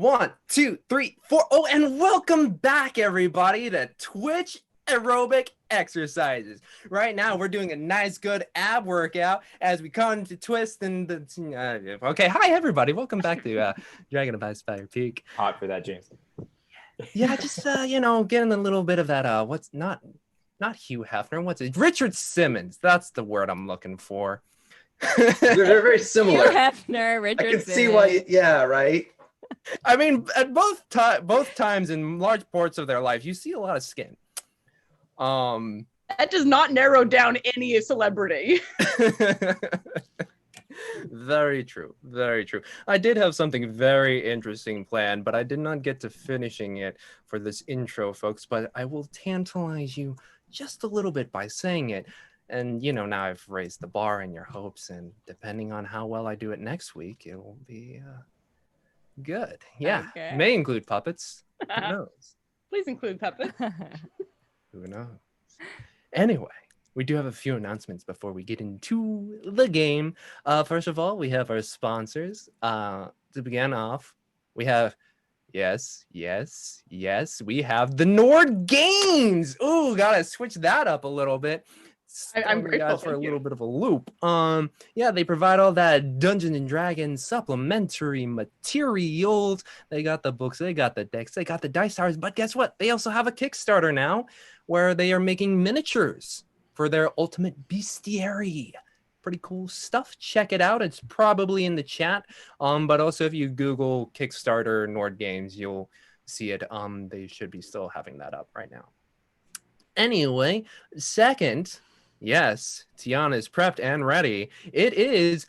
1, 2, 3, 4. Oh, and welcome back, everybody, to Twitch aerobic exercises. Right now, we're doing a nice, good ab workout as we come to twist and the. Okay, hi everybody, welcome back to Dragon of Icespire Peak. Hot for that, James. Yeah, just getting a little bit of that. What's not Hugh Hefner? What's it? Richard Simmons. That's the word I'm looking for. They're very similar. Hugh Hefner, Richard I can Simmons. see why. Yeah, right. I mean, at both times in large parts of their life, you see a lot of skin. That does not narrow down any celebrity. Very true. Very true. I did have something very interesting planned, but I did not get to finishing it for this intro, folks. But I will tantalize you just a little bit by saying it. And, now I've raised the bar in your hopes. And depending on how well I do it next week, it will be good. Yeah. Okay. May include puppets. Who knows? Please include puppets. Who knows? Anyway, we do have a few announcements before we get into the game. First of all, we have our sponsors. To begin off, we have, yes, we have the Nord Games. Ooh, gotta switch that up a little bit. I'm grateful guys for a little bit of a loop. Yeah, they provide all that Dungeons and Dragons supplementary materials. They got the books, they got the decks, they got the dice towers. But guess what? They also have a Kickstarter now where they are making miniatures for their ultimate bestiary. Pretty cool stuff. Check it out. It's probably in the chat. But also if you Google Kickstarter Nord Games, you'll see it. They should be still having that up right now. Anyway, second, yes, Tiana is prepped and ready. It is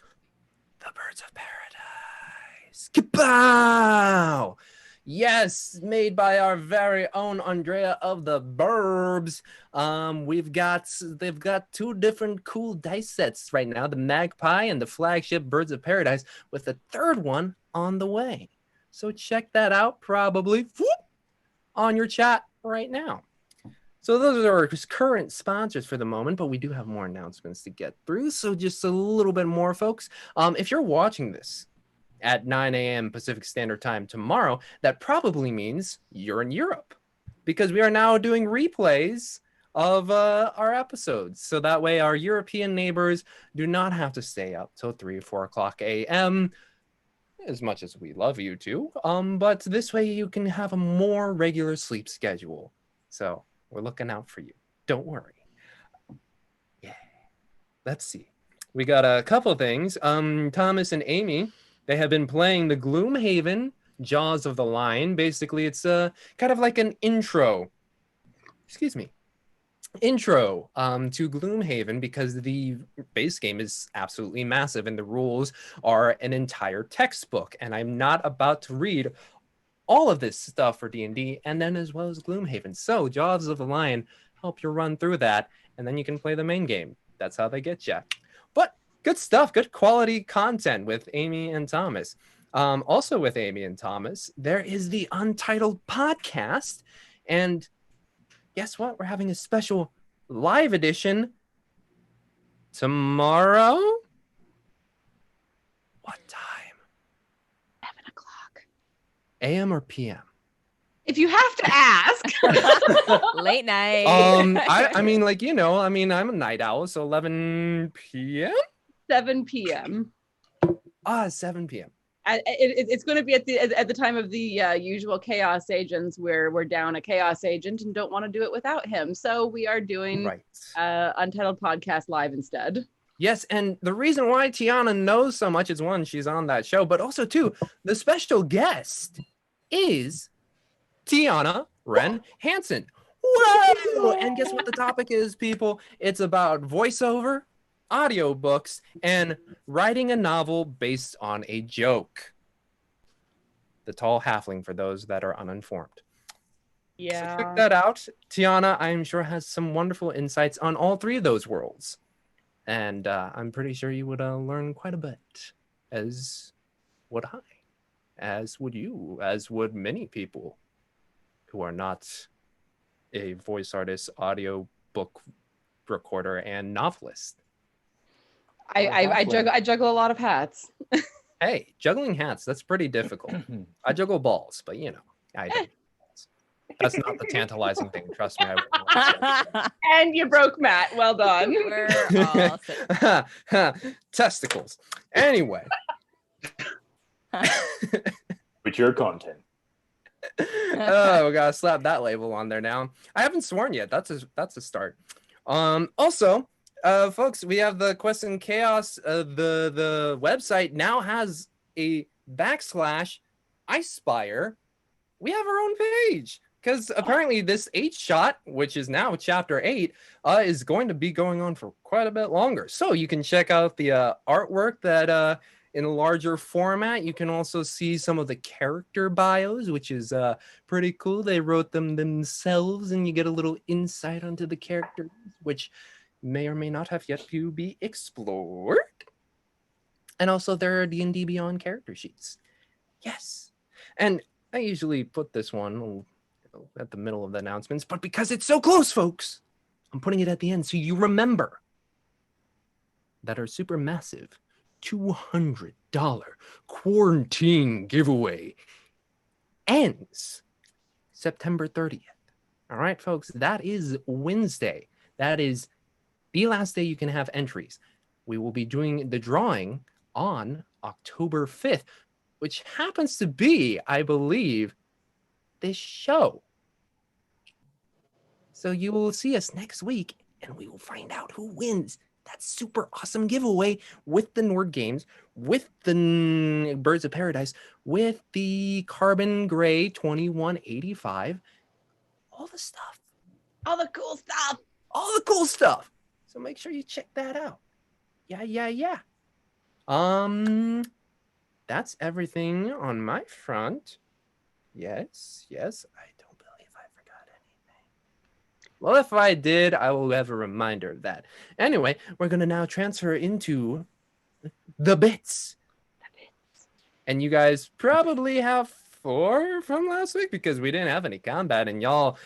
the Birds of Paradise. Kapow! Yes, made by our very own Andrea of the Burbs. They've got two different cool dice sets right now, the Magpie and the flagship Birds of Paradise, with the third one on the way. So check that out probably on your chat right now. So those are our current sponsors for the moment, but we do have more announcements to get through. So just a little bit more, folks. If you're watching this at 9 a.m. Pacific Standard Time tomorrow, that probably means you're in Europe, because we are now doing replays of our episodes. So that way our European neighbors do not have to stay up till 3 or 4 o'clock a.m., as much as we love you too. But this way you can have a more regular sleep schedule. So we're looking out for you. Don't worry. Yeah. Let's see. We got a couple things. Thomas and Amy, they have been playing the Gloomhaven Jaws of the Lion. Basically, it's kind of like an intro. Intro to Gloomhaven, because the base game is absolutely massive and the rules are an entire textbook. And I'm not about to read all of this stuff for D&D, and then as well as Gloomhaven. So Jaws of the Lion help you run through that, and then you can play the main game. That's how they get you. But good stuff, good quality content with Amy and Thomas. Also with Amy and Thomas, there is the Untitled podcast, and guess what? We're having a special live edition tomorrow. What time? 7 o'clock. AM or PM? If you have to ask. Late night. I mean, I'm a night owl, so 11 p.m. 7 p.m. 7 p.m. It's going to be at the time of the usual Chaos Agents, where we're down a Chaos Agent and don't want to do it without him. So we are doing Untitled Podcast live instead. Yes, and the reason why Tiana knows so much is, one, she's on that show, but also, two, the special guest is Tiana Hanson. Whoa! And guess what the topic is, people? It's about voiceover, audiobooks, and writing a novel based on a joke. The Tall Halfling, for those that are uninformed. Yeah. So check that out. Tiana, I'm sure, has some wonderful insights on all three of those worlds. And I'm pretty sure you would learn quite a bit, as would I, as would you, as would many people who are not a voice artist, audio book recorder, and novelist. I juggle a lot of hats. Hey, juggling hats, that's pretty difficult. I juggle balls, but you know, I don't. That's not the tantalizing thing. Trust me. I wouldn't want to say And you broke Matt. Well done. We're all set. testicles. Anyway. With your content. Oh, we gotta slap that label on there now. I haven't sworn yet. That's a start. Also, folks, we have the Quest and Chaos. The website now has a /Icespire. We have our own page because apparently this 8 shot, which is now chapter 8, is going to be going on for quite a bit longer. So you can check out the artwork that in a larger format. You can also see some of the character bios, which is pretty cool. They wrote them themselves, and you get a little insight onto the characters, which may or may not have yet to be explored. And also there are D&D Beyond character sheets. Yes. And I usually put this one at the middle of the announcements, but because it's so close, folks, I'm putting it at the end so you remember that our super massive $200 quarantine giveaway ends September 30th. All right, folks, that is Wednesday. That is the last day you can have entries. We will be doing the drawing on October 5th, which happens to be, I believe, this show. So you will see us next week, and we will find out who wins that super awesome giveaway with the Nord Games, with the Birds of Paradise, with the Carbon Gray 2185, all the stuff. All the cool stuff. All the cool stuff. So make sure you check that out. Yeah. That's everything on my front. Yes, I don't believe I forgot anything. Well, if I did, I will have a reminder of that. Anyway, we're going to now transfer into the bits. And you guys probably have 4 from last week because we didn't have any combat and y'all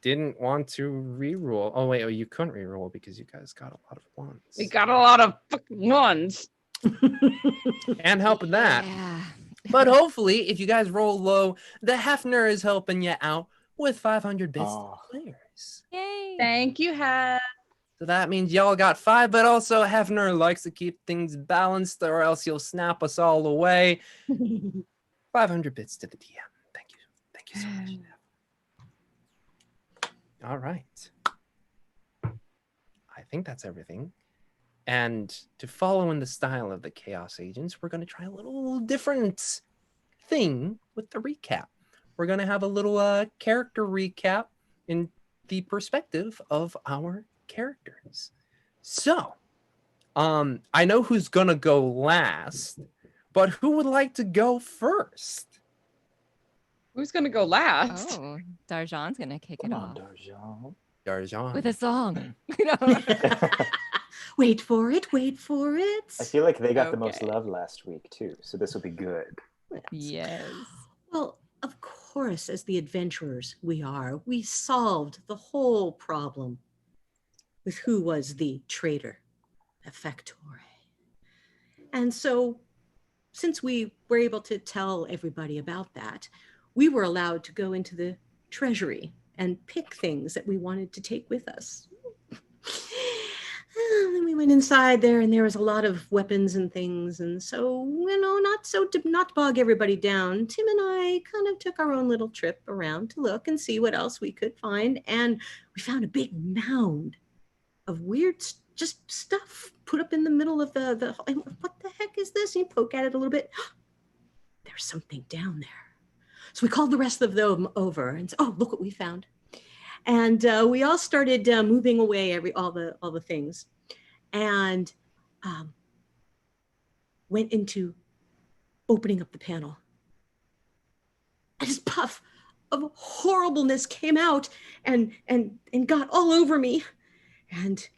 didn't want to reroll. Oh, wait, you couldn't reroll because you guys got a lot of ones. We got a lot of fucking ones. Can't help with that. Yeah. But hopefully, if you guys roll low, the Hefner is helping you out with 500 bits to the players. Yay. Thank you, Hef. So that means y'all got 5, but also Hefner likes to keep things balanced or else he'll snap us all away. 500 bits to the DM. Thank you. Thank you so much. All right. I think that's everything. And to follow in the style of the Chaos Agents, we're going to try a little different thing with the recap. We're going to have a little character recap in the perspective of our characters. So, I know who's going to go last, but who would like to go first? Who's going to go last? Oh, Darjean's going to kick it off. Darjean. With a song. Wait for it. I feel like they got the most Okay. love last week too, so this will be good. Yes. Well, of course, as the adventurers we solved the whole problem with who was the traitor, the factore. And so, since we were able to tell everybody about that, we were allowed to go into the treasury and pick things that we wanted to take with us. And then we went inside there, and there was a lot of weapons and things. And so, not to bog everybody down, Tim and I kind of took our own little trip around to look and see what else we could find. And we found a big mound of weird just stuff put up in the middle of the what the heck is this? And you poke at it a little bit. There's something down there. So we called the rest of them over and said, "Oh, look what we found." And we all started moving away all the things, and went into opening up the panel. And this puff of horribleness came out and got all over me, and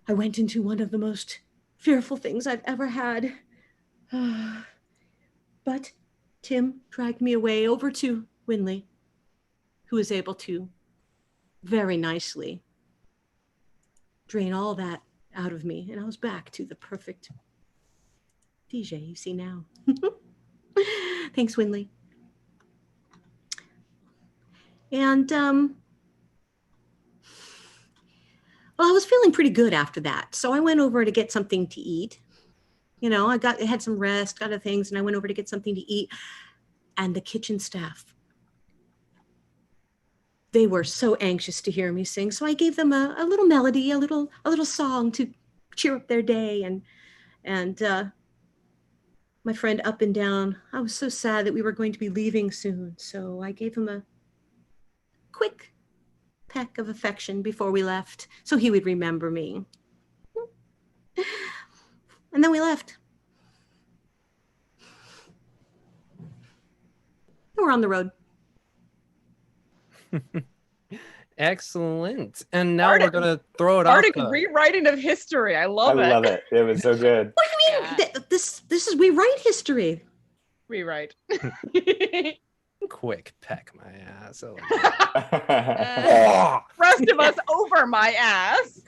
I went into one of the most fearful things I've ever had. But Tim dragged me away over to Windmill, who was able to very nicely drain all that out of me, and I was back to the perfect DJ, you see now. Thanks, Winley. And well, I was feeling pretty good after that. So I went over to get something to eat. You know, I had some rest, got other things, and I went over to get something to eat. And the kitchen staff, they were so anxious to hear me sing. So I gave them a little melody, a little song to cheer up their day. And my friend Up and Down, I was so sad that we were going to be leaving soon. So I gave him a quick peck of affection before we left so he would remember me. And then we left. We're on the road. Excellent. And now we're going to throw it off. Arctic rewriting of history. I love it. I love it. It was so good. What do you mean? This is, we write history. Rewrite. Quick peck my ass. Oh. Rest of us over my ass.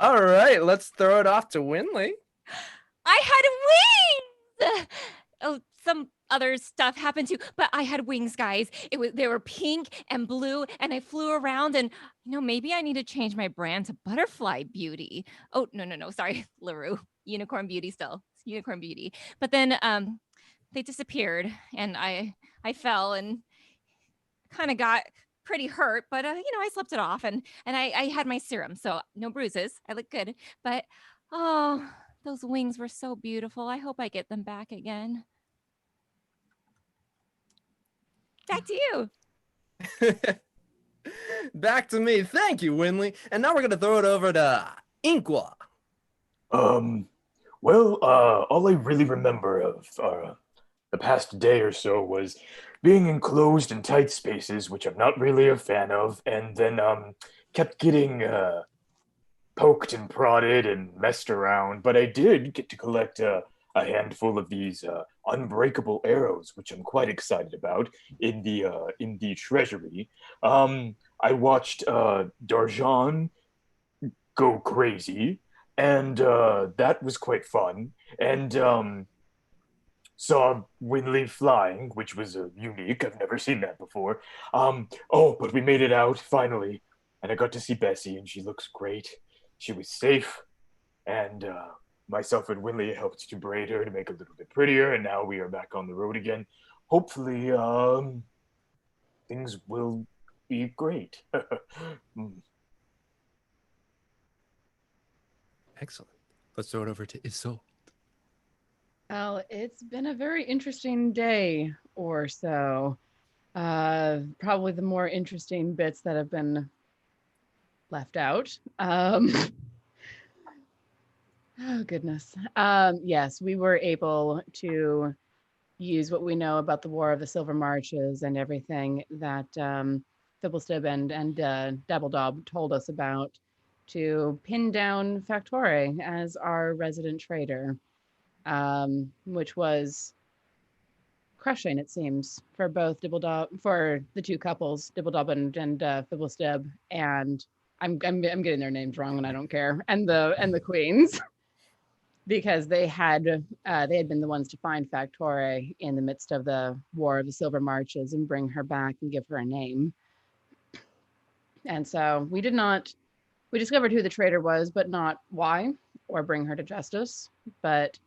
All right, let's throw it off to Winley. I had wings. Oh, some other stuff happened too, but I had wings, guys. They were pink and blue, and I flew around. And maybe I need to change my brand to Butterfly Beauty. Oh, no, sorry, LaRue. Unicorn Beauty still. It's Unicorn Beauty. But then they disappeared, and I fell and kind of got pretty hurt, but I slept it off, and I had my serum, so no bruises. I look good, but those wings were so beautiful. I hope I get them back again. Back to you. Back to me. Thank you, Winley. And now we're going to throw it over to Inkwa. Well, all I really remember of the past day or so was being enclosed in tight spaces, which I'm not really a fan of, and then kept getting poked and prodded and messed around. But I did get to collect a handful of these unbreakable arrows, which I'm quite excited about in the treasury. I watched Darjean go crazy, and that was quite fun. And saw Winley flying, which was unique. I've never seen that before. But we made it out finally, and I got to see Bessie, and she looks great. She was safe, and myself and Winley helped to braid her to make her a little bit prettier, and now we are back on the road again. Hopefully, things will be great. Excellent. Let's throw it over to Isolde. Well, it's been a very interesting day or so. Probably the more interesting bits that have been left out. Oh, goodness. Yes, we were able to use what we know about the War of the Silver Marches and everything that Fibblestib and Dabbledob told us about to pin down Factore as our resident trader, which was crushing, it seems, for both for the two couples, Dibbledob and Fibblestib, and I'm getting their names wrong, and I don't care, and the queens. Because they had been the ones to find Factore in the midst of the War of the Silver Marches and bring her back and give her a name. And so we discovered who the traitor was, but not why, or bring her to justice. But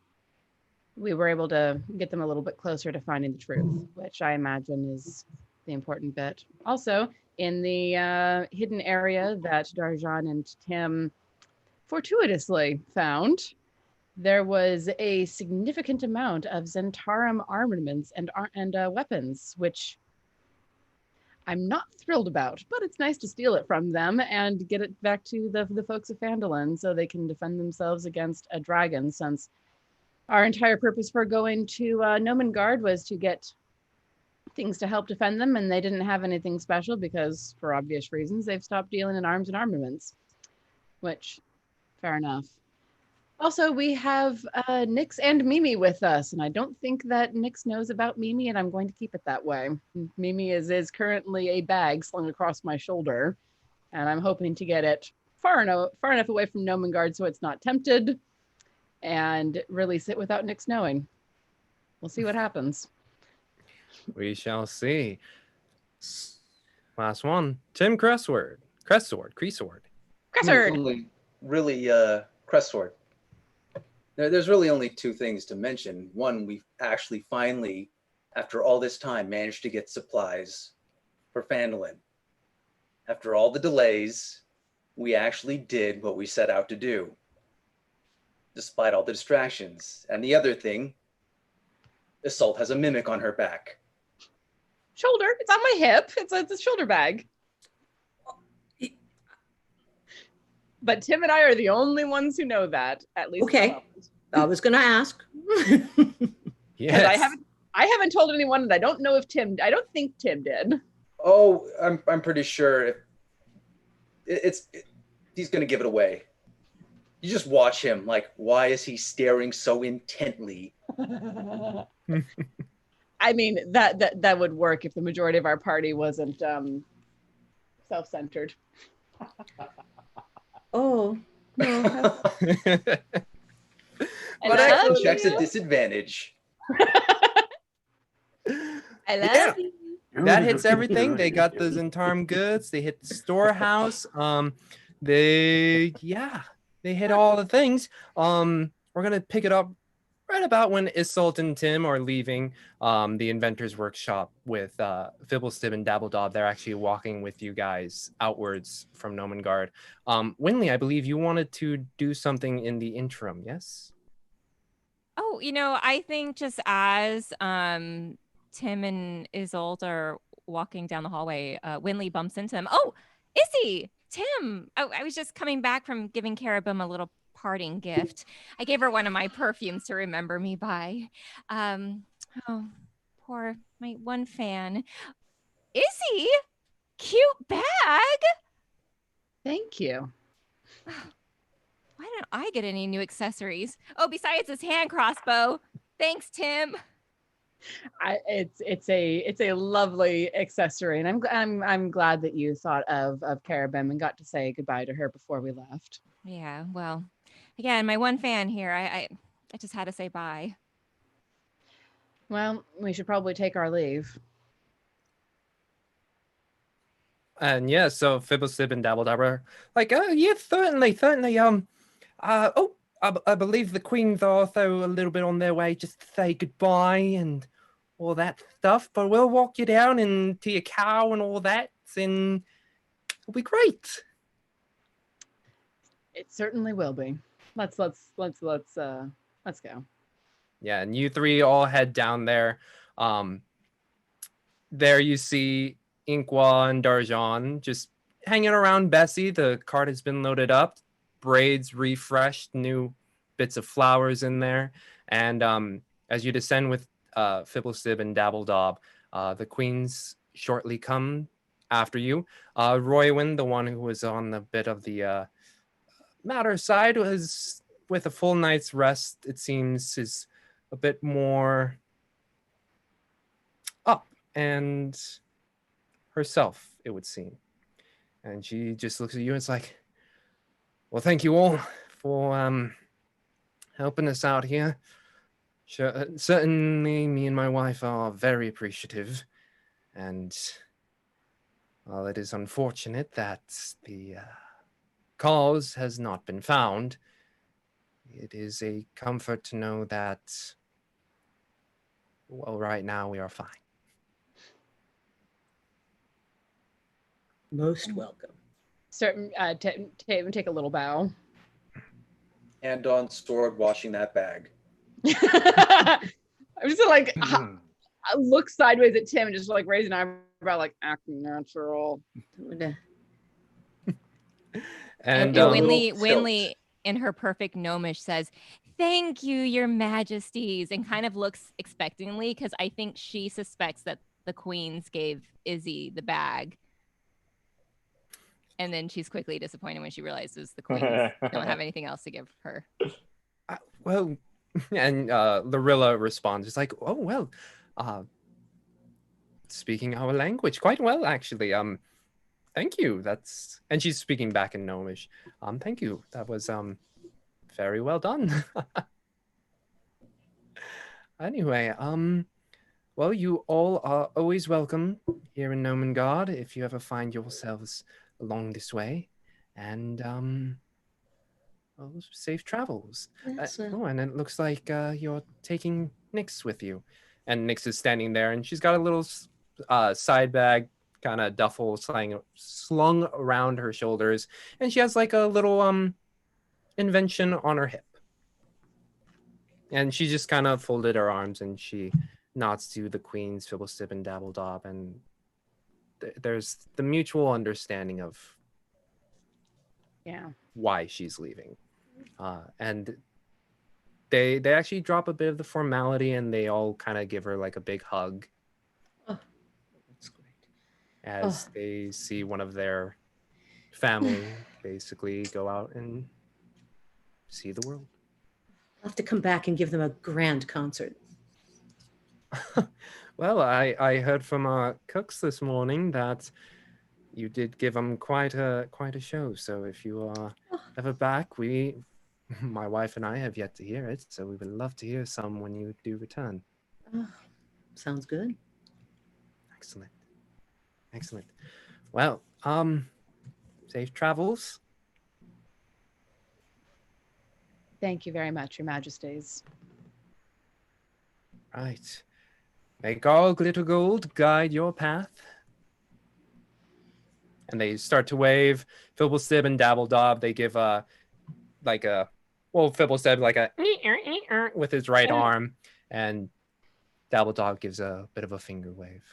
we were able to get them a little bit closer to finding the truth, which I imagine is the important bit. Also, in the hidden area that Darjean and Tim fortuitously found, there was a significant amount of Zentarum armaments and weapons, which I'm not thrilled about, but it's nice to steal it from them and get it back to the folks of Phandalin so they can defend themselves against a dragon, since our entire purpose for going to Nomengard was to get things to help defend them, and they didn't have anything special because, for obvious reasons, they've stopped dealing in arms and armaments, which, fair enough. Also, we have Nyx and Mimi with us, and I don't think that Nyx knows about Mimi, and I'm going to keep it that way. Mimi is currently a bag slung across my shoulder, and I'm hoping to get it far enough away from Gnomengard so it's not tempted, and release it without Nyx knowing. We'll see what happens. We shall see. Last one. Tim Cressword. Cressword. Really, Cressword. There's really only two things to mention. One, we've actually finally, after all this time, managed to get supplies for Phandalin. After all the delays, we actually did what we set out to do, despite all the distractions. And the other thing, Isolde has a mimic on her back. Shoulder. It's on my hip. It's a shoulder bag. But Tim and I are the only ones who know that, at least. Okay. I was going to ask. Yes. I haven't told anyone, and I don't know if I don't think Tim did. Oh, I'm pretty sure he's going to give it away. You just watch him. Like, why is he staring so intently? I mean, that would work if the majority of our party wasn't self-centered. Oh, no. But actually checks a disadvantage. I love you. That hits everything. They got the Zentarum goods. They hit the storehouse. They hit all the things. We're gonna pick it up right about when Isolde and Tim are leaving the Inventor's Workshop with Fibblestib and Dabbledob. They're actually walking with you guys outwards from Gnomengard. Winley, I believe you wanted to do something in the interim, yes? Oh, I think just as Tim and Isolde are walking down the hallway, Winley bumps into them. Oh, Izzy, Tim. I was just coming back from giving Caribum a little parting gift. I gave her one of my perfumes to remember me by. Oh, poor my one fan. Izzy, cute bag. Thank you. Why don't I get any new accessories? Oh, besides this hand crossbow. Thanks, Tim. It's a lovely accessory, and I'm glad that you thought of Caribum and got to say goodbye to her before we left. Yeah, well, again, my one fan here. I just had to say bye. Well, we should probably take our leave. And yeah, so Fibblestib and Dabbledob are like, oh yeah, certainly. I believe the Queen's also a little bit on their way just to say goodbye and all that stuff. But we'll walk you down and to your cow and all that, and it'll be great. It certainly will be. Let's go. Yeah, and you three all head down there. There you see Inqua and Darjean just hanging around Bessie. The cart has been loaded up, braids refreshed, new bits of flowers in there. And as you descend with Fibblestib and Dabbledob, the queens shortly come after you. Roywin, the one who was on the bit of the matter side, was with a full night's rest, it seems, is a bit more up and herself, it would seem. And she just looks at you and it's like, well, thank you all for helping us out here. Sure, certainly me and my wife are very appreciative. And while it is unfortunate that the cause has not been found, it is a comfort to know that, well, right now we are fine. Most welcome. Take a little bow. Hand on sword, washing that bag. I'm just like, I look sideways at Tim and just like raise an eyebrow, like acting natural. And Winley, in her perfect gnomish, says, "Thank you, your majesties," and kind of looks expectantly because I think she suspects that the queens gave Izzy the bag. And then she's quickly disappointed when she realizes the queens don't have anything else to give her. Well, and Lorilla responds, it's like, oh, well, speaking our language quite well, actually. Thank you. And she's speaking back in Gnomish. Thank you. That was very well done. Anyway, well, you all are always welcome here in Nomengard if you ever find yourselves along this way. And well, safe travels. Yes, and it looks like you're taking Nyx with you. And Nyx is standing there, and she's got a little side bag, kind of duffel slung around her shoulders, and she has like a little invention on her hip. And she just kind of folded her arms, and she nods to the queens, Fibblestib and Dabbledob, and there's the mutual understanding of why she's leaving. And they actually drop a bit of the formality, and they all kind of give her like a big hug. Oh, that's great. As they see one of their family basically go out and see the world. I'll have to come back and give them a grand concert. Well, I heard from our cooks this morning that you did give them quite a show. So if you are ever back, my wife and I have yet to hear it. So we would love to hear some when you do return. Sounds good. Excellent. Well, safe travels. Thank you very much, Your Majesties. Right. May all glitter gold guide your path. And they start to wave. Fibblestib and Dabbledob, they give Fibblestib like a with his right arm, and Dabbledob gives a bit of a finger wave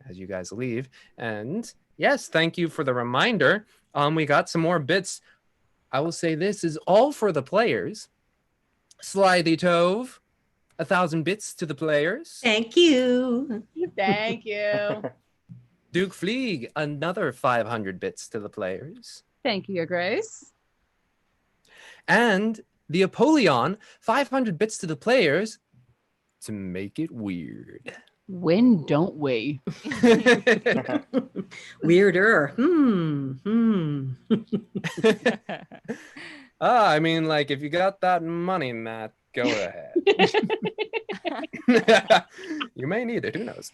as you guys leave. And yes, thank you for the reminder. We got some more bits. I will say this is all for the players. Slithy Tove, 1,000 bits to the players. Thank you. Thank you. Duke Fleeg, another 500 bits to the players. Thank you, Your Grace. And the Apollyon, 500 bits to the players to make it weird. When don't we? Weirder. I mean, like, if you got that money, Matt, go ahead. You may need it. Who knows?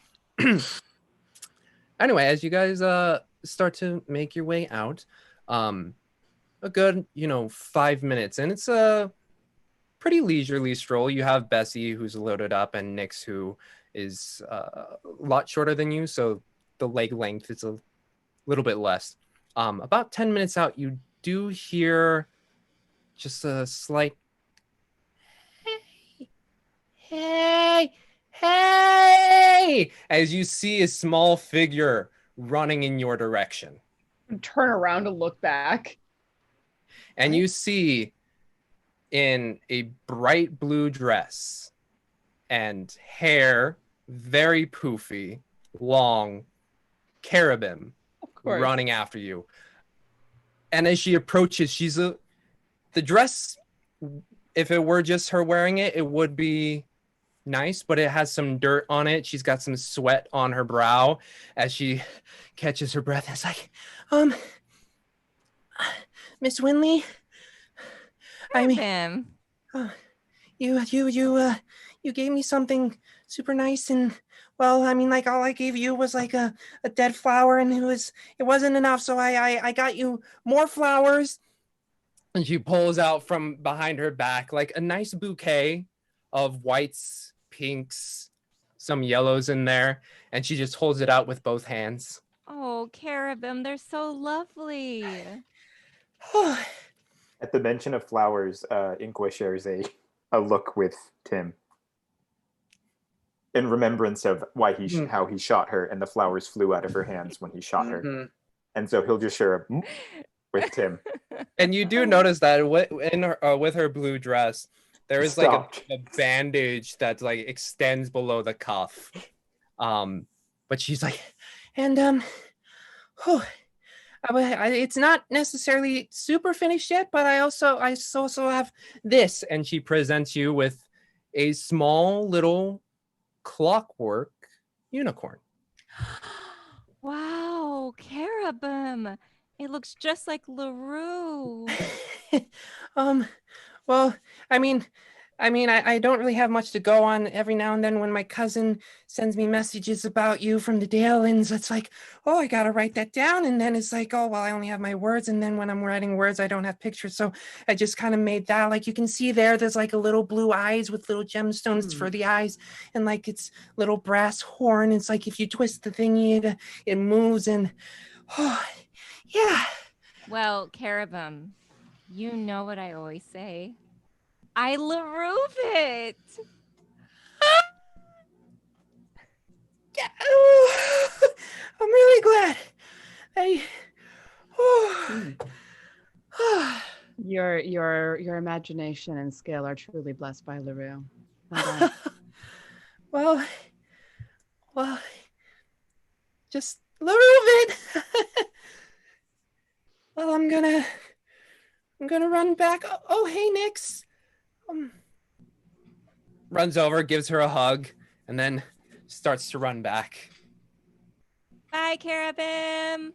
Anyway, as you guys start to make your way out, a good 5 minutes, and it's a pretty leisurely stroll. You have Bessie, who's loaded up, and Nyx, who is a lot shorter than you, so the leg length is a little bit less. About 10 minutes out, you do hear just a slight hey, as you see a small figure running in your direction. Turn around to look back. And you see in a bright blue dress and hair, very poofy, long, Carabim running after you. And as she approaches, the dress, if it were just her wearing it, it would be nice, but it has some dirt on it. She's got some sweat on her brow as she catches her breath. It's like, Miss Winley, you gave me something super nice, and well, I mean, like, all I gave you was like a dead flower, and it wasn't enough, so I got you more flowers. And she pulls out from behind her back like a nice bouquet of whites, pinks, some yellows in there, and she just holds it out with both hands. Oh, Carabim, they're so lovely. At the mention of flowers, Inqua shares a look with Tim in remembrance of how he shot her, and the flowers flew out of her hands when he shot her. And so he'll just share a with Tim. And you do notice that with her blue dress, there is like a bandage that like extends below the cuff. But she's like, and it's not necessarily super finished yet, but I also have this. And she presents you with a small little clockwork unicorn. Wow. Oh, Carabum. It looks just like LaRue. Well, I don't really have much to go on. Every now and then when my cousin sends me messages about you from the Dalelands, it's like, oh, I gotta write that down. And then it's like, oh, well, I only have my words. And then when I'm writing words, I don't have pictures. So I just kind of made that. Like you can see there's like a little blue eyes with little gemstones for the eyes. And like it's little brass horn. It's like if you twist the thingy, it moves. And oh, yeah. Well, Carabum, you know what I always say. I LaRue it. Yeah. Oh, I'm really glad. Your imagination and skill are truly blessed by LaRue. Well, just LaRue it. Well, I'm gonna run back. Oh, hey, Nix. Runs over, gives her a hug, and then starts to run back. Bye, Carabum.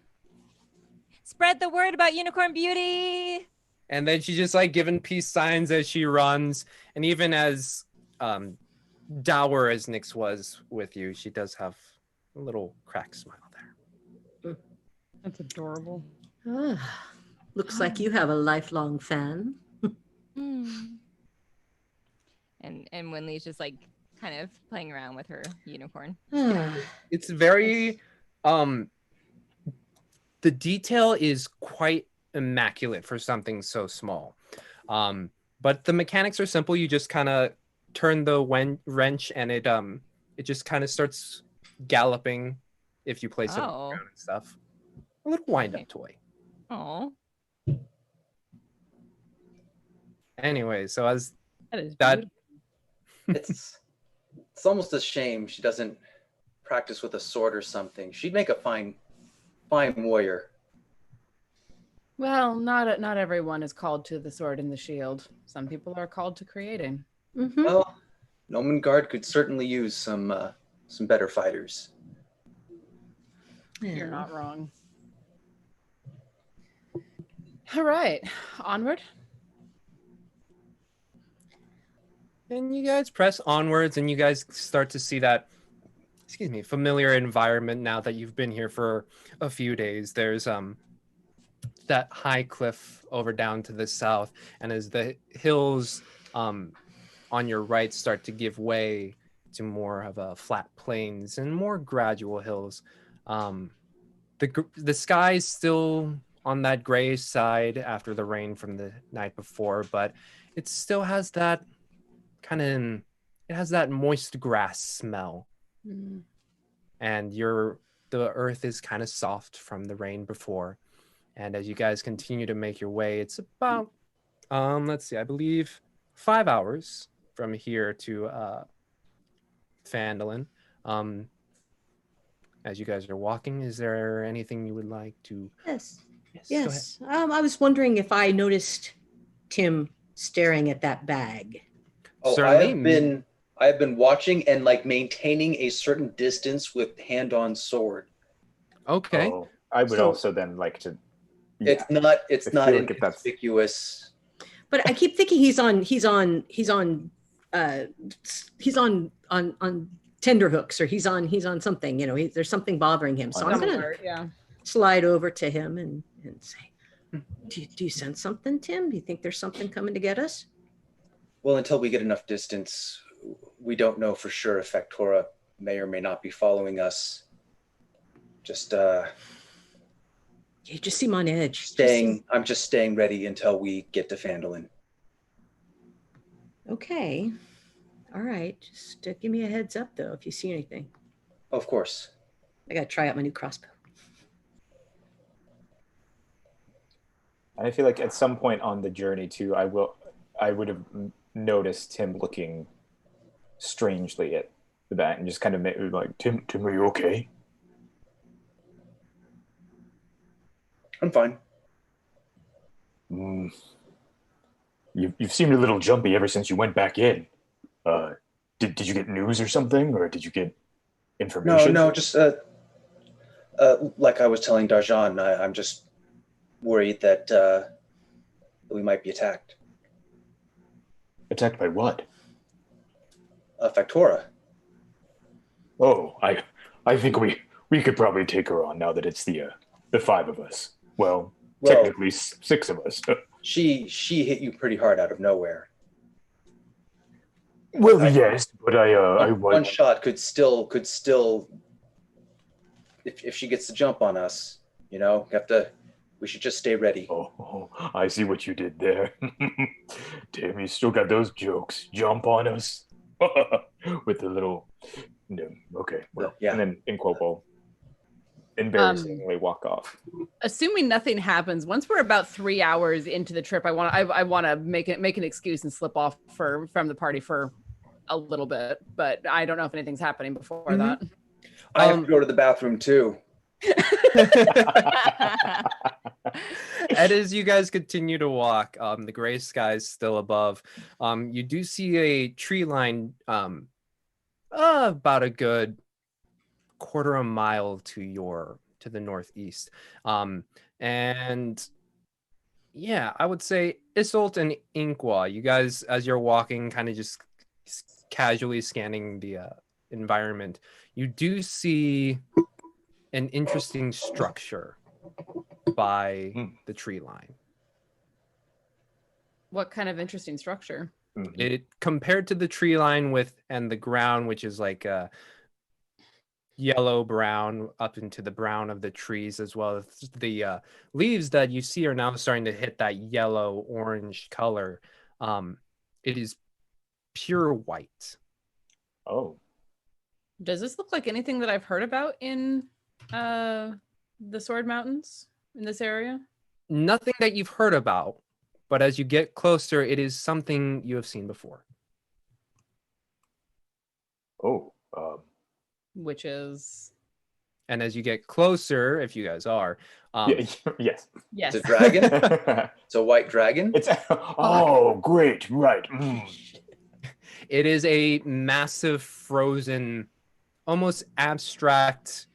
Spread the word about Unicorn Beauty. And then she's just like giving peace signs as she runs. And even as dour as Nix was with you, she does have a little cracked smile there. That's adorable. Looks like you have a lifelong fan. And Winley's just like kind of playing around with her unicorn. It's very the detail is quite immaculate for something so small. But the mechanics are simple. You just kind of turn the wrench and it just kind of starts galloping if you place it on the ground and stuff. A little wind-up toy. Oh. Anyway, so as that it's almost a shame she doesn't practice with a sword or something. She'd make a fine warrior. Well, not everyone is called to the sword and the shield. Some people are called to creating. Mm-hmm. Well, Nomengard could certainly use some better fighters. Yeah. You're not wrong. All right, onward. And you guys press onwards and you guys start to see that, familiar environment now that you've been here for a few days. There's that high cliff over down to the south. And as the hills on your right start to give way to more of a flat plains and more gradual hills, the sky's still on that gray side after the rain from the night before, but it still has that it has that moist grass smell. And the earth is kind of soft from the rain before. And as you guys continue to make your way, it's about let's see, I believe 5 hours from here to Phandalin. As you guys are walking, is there anything you would like to? Yes. I was wondering if I noticed Tim staring at that bag. Oh, Certainly. I have been watching and like maintaining a certain distance with hand-on sword. Okay. Oh, I would also then like to. Yeah, it's not like inconspicuous. But I keep thinking he's on tenterhooks, or he's on something. There's something bothering him. So I'm gonna slide over to him and say, do you sense something, Tim? Do you think there's something coming to get us? Well, until we get enough distance, we don't know for sure if Factora may or may not be following us. You just seem on edge. I'm just staying ready until we get to Phandalin. Okay. All right. Just give me a heads up, though, if you see anything. Of course. I got to try out my new crossbow. And I feel like at some point on the journey too, I would have noticed him looking strangely at the back and just kind of like, Tim, are you okay? I'm fine. You've seemed a little jumpy ever since you went back in. Did you get news or something, or did you get information? No, just Like I was telling Darjean, I'm just worried that we might be attacked. Attacked by what? Factora. Oh, I think we could probably take her on now that it's the 5 of us. Well, technically 6 of us. She hit you pretty hard out of nowhere. Well, yes, but I one shot could still if she gets the jump on us, we should just stay ready. Oh, I see what you did there. Damn, you still got those jokes. Jump on us. With the little... No, okay, well, yeah. And then Inquopo embarrassingly walk off. Assuming nothing happens, once we're about 3 hours into the trip, I want to make an excuse and slip off from the party for a little bit, but I don't know if anything's happening before that. I have to go to the bathroom too. And as you guys continue to walk, the gray sky is still above. You do see a tree line about a good quarter of a mile to the northeast. And yeah, I would say Isolt and Inqua, you guys, as you're walking, kind of just casually scanning the environment, you do see an interesting structure by the tree line. What kind of interesting structure? It compared to the tree line and the ground, which is like a yellow brown up into the brown of the trees, as well as the leaves that you see are now starting to hit that yellow orange color. It is pure white. Oh. Does this look like anything that I've heard about in the Sword Mountains in this area? Nothing that you've heard about, but as you get closer, it is something you have seen before. Oh. Which is? And as you get closer, if you guys are... yes. It's a dragon? It's a white dragon? Great, right. It is a massive frozen, almost abstract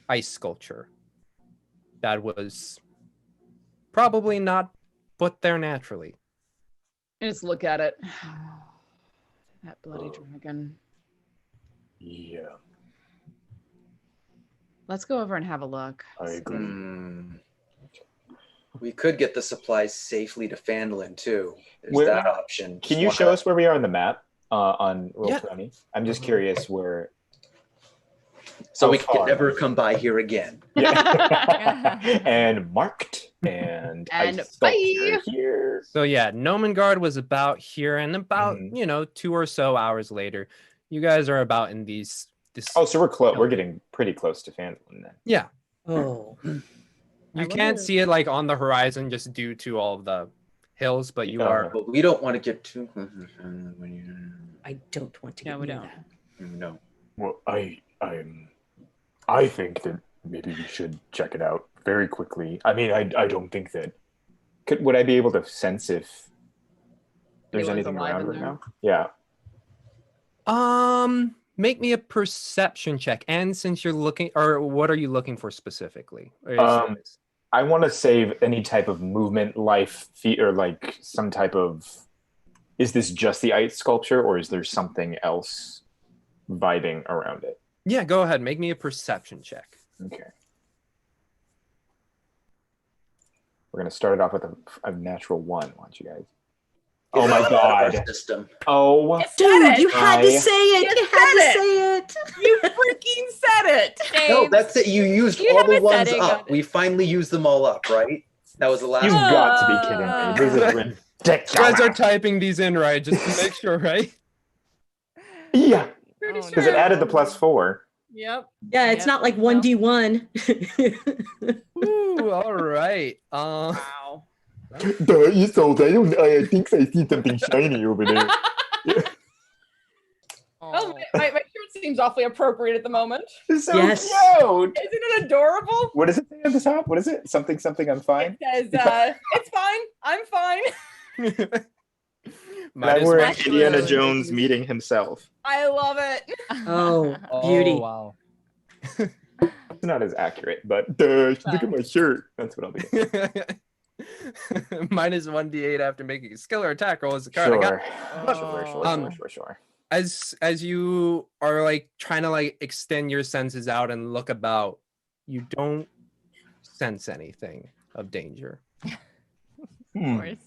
ice sculpture that was probably not put there naturally. Just look at it. That bloody dragon. Yeah. Let's go over and have a look. I agree. We could get the supplies safely to Phandalin too. There's that option. Can you show us where we are on the map on Roll20? I'm just curious where. So we can never come by here again. Yeah. And marked and bye here. So yeah, Nomengard was about here, and about 2 or so hours later, you guys are about in these. So we're close. We're getting pretty close to Phandalin then. Yeah. Oh. You can't see it like on the horizon just due to all of the hills, but you are. But we don't want to get too. I don't want to get we near don't. that. No. Well, I think that maybe we should check it out very quickly. I mean, I don't think that. Would I be able to sense if there's Anyone's anything alive around in right there? now? Yeah. Make me a perception check. And since you're looking, or what are you looking for specifically? I want to save any type of movement, life, or like some type of. Is this just the ice sculpture, or is there something else vibing around it? Yeah, go ahead. Make me a perception check. Okay. We're gonna start it off with a natural 1. Want you guys? Oh my god! System. Oh, Dude, you had to say it. You had to say it. You freaking said it. No, that's it. You used You all have the a ones setting up. on it. We finally used them all up, right? That was the last You've one. got to be kidding me! This is ridiculous. You guys are typing these in right, just to make sure, right? Yeah, Pretty Oh, because it added the +4. Yep. Yeah, it's not like 1D1. Ooh, all right. Wow. I think I see something shiny over there. Oh, my shirt seems awfully appropriate at the moment. It's so Yes. cute. Isn't it adorable? What does it say at the top? What is it? Something. I'm fine. It says, it's fine. I'm fine. Might as we're well- Indiana Jones meeting himself. I love it. Oh, beauty. wow. not as accurate, but look at my shirt. That's what I'll be doing. Minus 1d8 after making a skill or attack roll is the card I got. Sure. As you are like trying to like extend your senses out and look about, you don't sense anything of danger. Of course.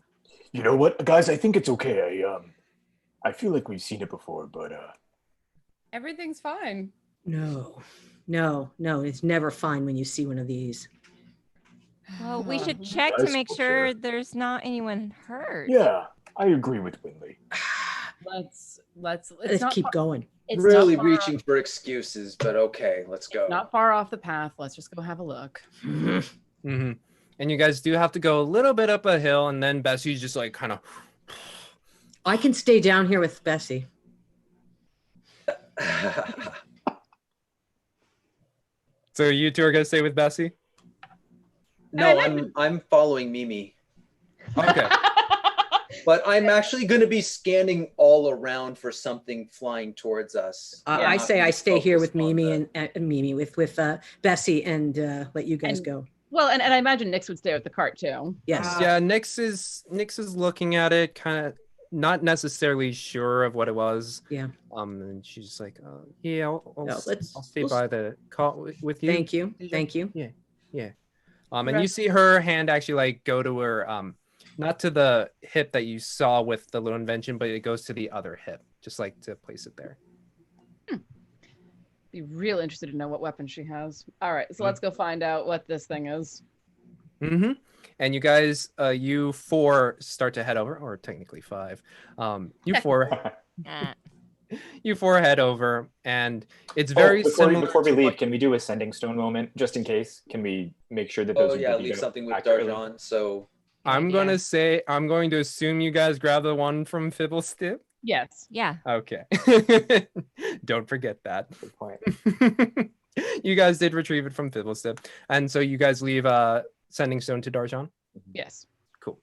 You know what, guys? I think it's okay. I feel like we've seen it before, but Everything's fine. No, it's never fine when you see one of these. Well, we should check to make sure there's not anyone hurt. yeah, I agree with Winley. Let's Keep going. It's Really not far reaching off, for excuses, but okay, let's go. not far off the path. Let's just go have a look. Mm-hmm. And you guys do have to go a little bit up a hill, and then Bessie's just like kind of. I can stay down here with Bessie. So you two are gonna stay with Bessie? No, I'm following Mimi. Okay. But I'm actually going to be scanning all around for something flying towards us. I say I stay here with Mimi and Mimi with Bessie and let you guys go. Well, and I imagine Nyx would stay with the cart too. Yes. Yeah, Nyx is looking at it, kind of not necessarily sure of what it was. Yeah. And she's just like, yeah, I'll stay we'll by the call with you. Thank you. Yeah. And you see her hand actually like go to her not to the hip that you saw with the little invention, but it goes to the other hip, just like to place it there. Be real interested to know what weapon she has. All right, so let's go find out what this thing is. Mm-hmm. And you guys, you four start to head over, or technically five. You four head over, and it's very similar. Before we leave, can we do a sending stone moment just in case? Can we make sure that those? Leave something with Darjean. So I'm going to assume you guys grab the one from Fibblestip. Yes. Yeah. Okay. Don't forget that. Good point. You guys did retrieve it from Fibblestip, and so you guys leave sending stone to Darjean. Yes. Cool.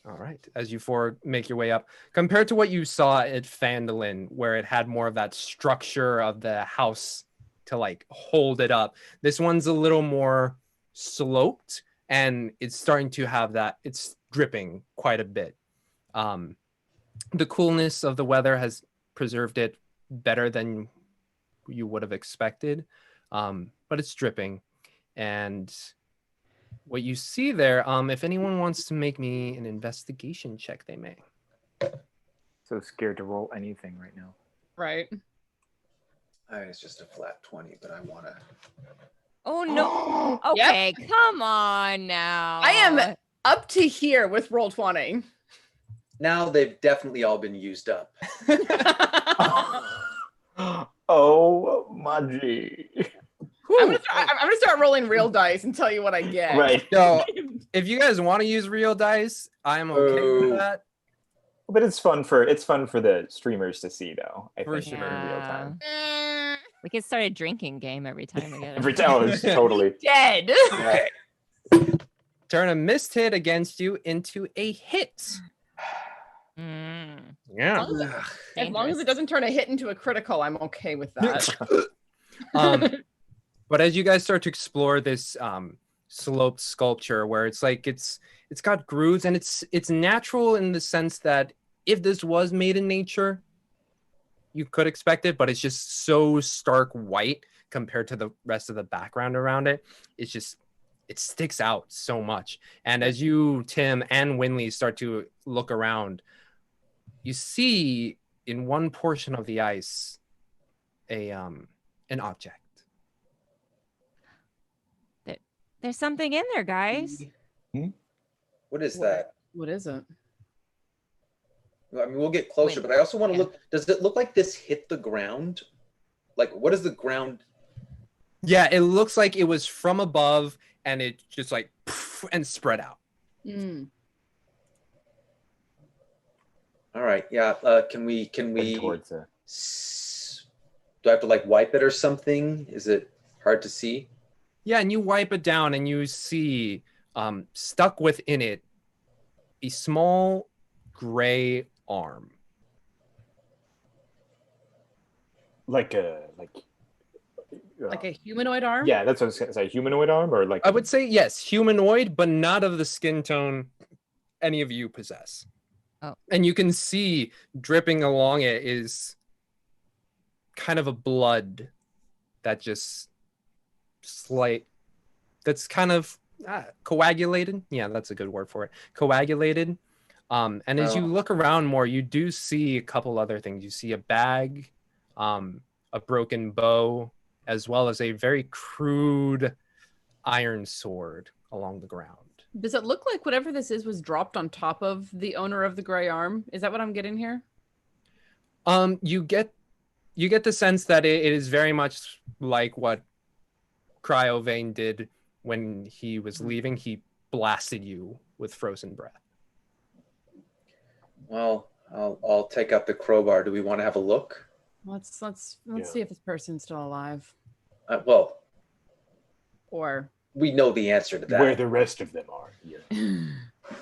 All right. As you four make your way up, compared to what you saw at Phandalin, where it had more of that structure of the house to like hold it up, this one's a little more sloped, and it's starting to have that. It's dripping quite a bit. The coolness of the weather has preserved it better than you would have expected, but it's dripping. And what you see there, if anyone wants to make me an investigation check, they may. So scared to roll anything right now. Right. It's just a flat 20, but I want to. Oh no. Okay, come on now. I am up to here with roll 20. Now they've definitely all been used up. Oh, Maji. I'm gonna start rolling real dice and tell you what I get. Right. So if you guys want to use real dice, I'm okay with that. But it's fun for the streamers to see, though. I For think sure. in real time. We could start a drinking game every time we get it. Every time it's totally Dead. Turn a missed hit against you into a hit. Yeah. As long as it doesn't turn a hit into a critical, I'm okay with that. But as you guys start to explore this sloped sculpture, where it's like it's got grooves, and it's natural in the sense that if this was made in nature, you could expect it, but it's just so stark white compared to the rest of the background around it. It sticks out so much. And as you, Tim, and Winley start to look around, you see in one portion of the ice an object. There's something in there, guys. What is that? What is it? I mean, we'll get closer, but I also want to look. Does it look like this hit the ground? Like, what is the ground? Yeah, it looks like it was from above, and it just like and spread out. All right. Yeah. Can we? Towards it. Do I have to like wipe it or something? Is it hard to see? Yeah, and you wipe it down, and you see stuck within it a small gray arm. Like a humanoid arm? Yeah, that's what I was going to say. Humanoid arm, or like I would say yes, humanoid, but not of the skin tone any of you possess. Oh. And you can see dripping along it is kind of a blood that just that's kind of coagulated. Yeah, that's a good word for it. Coagulated. And as you look around more, you do see a couple other things. You see a bag, a broken bow, as well as a very crude iron sword along the ground. Does it look like whatever this is was dropped on top of the owner of the gray arm? Is that what I'm getting here? You get the sense that it is very much like what Cryovane did when he was leaving. He blasted you with frozen breath. Well, I'll take up the crowbar. Do we want to have a look? Let's see if this person's still alive. Well, or we know the answer to that. Where the rest of them are. Yeah.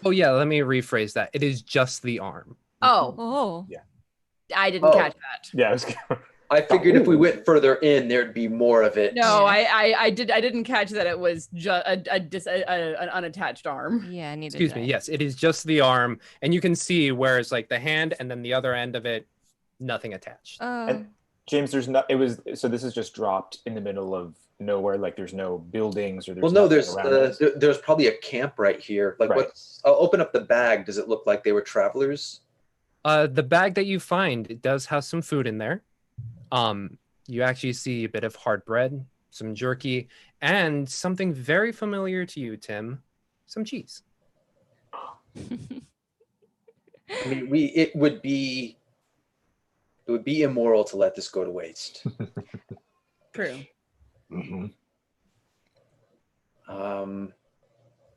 Oh yeah, let me rephrase that. It is just the arm. Oh. Yeah. I didn't catch that. Yeah, I figured if we went further in, there'd be more of it. No, I didn't catch that it was just an unattached arm. Yeah, neither Excuse me. Yes, it is just the arm, and you can see where it's like the hand, and then the other end of it, nothing attached. And James, there's not. It was so. This is just dropped in the middle of nowhere. Like there's no buildings or there's. Well, no, nothing there's probably a camp right here. Like Right. I'll open up the bag. Does it look like they were travelers? The bag that you find, it does have some food in there. You actually see a bit of hard bread, some jerky, and something very familiar to you, Tim, some cheese. I mean, it would be immoral to let this go to waste. True. Mm-hmm.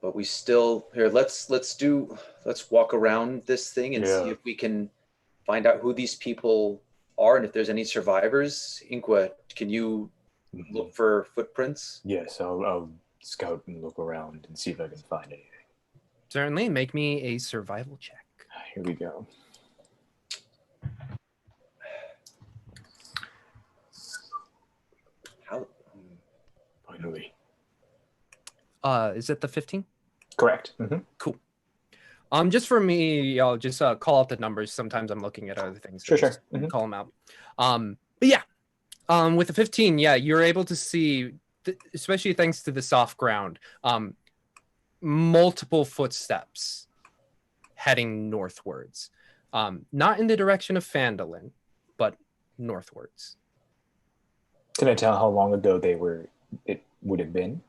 But we still here. Let's walk around this thing and see if we can find out who these people are and if there's any survivors. Inqua, can you look for footprints? Yes, I'll scout and look around and see if I can find anything. Certainly, make me a survival check. Here we go. How? Finally. Is it the 15? Correct. Mm-hmm. Cool. Just for me, I'll just call out the numbers. Sometimes I'm looking at other things. Sure. Just call them out. But yeah, with the 15, yeah, you're able to see, especially thanks to the soft ground, multiple footsteps heading northwards. Not in the direction of Phandalin, but northwards. Can I tell how long ago it would have been?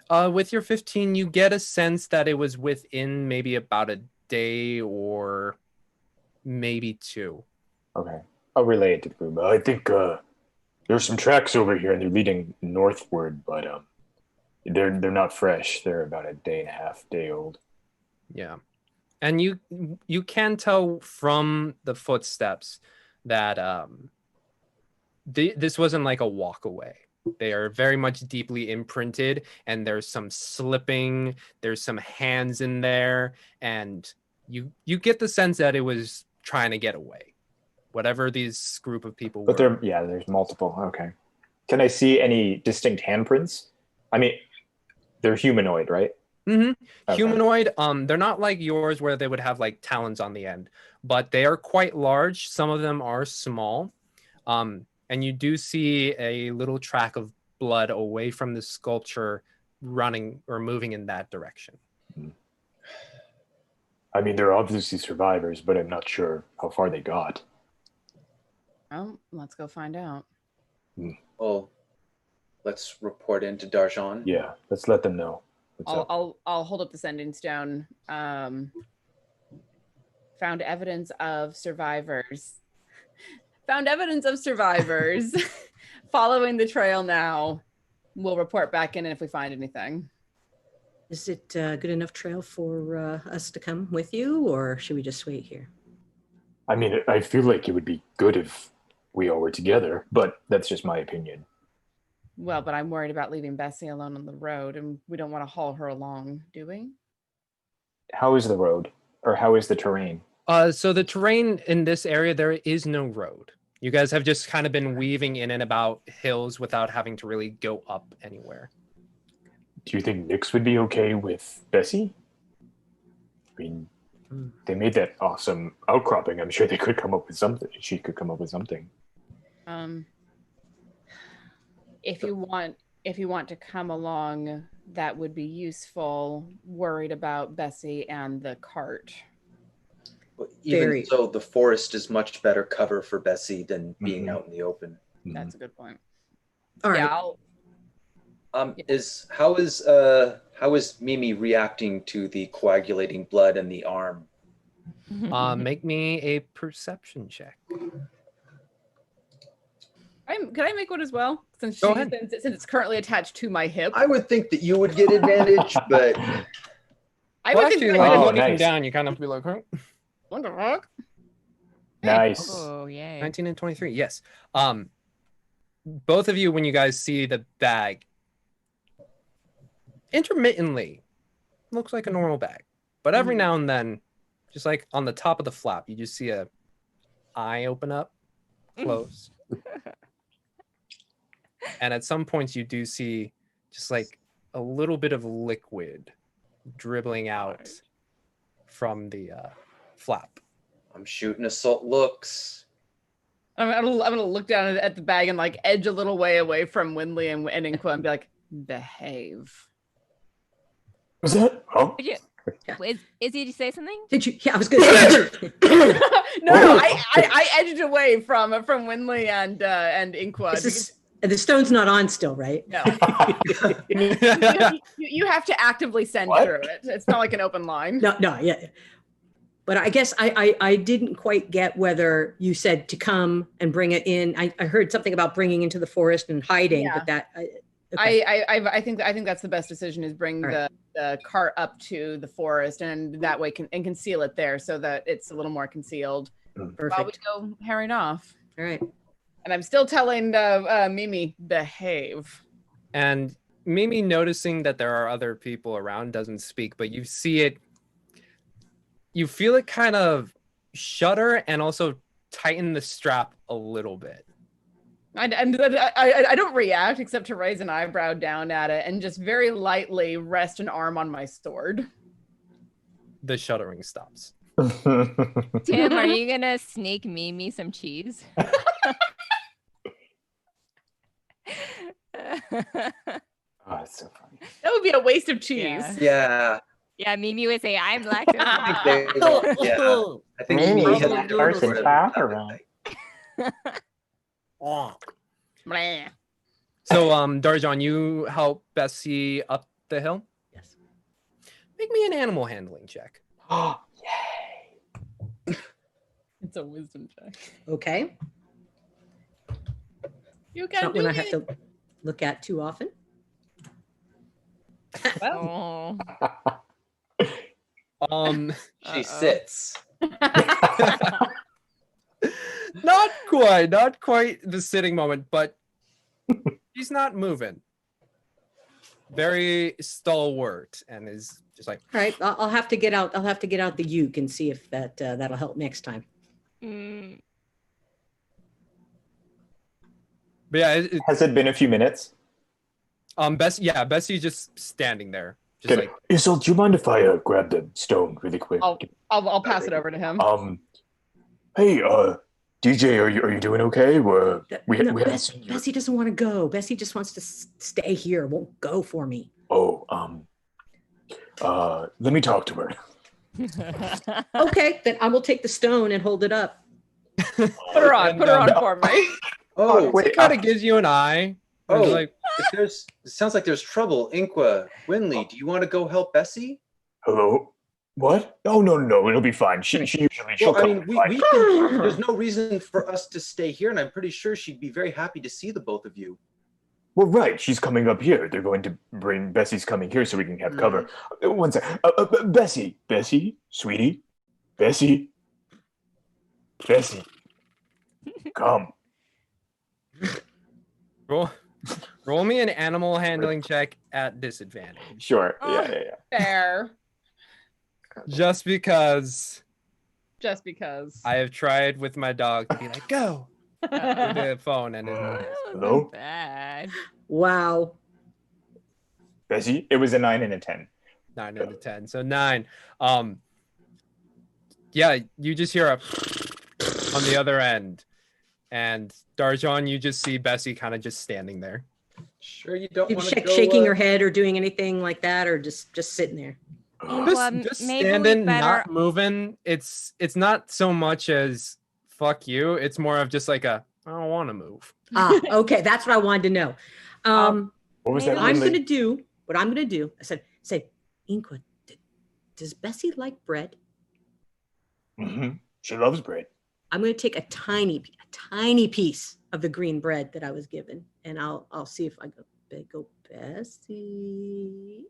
With your 15, you get a sense that it was within maybe about a day or maybe two. Okay. I'll relay it to the group. I think there's some tracks over here and they're leading northward, but they're not fresh. They're about a day and a half, day old. Yeah. And you can tell from the footsteps that this wasn't like a walk away. They are very much deeply imprinted, and there's some slipping, there's some hands in there, and you get the sense that it was trying to get away, whatever these group of people were. But there's multiple. Okay. Can I see any distinct handprints? I mean, they're humanoid, right? Mm-hmm. Okay. Humanoid. They're not like yours where they would have like talons on the end, but they are quite large. Some of them are small. And you do see a little track of blood away from the sculpture running or moving in that direction. I mean, they're obviously survivors, but I'm not sure how far they got. Well, let's go find out. Well, let's report into Darjean. Yeah, let's let them know. I'll hold up the sending stone. Found evidence of survivors. Found evidence of survivors. Following the trail now. We'll report back in if we find anything. Is it a good enough trail for us to come with you, or should we just wait here? I mean, I feel like it would be good if we all were together, but that's just my opinion. Well, but I'm worried about leaving Bessie alone on the road, and we don't want to haul her along, do we? How is the road? Or how is the terrain? So the terrain in this area, there is no road. You guys have just kind of been weaving in and about hills without having to really go up anywhere. Do you think Nyx would be okay with Bessie? I mean, they made that awesome outcropping. I'm sure they could come up with something. She could come up with something. If you want to come along, that would be useful. Worried about Bessie and the cart. Even so, the forest is much better cover for Bessie than being out in the open. That's a good point. All right. Yeah, How is Mimi reacting to the coagulating blood in the arm? Make me a perception check. Can I make one as well? Since it's currently attached to my hip. I would think that you would get advantage, but I would think actually, that when you come nice. down, you kind of be like, huh? what the fuck? Nice. Oh, yay. 19 and 23, yes. Both of you, when you guys see the bag, intermittently looks like a normal bag, but every now and then, just like on the top of the flap, you just see a eye open up, close. And at some points you do see just like a little bit of liquid dribbling out from the flap. I'm shooting assault looks. I'm gonna look down at the bag and like edge a little way away from Windley and Inqua and be like, behave. Was that? Oh. Is he to say something? Did you? Yeah, I was going to say. No, I edged away from Windley and Inqua. The stone's not on still, right? No. you have to actively send through it. It's not like an open line. No, yeah. But I guess I didn't quite get whether you said to come and bring it in. I heard something about bringing into the forest and hiding, but that. Okay. I think that's the best decision is bring the cart up to the forest and that way can conceal it there so that it's a little more concealed. Perfect. While we go herring off. All right. And I'm still telling Mimi, behave. And Mimi, noticing that there are other people around, doesn't speak, but you see it. You feel it kind of shudder and also tighten the strap a little bit. I don't react except to raise an eyebrow down at it and just very lightly rest an arm on my sword. The shuddering stops. Tim, are you gonna sneak Mimi some cheese? Oh, it's so funny. That would be a waste of cheese. Yeah. Yeah, Mimi would say, I'm lactose. I think Mimi has a person different Blah. So, Darjean, you help Bessie up the hill? Yes. Make me an animal handling check. Oh, yay. It's a wisdom check. Okay. You It's can not do one I it. have to look at too often. Oh. She sits. Not quite the sitting moment, but she's not moving. Very stalwart and is just like, All right. I'll have to get out. I'll have to get out the uke and see if that'll help next time. Mm. but yeah, Has it been a few minutes? Bessie's just standing there. Just Good. Isil, do you mind if I grab the stone really quick? I'll pass it over to him. Hey, DJ, are you doing okay? We haven't seen you. Bessie doesn't want to go. Bessie just wants to stay here. Won't go for me. Oh, let me talk to her. Okay, then I will take the stone and hold it up. Put her on for me. Oh, wait, it kind of gives you an eye. Oh. It's like, it sounds like there's trouble. Inqua, Winley, do you want to go help Bessie? Hello? What? No, it'll be fine. She'll Well, I come. mean, there's no reason for us to stay here, and I'm pretty sure she'd be very happy to see the both of you. Well, right. She's coming up here. They're going to bring Bessie's coming here so we can have cover. One sec. Bessie, sweetie, Bessie, come. roll me an animal handling check at disadvantage. Sure. Yeah. Fair. Just because Just because. I have tried with my dog to be like, go. The phone and it. That Hello? wasn't bad. Wow. Bessie, it was a 9 and a 10. 9 out of 10. So 9. Yeah, you just hear a on the other end. And Darjean, you just see Bessie kind of just standing there. Sure, you don't want to go. Shaking her head or doing anything like that, or just sitting there. Just maybe we standing, better. not moving. It's not so much as fuck you. It's more of just like I don't want to move. Okay, that's what I wanted to know. What was Maybe that? I'm Lindley? gonna do what I'm gonna do. I said, Inqua, does Bessie like bread? Mhm. She loves bread. I'm gonna take a tiny piece of the green bread that I was given, and I'll see if I go Bessie.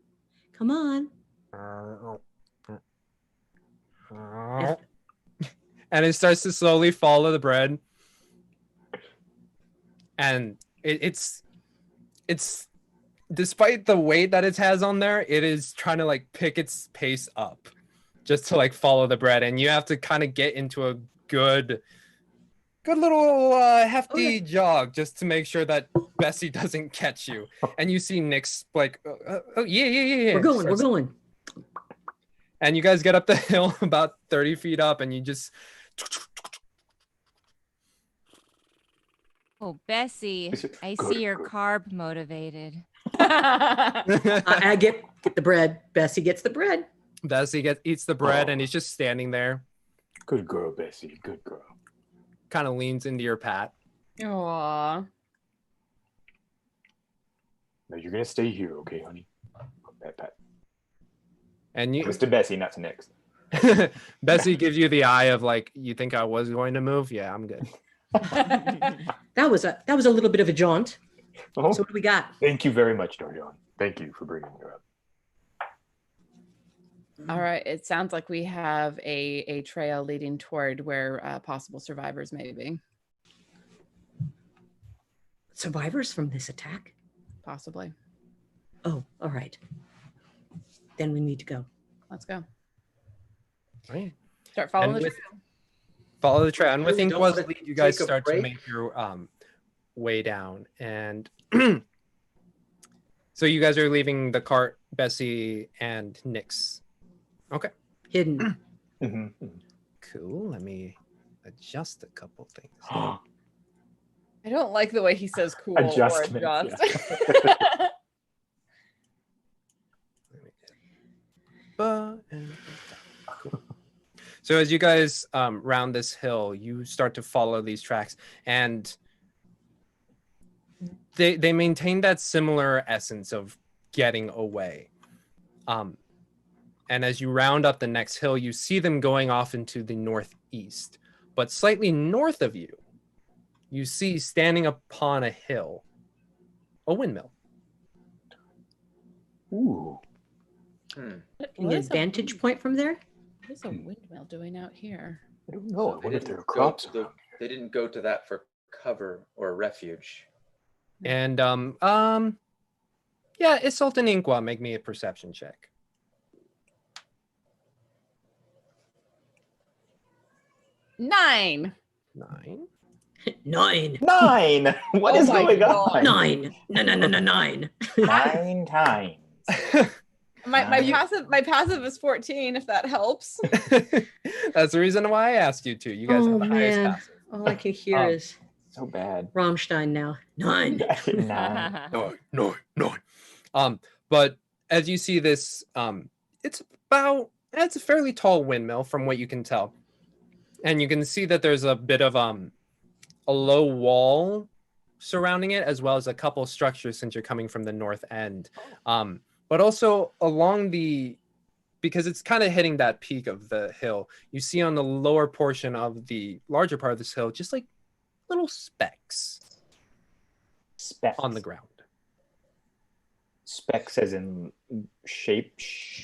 Come on. And it starts to slowly follow the bread. And it's despite the weight that it has on there, it is trying to like pick its pace up just to like follow the bread. And you have to kind of get into a good little hefty jog just to make sure that Bessie doesn't catch you. And you see Nick's like, oh yeah. We're going. And you guys get up the hill about 30 feet up, and you just. Oh, Bessie, I see you're carb motivated. I get the bread. Bessie gets the bread. Bessie eats the bread, and he's just standing there. Good girl, Bessie. Good girl. Kind of leans into your pat. Aw. Now you're gonna stay here, okay, honey? Pat. And you, It was to Bessie, not to Nyx. Bessie gives you the eye of like, you think I was going to move? Yeah, I'm good. That was a little bit of a jaunt. Oh, So what do we got? Thank you very much, Darjean. Thank you for bringing her up. All right. It sounds like we have a trail leading toward where possible survivors may be. Survivors from this attack? Possibly. Oh, all right. Then we need to go. Let's go. Right. Start following And the with- trail. Follow the trail. And with Really don't Inkwa's wanna lead, you guys take a start to break? make your way down. And so you guys are leaving the cart, Bessie and Nyx. Okay. Hidden. mhm. Cool. Let me adjust a couple things. I don't like the way he says cool Adjustment, or adjust. Cool. So as you guys round this hill, you start to follow these tracks, and they maintain that similar essence of getting away. And as you round up the next hill, you see them going off into the northeast. But slightly north of you, you see standing upon a hill, a windmill. Ooh. Can What you is a vantage point from there? What is a windmill doing out here? I don't know. I So wonder if there are didn't go crops to the- around here. They didn't go to that for cover or refuge. And yeah, Isolt and Inkwa, make me a perception check. 9. 9. 9. 9. What Oh is my going God. on? 9. No. 9. 9 times. My passive is 14, if that helps. That's the reason why I asked you to. You guys have the highest passive. All I can hear Um, is So bad. Rammstein now. 9. 9. No. But as you see this, it's a fairly tall windmill from what you can tell. And you can see that there's a bit of a low wall surrounding it, as well as a couple structures since you're coming from the north end. But also along because it's kind of hitting that peak of the hill, you see on the lower portion of the larger part of this hill, just like little specks Specs. on the ground. Specs as in shape.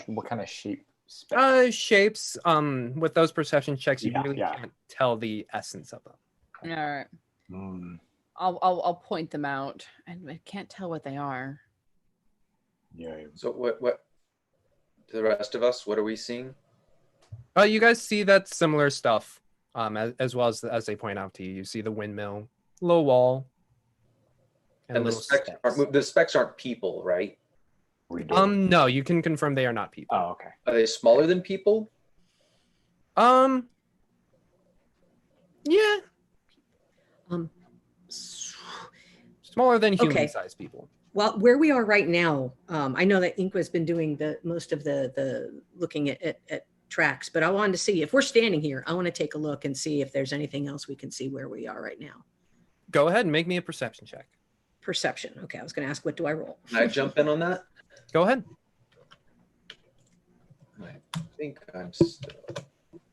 What kind of shape? Specs? Shapes. With those perception checks, you Yeah, really yeah. can't tell the essence of them. All right. Mm, I'll point them out. I can't tell what they are. yeah. So what to the rest of us, what are we seeing? You guys see that similar stuff, as well as they point out to you. You see the windmill low wall. And little the specs aren't people, right? No, you can confirm they are not people. Oh, okay. Are they smaller than people? Yeah, smaller than human-sized people. Well, where we are right now, I know that Inqua's been doing most of the looking at tracks, but I wanted to see if we're standing here. I want to take a look and see if there's anything else we can see where we are right now. Go ahead and make me a perception check. Perception. Okay, I was going to ask, what do I roll? Can I jump in on that? Go ahead. I think I'm still...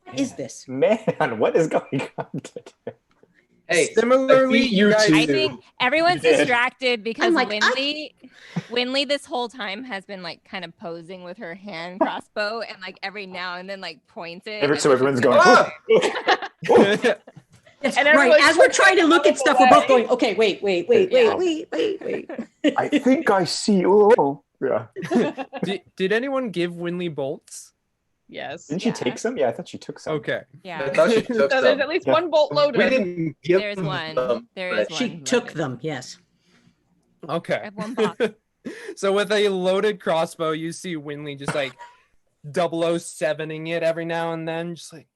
What is this? Man, what is going on today? Hey, Similarly, you guys... I think everyone's distracted because I'm like, Winley this whole time has been like kind of posing with her hand crossbow and like every now and then like points it. So everyone's going, Ah! Yes, And right. everyone's As we're trying to look at stuff, we're both going, okay, wait. I think I see. Oh, yeah. Did anyone give Winley bolts? Yes. Didn't she take some? Yeah, I thought she took some. Okay. Yeah. I thought she took So there's some. at least one bolt We loaded. didn't give There's them one. some, There but is She one took loaded. them, yes. I Okay. have one box. So with a loaded crossbow, you see Winley just like 007ing it every now and then, just like,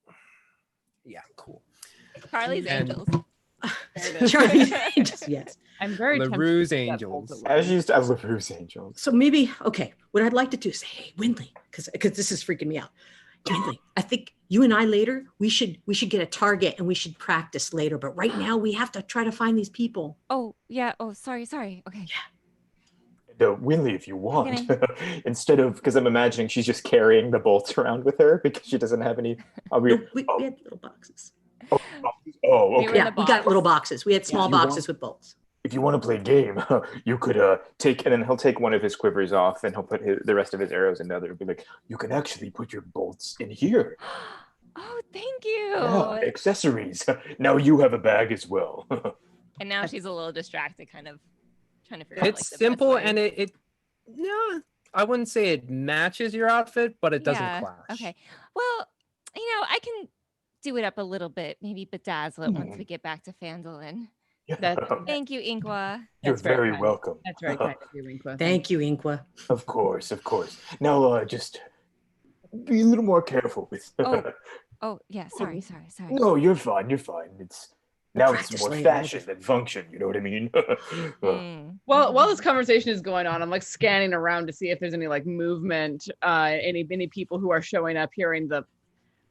yeah, cool. Charlie's And- Angels. Charlie's Angels, yes. I'm very tempted LaRue's to do that Angels. bolt As loaded. used as LaRue's Angels. So maybe, okay, what I'd like to do is say, hey, Winley, because this is freaking me out. Winley, I think you and I later, we should get a target and we should practice later. But right now we have to try to find these people. Oh, yeah. Oh, sorry. Okay. Winley, if you want, instead of, because I'm imagining she's just carrying the bolts around with her because she doesn't have any. No, we had little boxes. Oh, We were okay. in Yeah, the we got box. little boxes. We had small You boxes with bolts. If you want to play a game, you could take, and then he'll take one of his quivers off, and he'll put the rest of his arrows in the other. Be like, you can actually put your bolts in here. Oh, thank you. Yeah, accessories. Now you have a bag as well. And now she's a little distracted, kind of trying to figure out. It's like, the best simple way. and it no, I wouldn't say it matches your outfit, but it doesn't clash. Okay. Well, I can do it up a little bit, maybe bedazzle it once we get back to Phandalin. Thank you, Inqua. You're That's very very kind. welcome. That's very kind of you, Inqua. Thank you, Inqua. Of course. Now, just be a little more careful with. Oh, yeah. Sorry. No, you're fine. It's now it's Practice more later. fashion than function. You know what I mean? Mm. Well, while this conversation is going on, I'm like scanning around to see if there's any like movement, any people who are showing up, hearing the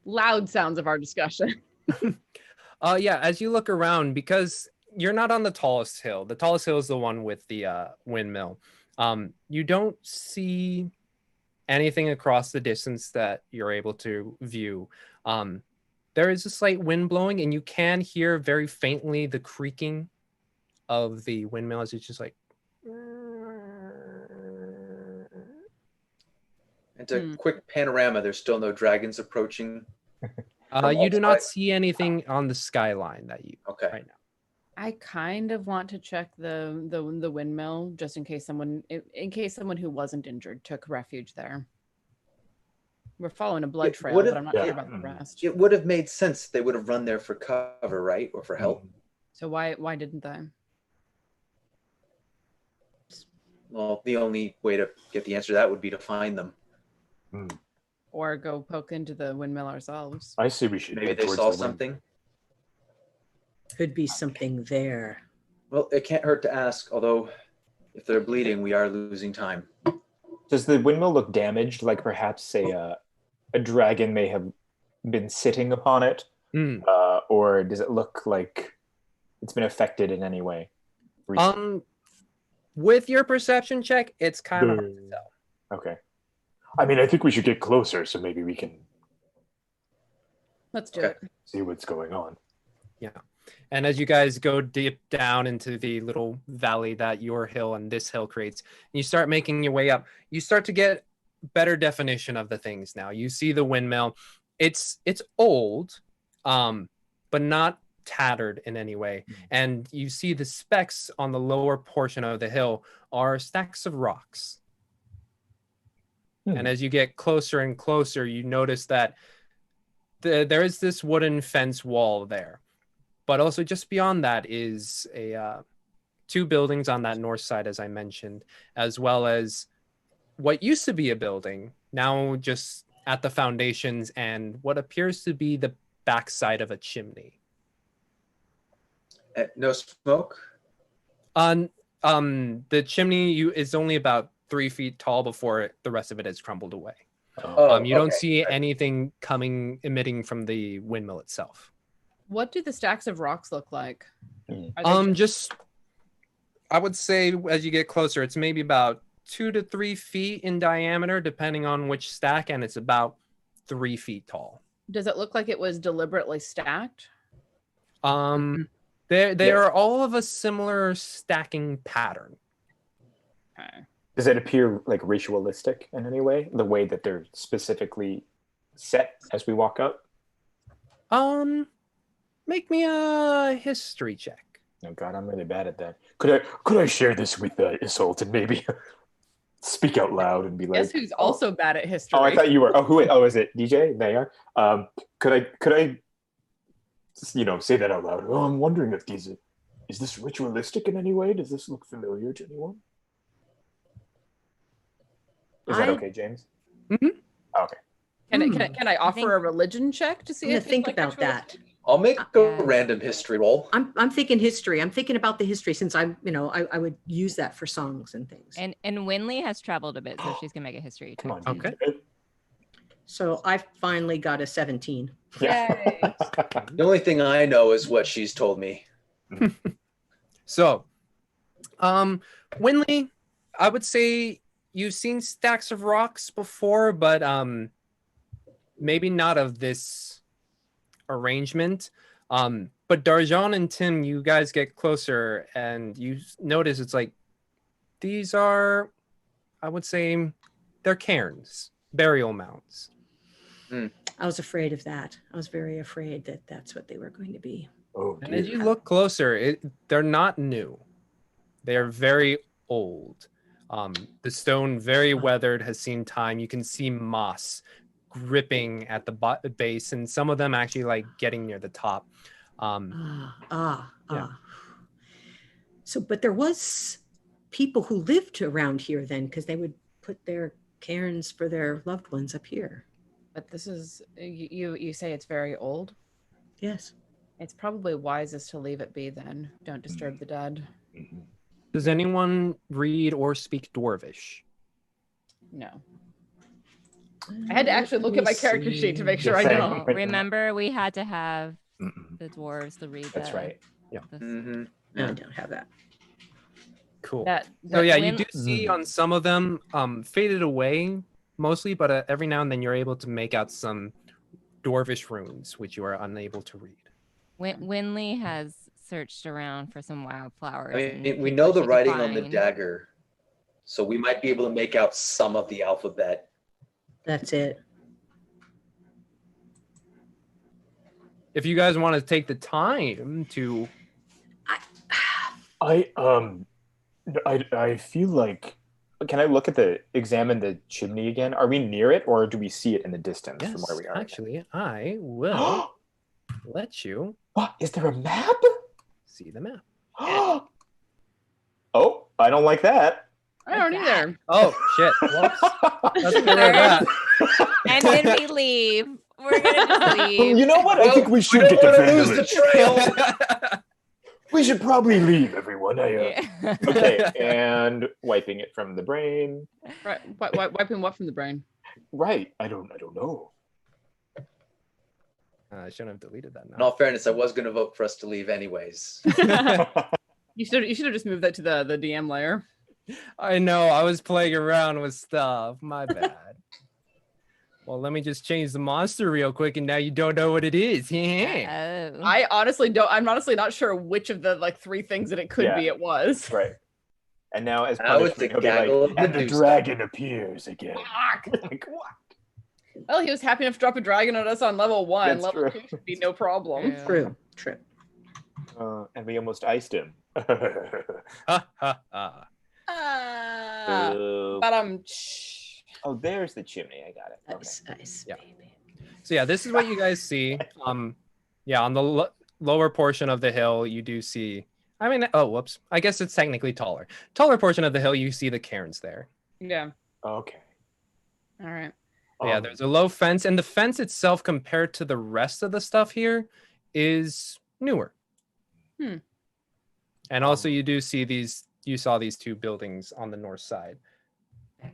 loud sounds of our discussion. Yeah, as you look around, because you're not on the tallest hill. The tallest hill is the one with the windmill. You don't see anything across the distance that you're able to view. There is a slight wind blowing, and you can hear very faintly the creaking of the windmill as it's just like. And a quick panorama, there's still no dragons approaching. You do not see anything on the skyline that you Okay. right now. I kind of want to check the windmill just in case someone who wasn't injured took refuge there. We're following a blood It trail, would've- but I'm not sure about the rest. It would have made sense. They would have run there for cover, right? Or for help. So why didn't they? Well, the only way to get the answer to that would be to find them. Or go poke into the windmill ourselves? I see. We should. Maybe head they towards saw the wind. something. Could be something there. Well, it can't hurt to ask, although if they're bleeding, we are losing time. Does the windmill look damaged? Like perhaps a dragon may have been sitting upon it, or does it look like it's been affected in any way? recently? With your perception check, it's kind of hard to tell. Okay. I mean, I think we should get closer so maybe we can Let's do it. see what's going on. Yeah. And as you guys go deep down into the little valley that your hill and this hill creates, and you start making your way up, you start to get better definition of the things now. You see the windmill. It's old, but not tattered in any way. And you see the specks on the lower portion of the hill are stacks of rocks. And as you get closer and closer, you notice that there is this wooden fence wall there. but also just beyond that is a 2 buildings on that north side, as I mentioned, as well as what used to be a building, now just at the foundations and what appears to be the backside of a chimney. No smoke? The chimney is only about 3 feet tall before the rest of it has crumbled away. You don't see anything emitting from the windmill itself. What do the stacks of rocks look like? I would say as you get closer, it's maybe about 2 to 3 feet in diameter, depending on which stack, and it's about 3 feet tall. Does it look like it was deliberately stacked? They are all of a similar stacking pattern. Okay. Does it appear like ritualistic in any way? The way that they're specifically set as we walk up? Make me a history check. Oh God, I'm really bad at that. Could I share this with Isolt and maybe speak out loud and be like, Guess who's also bad at history? Oh, I thought you were. Oh, is it DJ? They are. Could I say that out loud? Oh, I'm wondering if is this ritualistic in any way? Does this look familiar to anyone? Is that okay, James? Mm-hmm. Oh, okay. Can I offer a religion check to see if think about that? I'll make a random history roll. I'm thinking history. I'm thinking about the history since I would use that for songs and things. And Winley has traveled a bit, so she's gonna make a history check. Come on. Okay. So I finally got a 17. Yeah. The only thing I know is what she's told me. So, Winley, I would say you've seen stacks of rocks before, but maybe not of this arrangement. But Darjean and Tim, you guys get closer and you notice it's like these are, I would say, they're cairns, burial mounds. I was afraid of that. I was very afraid that that's what they were going to be. oh, And dear. as you look closer, they're not new. They're very old. The stone, very weathered, has seen time. You can see moss gripping at the base, and some of them actually like getting near the top. So, but there was people who lived around here then, because they would put their cairns for their loved ones up here. But this is you say it's very old. Yes. It's probably wisest to leave it be then. Don't disturb the dead. Does anyone read or speak Dwarvish? No. I had to actually look at my character sheet to make sure I Same. know. Remember, we had to have the dwarves to read. That's right. Yeah. Mm-hmm. No, I don't have that. Cool. That So yeah, you do see on some of them faded away mostly, but every now and then you're able to make out some Dwarvish runes, which you are unable to read. Winley has searched around for some wildflowers. I mean, we know the writing on the dagger, so we might be able to make out some of the alphabet. That's it. If you guys want to take the time to, I feel like Can I examine the chimney again? Are we near it, or do we see it in the distance from where we are? Actually, I will let you What? Is there a map? see the map. Oh, I don't like that. I don't either. Oh shit! Whoops. Let's get rid of that. And then we leave. We're gonna just leave. You know what? I think we should get to lose the Phandalin. trail. We should probably leave, everyone. Okay, and wiping it from the brain. Right. Wiping what from the brain? Right. I don't know. I shouldn't have deleted that now. In all fairness, I was going to vote for us to leave anyways. You should have just moved that to the DM layer. I know. I was playing around with stuff. My bad. Well, let me just change the monster real quick, and now you don't know what it is. Yeah. Oh. I honestly don't. I'm honestly not sure which of the 3 things that it could be it was. Right. And now, as Now it's punishment, the he'll be gaggle like, of And the Medusa. dragon appears again. like, what? Well, he was happy enough to drop a dragon on us on level 1. That's Level true. 2 should be no problem. Yeah. True. And we almost iced him. Ha ha ha. But Oh, there's the chimney. I got it. Okay. Nice. Yeah. So yeah, this is what you guys see. Yeah, on the lower portion of the hill, you do see. I mean, oh, whoops. I guess it's technically taller. Taller portion of the hill, you see the cairns there. Yeah. Okay. All right. Yeah, there's a low fence, and the fence itself, compared to the rest of the stuff here, is newer. And also, you do see these. You saw these two buildings on the north side.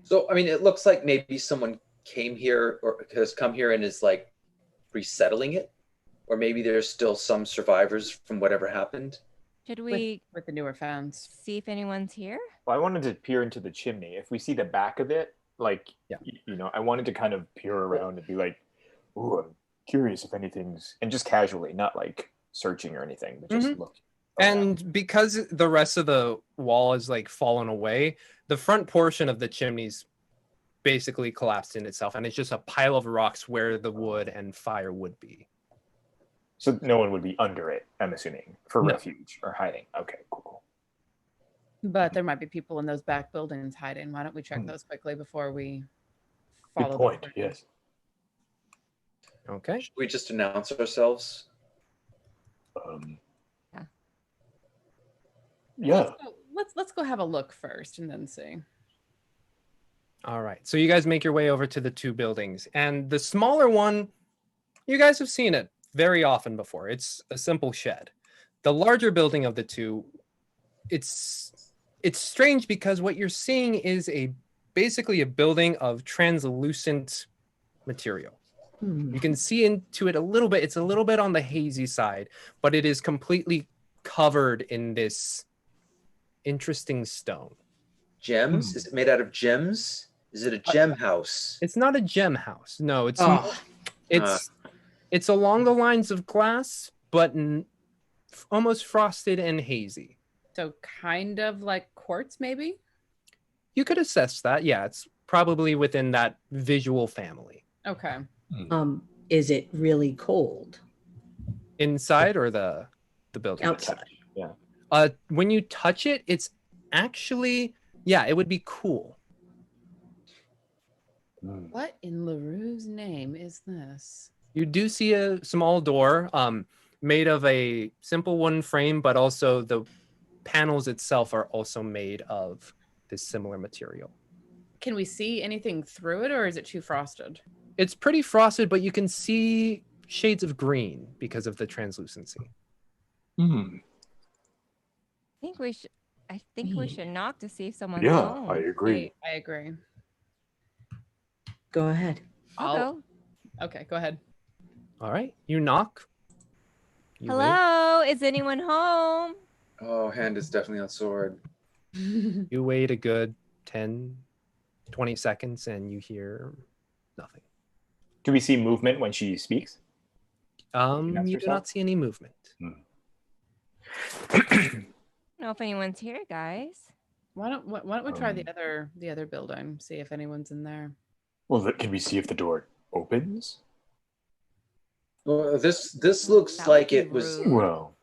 So, I mean, it looks like maybe someone came here or has come here and is like resettling it, or maybe there's still some survivors from whatever happened. Should we With the newer fans. see if anyone's here? Well, I wanted to peer into the chimney. If we see the back of it, like, you know, I wanted to kind of peer around and be like, "Ooh, I'm curious if anything's," and just casually, not like searching or anything, but just look. And because the rest of the wall is like fallen away, the front portion of the chimney's basically collapsed in itself, and it's just a pile of rocks where the wood and fire would be. So no one would be under it, I'm assuming, for No. refuge or hiding. Okay, cool. But there might be people in those back buildings hiding. Why don't we check those quickly before we follow Good point. them? Yes. Okay. Should we just announce ourselves? Yeah. Let's go have a look first and then see. All right. So you guys make your way over to the two buildings, and the smaller one, you guys have seen it very often before. It's a simple shed. The larger building of the two, it's strange because what you're seeing is basically a building of translucent material. You can see into it a little bit. It's a little bit on the hazy side, but it is completely covered in this interesting stone. Gems? Is it made out of gems? Is it a gem house? It's not a gem house. No, it's Oh. it's along the lines of glass, but almost frosted and hazy. So kind of like quartz, maybe? You could assess that. Yeah, it's probably within that visual family. Okay. Is it really cold? Inside or the building? Outside. Yeah. When you touch it, it's actually, yeah, it would be cool. What in LaRue's name is this? You do see a small door made of a simple wooden frame, but also the panels itself are also made of this similar material. Can we see anything through it, or is it too frosted? It's pretty frosted, but you can see shades of green because of the translucency. I think we should knock to see if someone's Yeah, home. I agree. I agree. Go ahead. I'll go. Okay, go ahead. All right, you knock. You wait. Hello, is anyone home? Oh, hand is definitely on sword. You wait a good 10, 20 seconds and you hear nothing. Do we see movement when she speaks? You do not see any movement. I don't know if anyone's here, guys. Why don't we try the other building, see if anyone's in there. Well, can we see if the door opens? Well, this looks That like would be it was. rude. Well,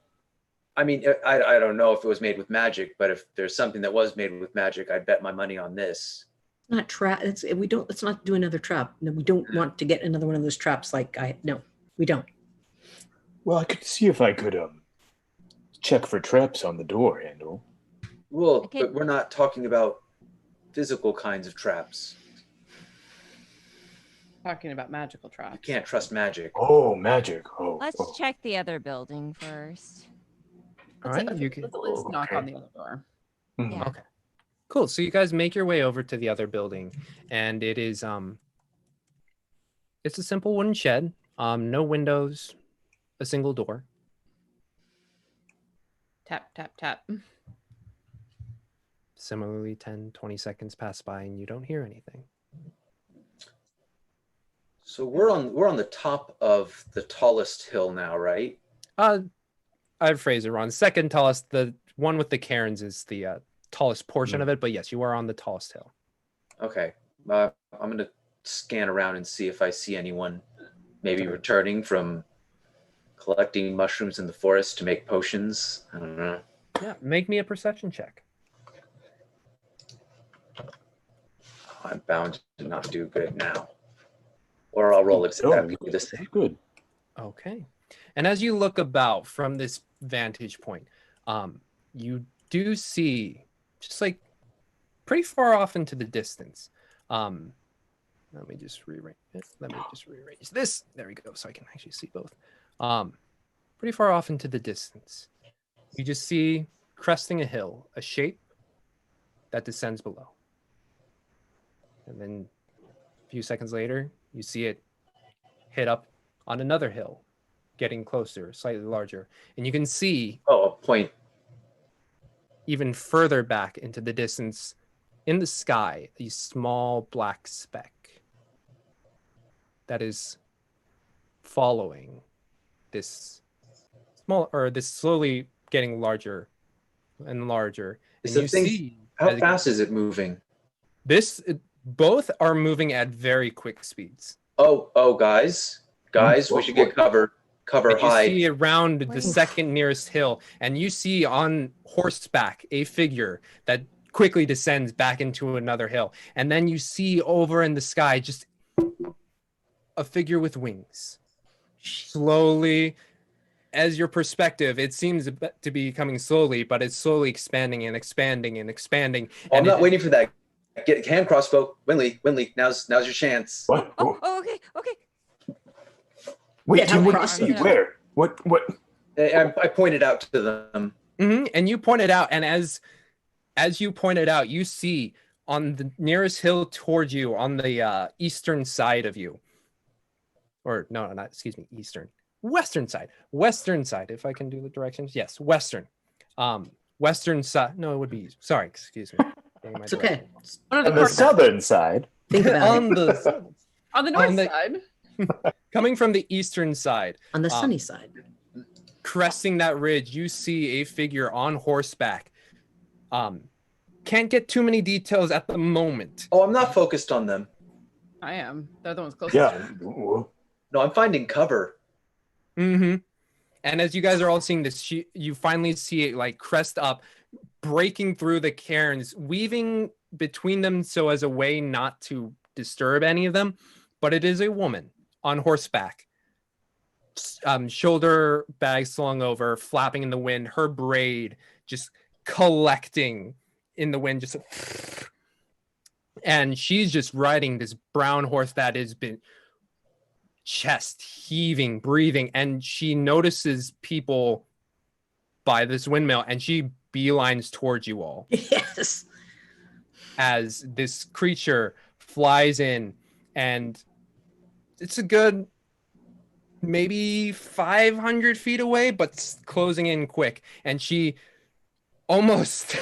I mean, I don't know if it was made with magic, but if there's something that was made with magic, I'd bet my money on this. Not trap. Let's not do another trap. No, we don't want to get another one of those traps. No, we don't. well, I could see if I could check for traps on the door handle. Well, Okay. but we're not talking about physical kinds of traps. Talking about magical You traps. can't trust magic. Oh, magic. Oh, Let's oh. check the other building first. All right, you can. Let's knock okay. on the other door. Mhm. Yeah. Okay. Cool. So you guys make your way over to the other building, and it is it's a simple wooden shed. No windows, a single door. Tap, tap, tap. Similarly, 10, 20 seconds pass by and you don't hear anything. So we're on the top of the tallest hill now, right? I'd phrase it wrong. Second tallest, the one with the cairns is the tallest portion of it, but yes, you are on the tallest hill. Okay. I'm gonna scan around and see if I see anyone maybe returning from collecting mushrooms in the forest to make potions. I don't know. Yeah, make me a perception check. I'm bound to not do good now. Or I'll roll exactly the same. Good. Okay. And as you look about from this vantage point, you do see just like pretty far off into the distance. Let me just rearrange it. Let me just rearrange this. There we go. So I can actually see both. Pretty far off into the distance, you just see cresting a hill, a shape that descends below. And then a few seconds later, you see it hit up on another hill, getting closer, slightly larger. And you can see a point even further back into the distance in the sky, a small black speck that is following this this slowly getting larger and larger. And you see how fast is it moving? Both are moving at very quick speeds. Oh, guys, we should get cover high. You see around the second nearest hill, and you see on horseback a figure that quickly descends back into another hill. And then you see over in the sky just a figure with wings. Slowly, as your perspective, it seems to be coming slowly, but it's slowly expanding and expanding and expanding. I'm not waiting for that. Get hand crossbow. Windley, now's your chance. What? Oh, okay. Wait, Tim, what do you see? Where? What? I pointed out to them. Mm-hmm. And you pointed out, and as you pointed out, you see on the nearest hill towards you, on the eastern side of you, or no, not, excuse me, western side, if I can do the directions. Yes, western side. No, it would be, sorry, excuse me. It's okay. On the southern side. Think about on the north side. Coming from the eastern side. On the sunny side. Cresting that ridge, you see a figure on horseback. Can't get too many details at the moment. Oh, I'm not focused on them. I am. They're the ones closest. Yeah. No, I'm finding cover. Mm-hmm. And as you guys are all seeing this, you finally see it like crest up, breaking through the cairns, weaving between them so as a way not to disturb any of them. But it is a woman on horseback, shoulder bag slung over, flapping in the wind, her braid just collecting in the wind, and she's just riding this brown horse that has been chest heaving, breathing, and she notices people by this windmill, and she beelines towards you all. Yes. As this creature flies in, and it's a good maybe 500 feet away, but closing in quick, and she almost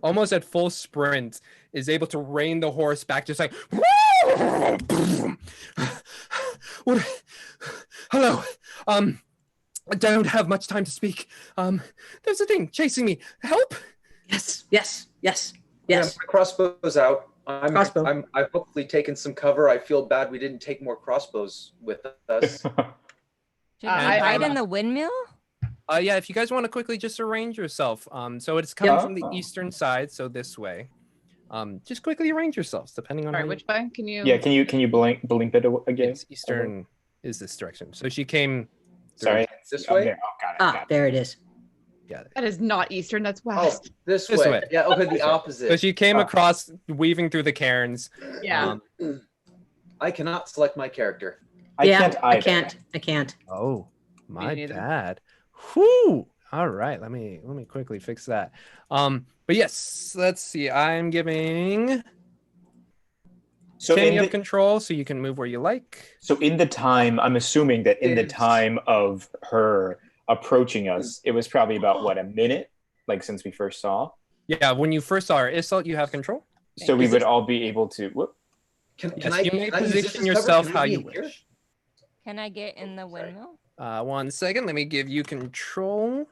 almost at full sprint is able to rein the horse back, just like what? Hello. I don't have much time to speak. There's a thing chasing me. Help. Yes. Yeah, my crossbow's out. I've hopefully taken some cover. I feel bad we didn't take more crossbows with us. Should we hide in the windmill? Yeah, if you guys want to quickly just arrange yourself. So it's coming from the eastern side, so this way. Just quickly arrange yourselves, depending on. Sorry, which way? Can you? Yeah, can you blink it again? It's eastern is this direction. So she came. Sorry, this way. There. Oh, got it. There it is. Yeah. That is not eastern. That's west. Oh, this way. Yeah. Okay, the opposite. So she came across, weaving through the cairns. Yeah. I cannot select my character. I can't. Oh, my bad. Whew. All right, let me quickly fix that. But yes, let's see. I'm giving Tim of control, so you can move where you like. So in the time, I'm assuming that in the time of her approaching us, it was probably about a minute, like since we first saw. Yeah, when you first saw her, Isalt, you have control. So we would all be able to. You may position yourself how you wish. Can I get in the windmill? 1 second. Let me give you control.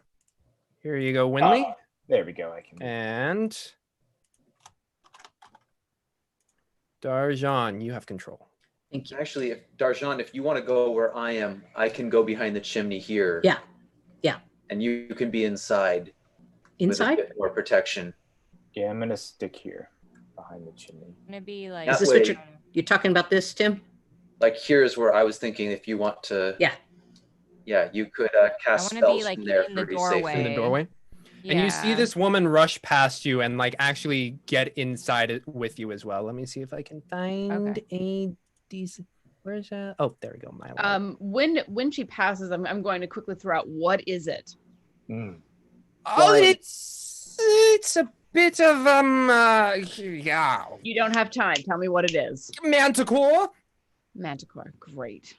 Here you go, Windley. There we go. I can. And Darjean, you have control. Thank you. Actually, Darjean, if you want to go where I am, I can go behind the chimney here. Yeah. And you can be inside. Inside? With a bit more protection. Yeah, I'm gonna stick here behind the chimney. I'm gonna be like. Is this what you're talking about? This, Tim? Like here's where I was thinking if you want to. Yeah. Yeah, you could I cast want to be spells like from there in the pretty doorway. safely. In the doorway. And you see Yeah. this woman rush past you and like actually get inside it with you as well. Let me see if I can find a decent. Where's that? Oh, there we go. My When she passes, I'm going to quickly throw out, what is it? Oh, Flying. it's a bit of yeah. You don't have time. Tell me what it is. Manticore. Manticore. Great.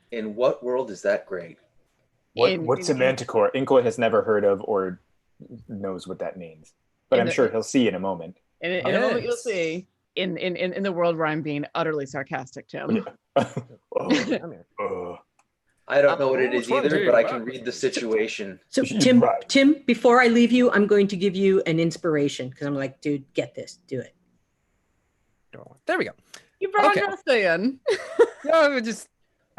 In what world is that great? What's a manticore? Inkle has never heard of or knows what that means, but I'm sure he'll see in a moment. In a moment, you'll see. In the world where I'm being utterly sarcastic, Tim. Come here. I don't know what it is either, 20. but I can read the situation. So Tim, before I leave you, I'm going to give you an inspiration because I'm like, dude, get this, do it. There we go. You brought nothing. No,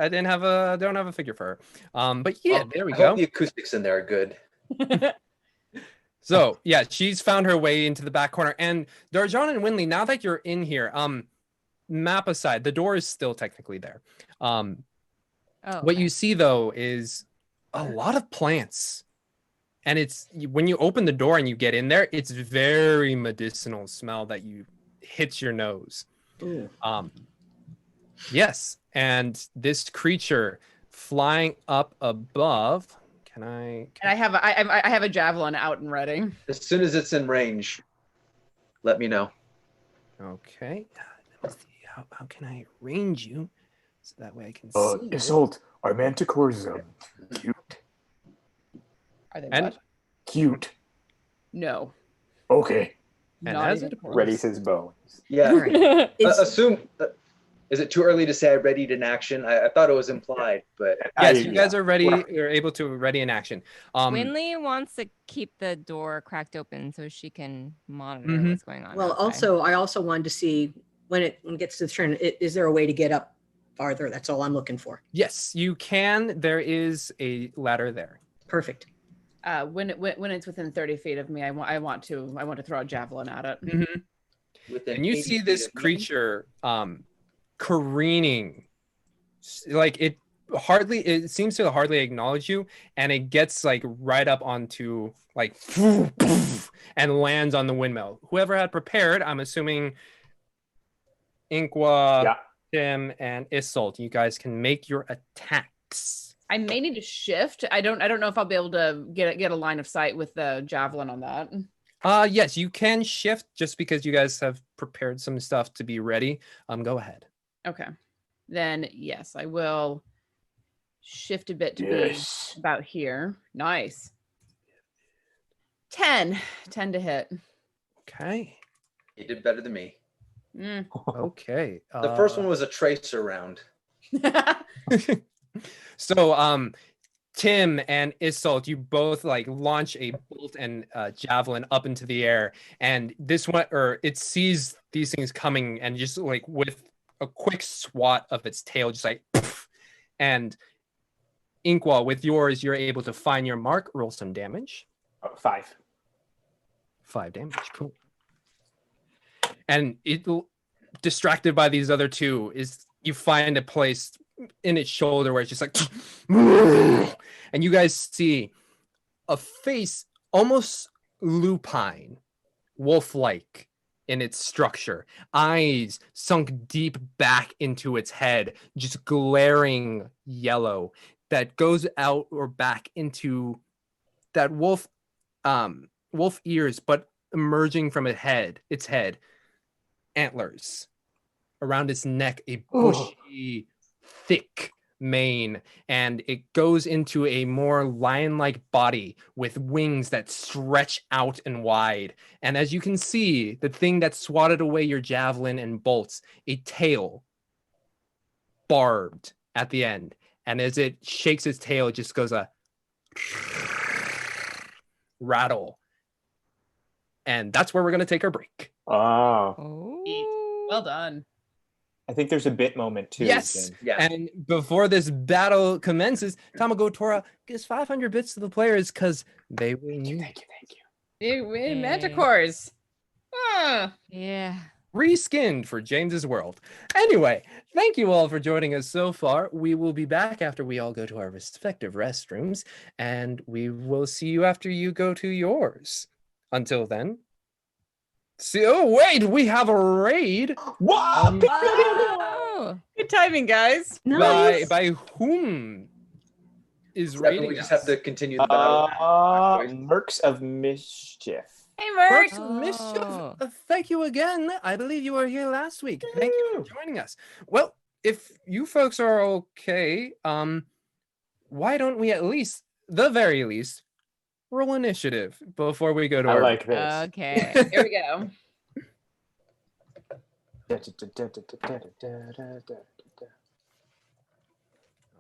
I don't have a figure for her. But yeah, there we I go. hope the acoustics in there are good. So yeah, she's found her way into the back corner. And Darjean and Windley, now that you're in here, map aside, the door is still technically there. What you see though is a lot of plants. And it's when you open the door and you get in there, it's very medicinal smell that hits your nose. Ooh. Yes, and this creature flying up above. And I have a javelin out and ready. As soon as it's in range, let me know. Okay. Let me see. How can I range you so that way I can see? Isolt, are manticores cute? Are they And cute? No. Okay. And Not as even it close. Readies his bow. Yeah. All right. Assume. Is it too early to say I readied in action? I thought it was implied, but Yes, you guys are ready. You're able to ready in action. Winley wants to keep the door cracked open so she can monitor what's going on. Well, outside. I also wanted to see when it gets to the turn, is there a way to get up farther? That's all I'm looking for. Yes, you can. There is a ladder there. Perfect. When it's within 30 feet of me, I want to throw a javelin at it. within And you 80 see feet this of me. creature careening, like it seems to hardly acknowledge you, and it gets like right up onto like and lands on the windmill. Whoever had prepared, I'm assuming Inkwa, Tim, and Isolt, you guys can make your attacks. I may need to shift. I don't know if I'll be able to get a line of sight with the javelin on that. Yes, you can shift just because you guys have prepared some stuff to be ready. Go ahead. Okay. Then yes, I will shift a bit to be about here. Nice. 10 to hit. Okay. You did better than me. Okay. The first one was a tracer round. So, Tim and Isolt, you both like launch a bolt and javelin up into the air, and this one, it sees these things coming, and just like with a quick swat of its tail, just like, and Inkwell, with yours, you're able to find your mark, roll some damage. 5. 5 damage, cool. And it, distracted by these other two, you find a place in its shoulder where it's just like, and you guys see a face almost lupine, wolf-like in its structure, eyes sunk deep back into its head, just glaring yellow that goes out or back into that wolf ears, but emerging from its head, antlers around its neck, a bushy, thick mane, and it goes into a more lion-like body with wings that stretch out and wide. And as you can see, the thing that swatted away your javelin and bolts, a tail barbed at the end. And as it shakes its tail, it just goes a rattle. And that's where we're going to take our break. Oh. Well done. I think there's a bit moment too. Yes. And before this battle commences, Tamago Tora gives 500 bits to the players because they win. Thank you. You win manticores. Yeah. reskinned for James's world. Anyway, thank you all for joining us so far. We will be back after we all go to our respective restrooms, and we will see you after you go to yours. Until then, see. Oh wait, we have a raid. Wow! Oh. Good timing, guys. Nice. By whom is Except raiding we just us? have to continue the battle. Mercs of Mischief. Hey, Merc. First mischief. Oh. Thank you again. I believe you were here last week. Thank you for joining us. Well, if you folks are okay, why don't we at least, the very least, roll initiative before we go to I our like this. Okay. Here we go.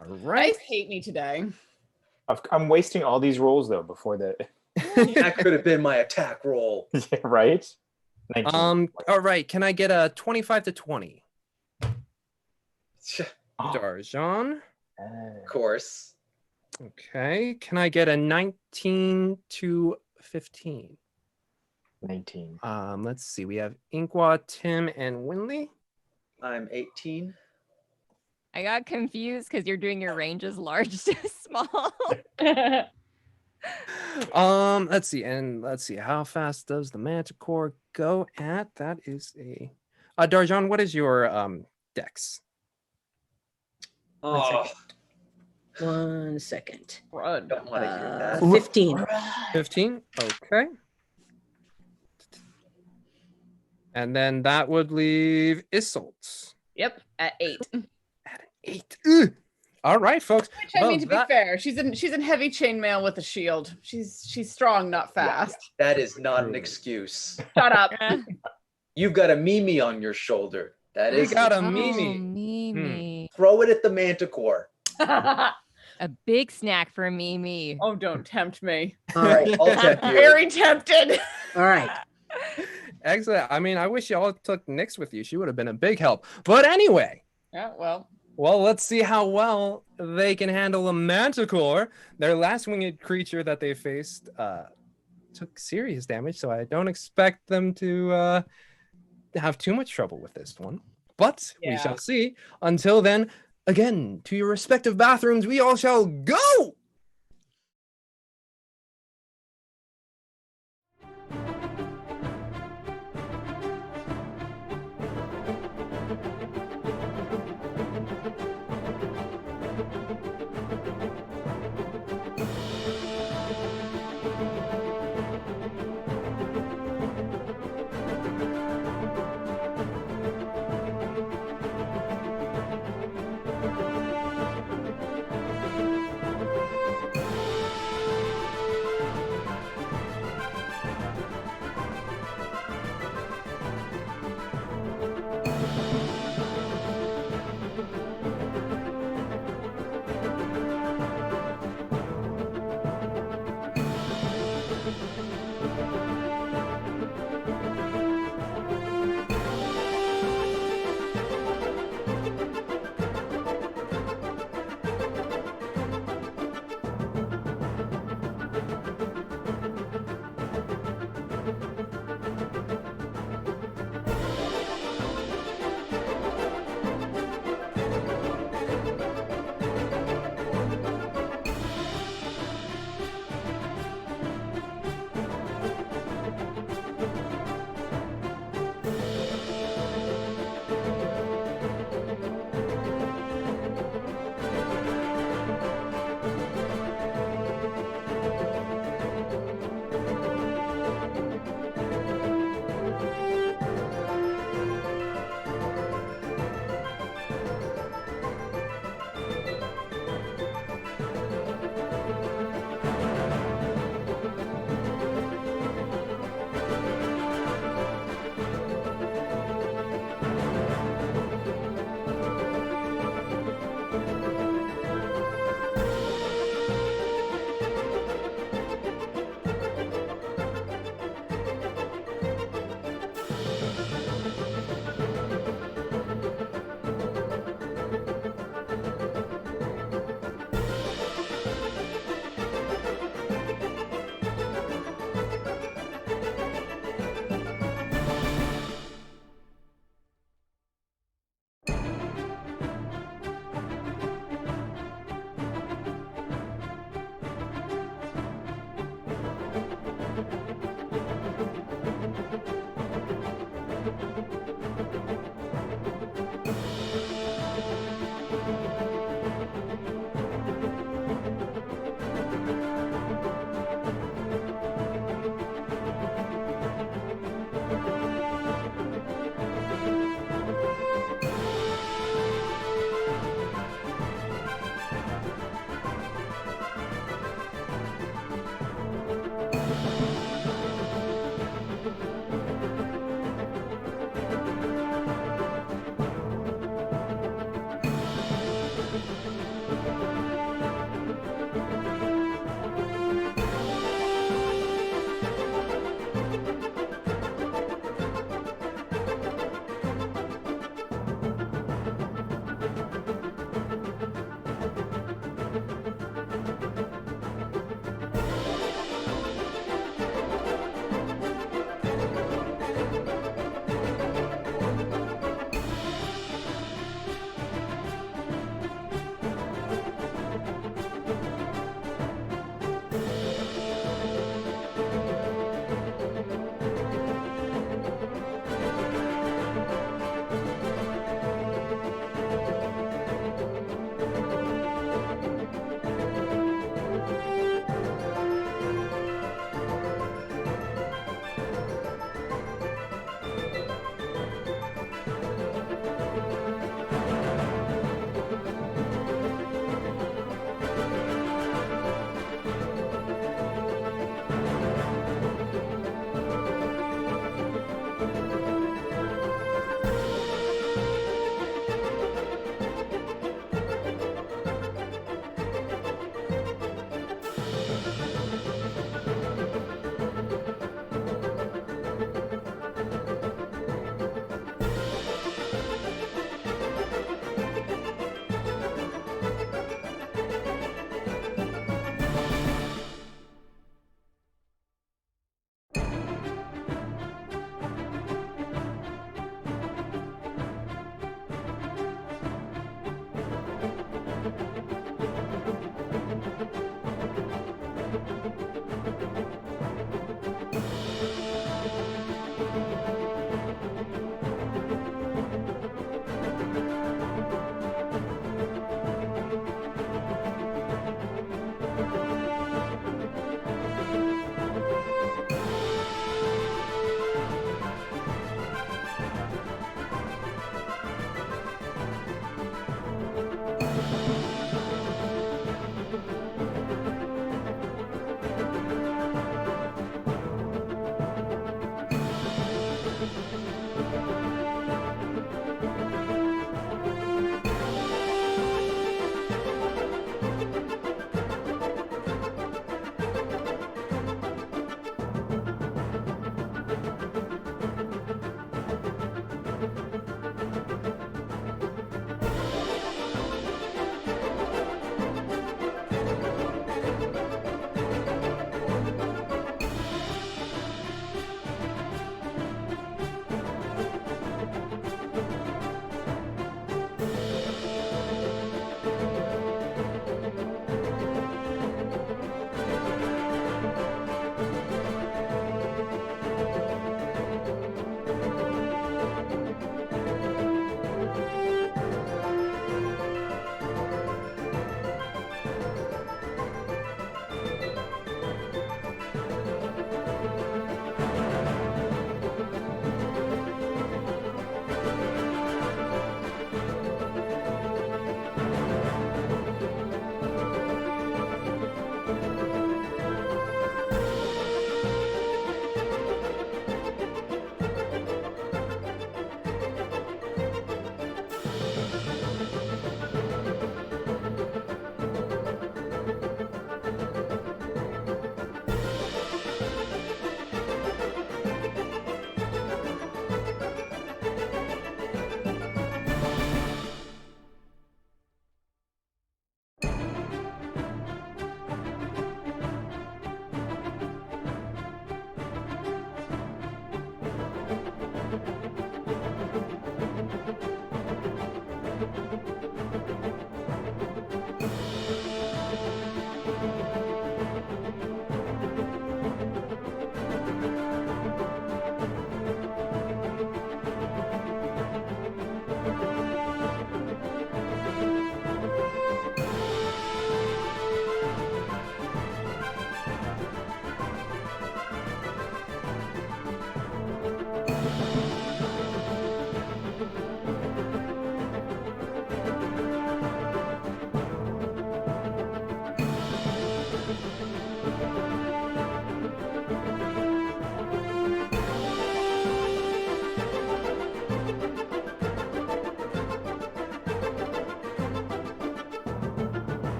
All Guys right. hate me today. I'm wasting all these rolls though before the That could have been my attack roll. yeah, right. 19. All right. Can I get a 25 to 20? Oh, Darjean. Of course. Okay. Can I get a 19 to 15? 19. Let's see. We have Inkwa, Tim, and Winley. I'm 18. I got confused because you're doing your ranges large to small. Let's see. How fast does the Manticore go at? That is a Darjean, what is your dex? Oh, 1 second. Run. don't want to hear that. 15. 15. Okay. And then that would leave Isolt Yep, at 8. at an 8. Ugh. All right, folks. Which I Well, mean, to be that- fair, she's in heavy chainmail with a shield. She's strong, not fast. That is not an excuse. Shut up. You've got a Mimi on your shoulder. That We is. got a Oh, Mimi. Mimi. Throw it at the Manticore. A big snack for Mimi. Oh, don't tempt me. All right. I'll tempt you. Very tempted. All right. Excellent. I mean, I wish y'all took Nyx with you. She would have been a big help. But anyway, Yeah, well. let's see how well they can handle a Manticore. Their last winged creature that they faced took serious damage, so I don't expect them to have too much trouble with this one. But we Yeah. shall see. Until then, again, to your respective bathrooms, we all shall go!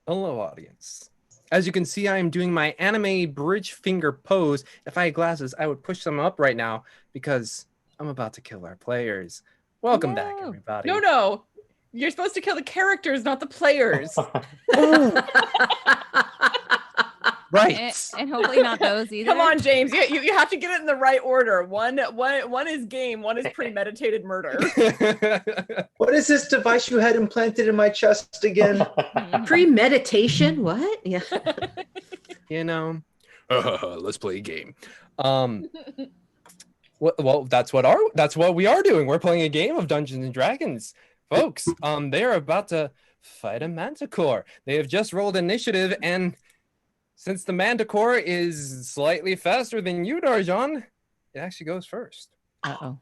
Hello, audience. As you can see, I am doing my anime bridge finger pose. If I had glasses, I would push them up right now because I'm about to kill our players. Welcome back, everybody. No. You're supposed to kill the characters, not the players. Right. And hopefully not those either. Come on, James. You have to get it in the right order. One is game, one is premeditated murder. What is this device you had implanted in my chest again? Premeditation? What? Yeah. You know, let's play a game. Well, that's what we are doing. We're playing a game of Dungeons and Dragons, folks. They are about to fight a Manticore. They have just rolled initiative, and since the Manticore is slightly faster than you, Darjean, it actually goes first. Uh-oh.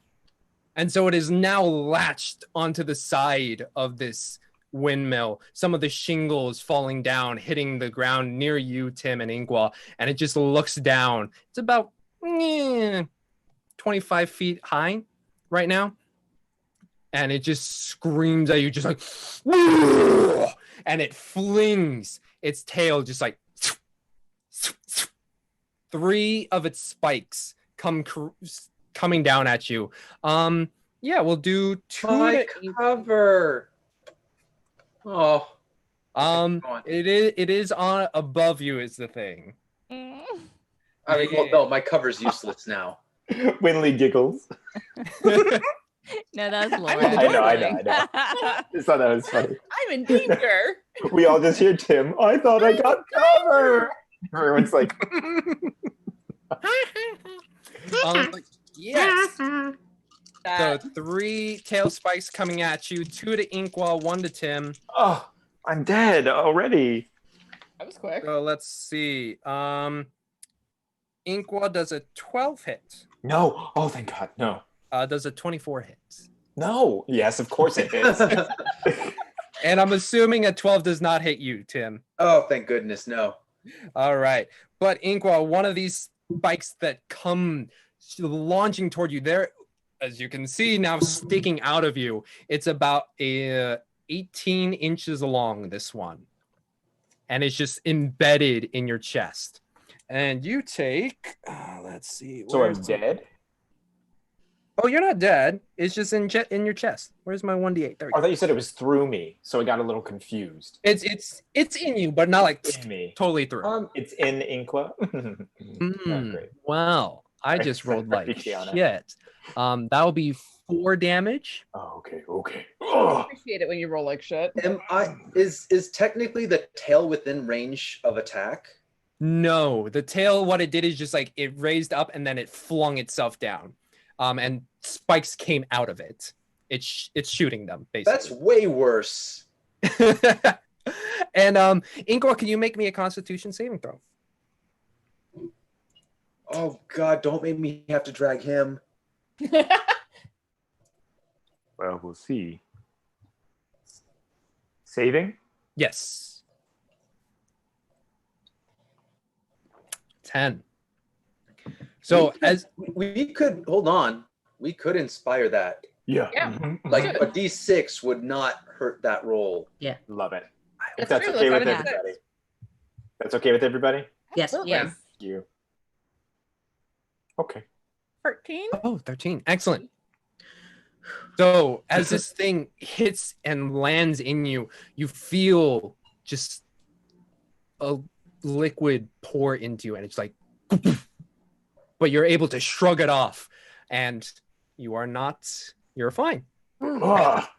And so it is now latched onto the side of this windmill. Some of the shingles falling down, hitting the ground near you, Tim and Inqua, and it just looks down. It's about 25 feet high right now. And it just screams at you, just like, "Whoa!" And it flings its tail just like, 3 of its spikes coming down at you. Yeah, we'll do 2 My cover. Oh. It is on above you is the thing. I mean, well, no, my cover's useless now. Winley giggles. No, that was Laura. I know. Just thought that was funny. I'm in danger. We all just hear Tim. I thought I got cover. Everyone's like, yes. So 3 tail spikes coming at you, 2 to Inkwell, 1 to Tim. oh, I'm dead already. That was quick. So let's see. Inkwell does a 12 hit. No. Oh, thank God. No. Does a 24 hit. No. Yes, of course it is. And I'm assuming a 12 does not hit you, Tim. Oh, thank goodness, no. All right. But Inkwell, one of these spikes that come launching toward you, there, as you can see now sticking out of you, it's about 18 inches long, this one. And it's just embedded in your chest. And you take, let's see. So I'm dead? Oh, you're not dead. It's just in your chest. Where's my 1d8? There we I go. thought you said it was through me, so I got a little confused. It's in you, but not like In me. totally through. It's in Inqua. Great. Wow. I just rolled like Tiana. shit. That'll be 4 damage. Oh, okay. I appreciate it when you roll like shit. Is technically the tail within range of attack? No, the tail, what it did is just like it raised up and then it flung itself down. And spikes came out of it. It's shooting them, basically. That's way worse. And Inkwell, can you make me a Constitution saving throw? Oh God, don't make me have to drag him. Well, we'll see. Saving? Yes. 10. So as we could hold on, we could inspire that. Yeah. Like a D6 would not hurt that roll. Yeah. Love it. If That's that's true, okay let's with try to do that. everybody. That's okay with everybody? Yes. Absolutely. Yeah. Thank you. Okay. 13. 13. Excellent. So as this thing hits and lands in you, you feel just a liquid pour into you, and it's like, but you're able to shrug it off, and you're fine. Ah.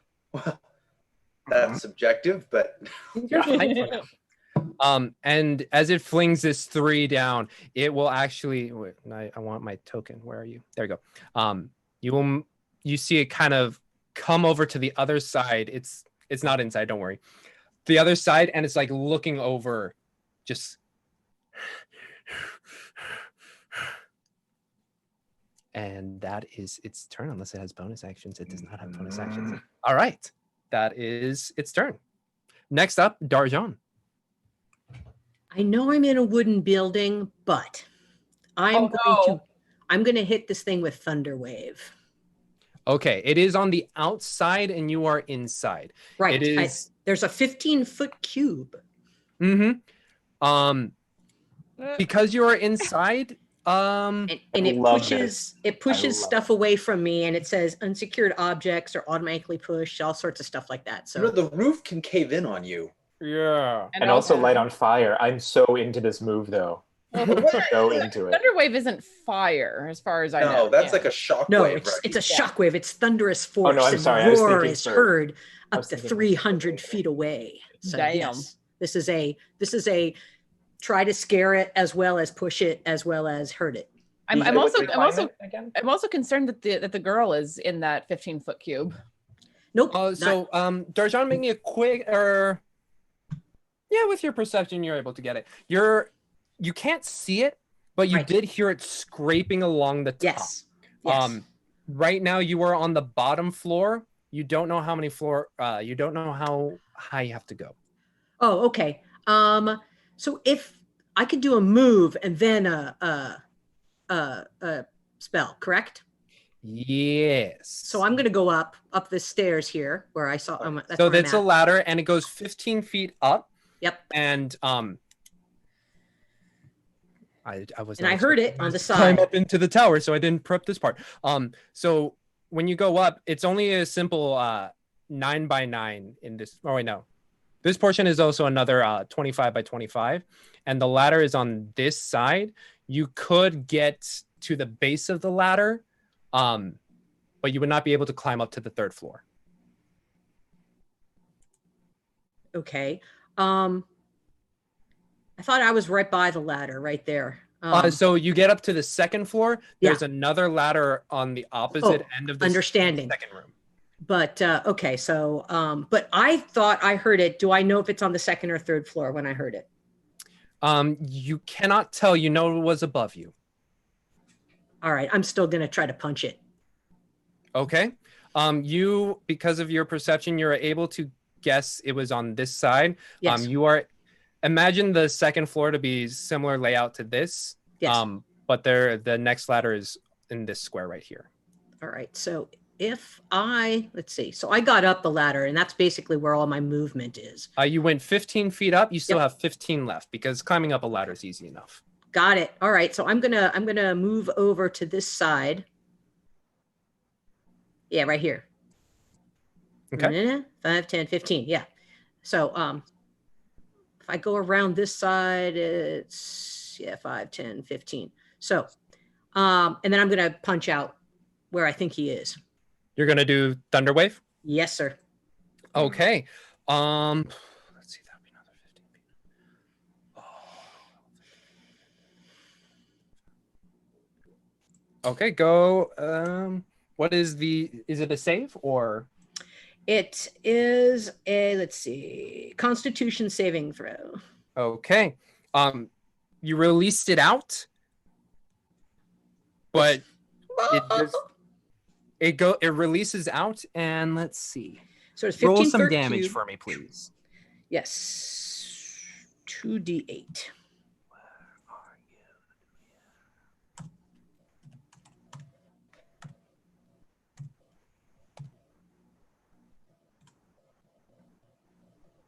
That's subjective, but You're fine for now. And as it flings this 3 down, it will actually. Wait, I want my token. Where are you? There you go. You see it kind of come over to the other side. It's not inside. Don't worry. The other side, and it's like looking over, just. And that is its turn, unless it has bonus actions. It does not have bonus actions. All right. That is its turn. Next up, Darjean. I know I'm in a wooden building, but I'm going to hit this thing with Thunder Wave. Okay, it is on the outside and you are inside. Right. It is. There's a 15-foot cube. Because you are inside, And it love pushes love stuff away from me, and it says unsecured objects are automatically pushed, all sorts of stuff like that. So the roof can cave in on you. yeah. And also light on fire. I'm so into this move, though. So into it. Thunderwave isn't fire, as far as I know. No, that's like a shockwave. no, right? it's a shockwave. It's thunderous force. no, I'm and sorry, the I was roar thinking is for- heard I up was to thinking 300 feet away. So Damn. yes, this is a try to scare it as well as push it as well as hurt it. I'm also again. I'm also concerned that the girl is in that 15-foot cube. Nope. So Darjean, make me a quick with your perception, you're able to get it. You can't see it, but you did hear it scraping along the top. Yes. Right now you are on the bottom floor. You don't know how many you don't know how high you have to go. Oh, okay. So if I could do a move and then a spell, correct? Yes. So I'm going to go up this stairs here where I saw. That's so where I'm that's a at. ladder, and it goes 15 feet up. Yep. And I was. And I heard it on the Climb side. up into the tower, so I didn't prep this part. So when you go up, it's only a simple 9x9 in this. Oh wait, no. This portion is also another 25 by 25, and the ladder is on this side. You could get to the base of the ladder, but you would not be able to climb up to the third floor. Okay. I thought I was right by the ladder, right there. So you get up to the second floor. There's another ladder on the opposite end of the understanding. second room. But okay, so but I thought I heard it. Do I know if it's on the second or third floor when I heard it? You cannot tell. You know it was above you. All right, I'm still gonna try to punch it. Okay. You, because of your perception, you're able to guess it was on this side. Yes. Imagine the second floor to be similar layout to this. Yes. But the next ladder is in this square right here. All right, so if let's see, so I got up the ladder, and that's basically where all my movement is. You went 15 feet up. You still have 15 left because climbing up a ladder is easy enough. Got it. All right, so I'm gonna move over to this side. Yeah, right here. Okay. 5, 10, 15. Yeah. So if I go around this side, it's 5, 10, 15. So and then I'm gonna punch out where I think he is. You're gonna do Thunderwave? Yes, sir. Okay. Let's see, that'd be another 15 feet. Okay, go. What is it a save or? It is let's see, Constitution saving throw. Okay. You released it out, but it releases out, and let's see. So it's 15, roll some 13. damage for me, please. Yes. 2d8.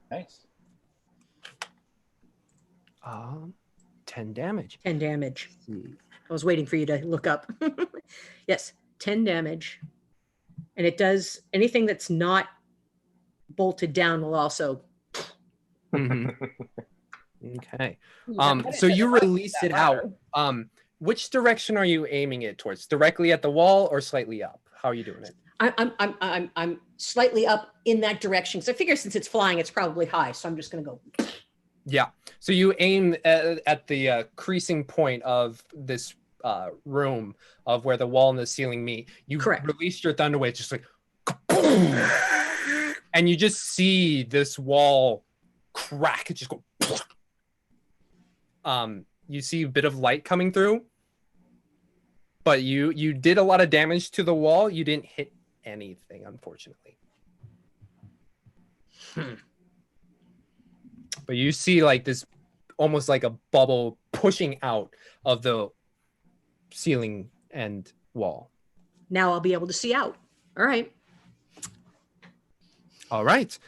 Nice. 10 damage. 10 damage. I was waiting for you to look up. Yes, 10 damage. And it does anything that's not bolted down will also. Okay. So you release it out. Which direction are you aiming it towards? Directly at the wall or slightly up? How are you doing it? I'm slightly up in that direction. So I figure since it's flying, it's probably high. So I'm just going to go. Yeah. So you aim at the creasing point of this room of where the wall and the ceiling meet. You release your Thunderwave, just like, and you just see this wall crack. It just go. You see a bit of light coming through, but you did a lot of damage to the wall. You didn't hit anything, unfortunately. But you see like this, almost like a bubble pushing out of the ceiling and wall. Now I'll be able to see out. All right. All right.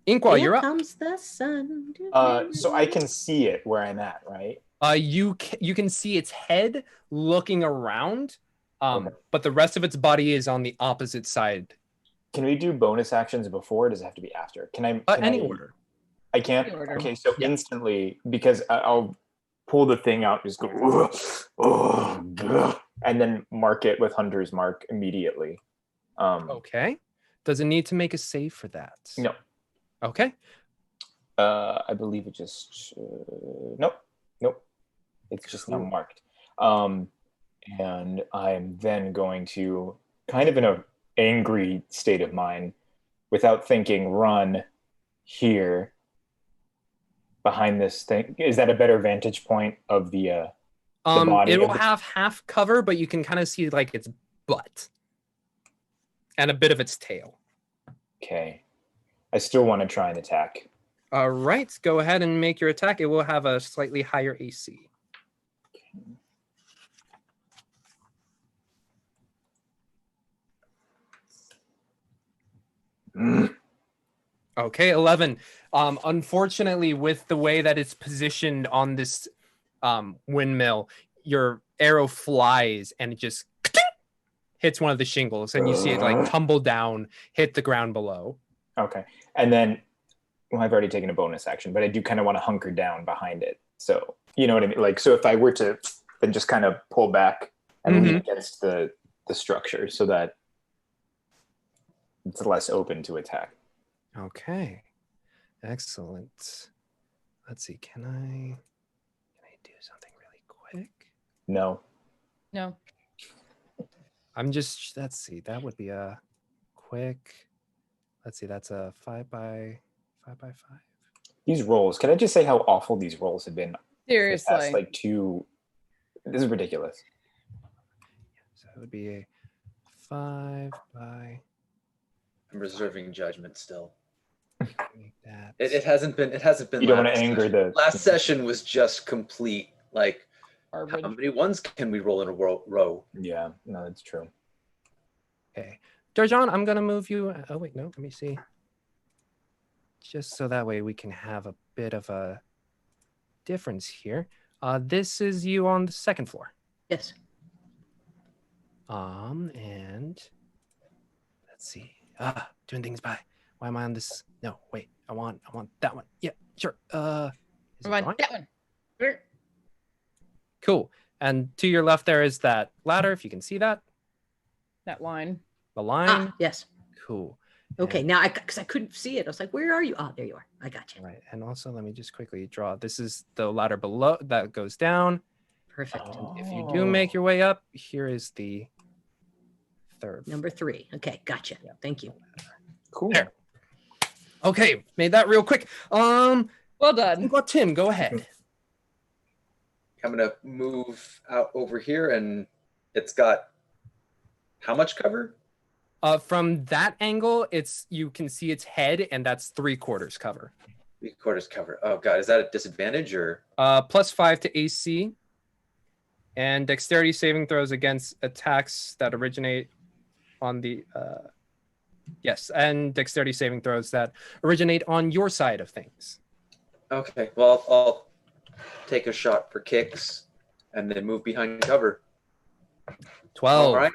Inkwell, you're Here up. comes the sun. So I can see it where I'm at, right? You can see its head looking around, Okay. but the rest of its body is on the opposite side. Can we do bonus actions before? Or does it have to be after? Can I? Any order. I can't. Any order. Okay, so Yeah. instantly, because I'll pull the thing out, just go, and then mark it with Hunter's Mark immediately. Okay. Does it need to make a save for that? No. Okay. I believe it just nope. It's just now Cool. marked. And I'm then going to, kind of in an angry state of mind, without thinking, run here behind this thing. Is that a better vantage point of the body? It will have half cover, but you can kind of see like its butt and a bit of its tail. Okay. I still want to try and attack. All right, go ahead and make your attack. It will have a slightly higher AC. Okay, 11. Unfortunately, with the way that it's positioned on this windmill, your arrow flies and it just hits one of the shingles, and you see it like tumble down, hit the ground below. Okay. And then, well, I've already taken a bonus action, but I do kind of want to hunker down behind it. So, you know what I mean? Like, so if I were to then just kind of pull back and lean against the structure so that it's less open to attack. Okay, excellent. Let's see, can I do something really quick? No. I'm just, let's see, that would be a quick, let's see, that's a 5x5. These rolls, can I just say how awful these rolls have been? Seriously. That's like this is ridiculous. So it would be a 5 by I'm reserving judgment still. that. It hasn't been. You don't want to last anger session. the Last session was just complete. Like, Garbage. how many ones can we roll in a row? Yeah, no, that's true. Okay. Darjean, I'm going to move you. Oh, wait, no, let me see. Just so that way we can have a bit of a difference here. This is you on the second floor. Yes. And let's see. Doing things by. Why am I on this? No, wait. I want that one. Yeah, sure. Is it Come on, going? that one. Cool. And to your left there is that ladder, if you can see that. That line. The line. Yes. Cool. Okay. And- Now, because I couldn't see it, I was like, "Where are you?" Oh, there you are. I got you. Right. And also, let me just quickly draw. This is the ladder below that goes down. Perfect. If you do make your way up, here is the third. Number 3. Okay, gotcha. Thank you. Cool. There. Okay, made that real quick. Well done. Well, Tim, go ahead. I'm gonna move out over here, and it's got how much cover? From that angle, you can see its head, and that's 3/4 cover. 3/4 cover. Oh god, is that a disadvantage or? +5 to AC, and dexterity saving throws against attacks that originate on the yes, and dexterity saving throws that originate on your side of things. Okay, well I'll take a shot for kicks, and then move behind cover. 12. All right.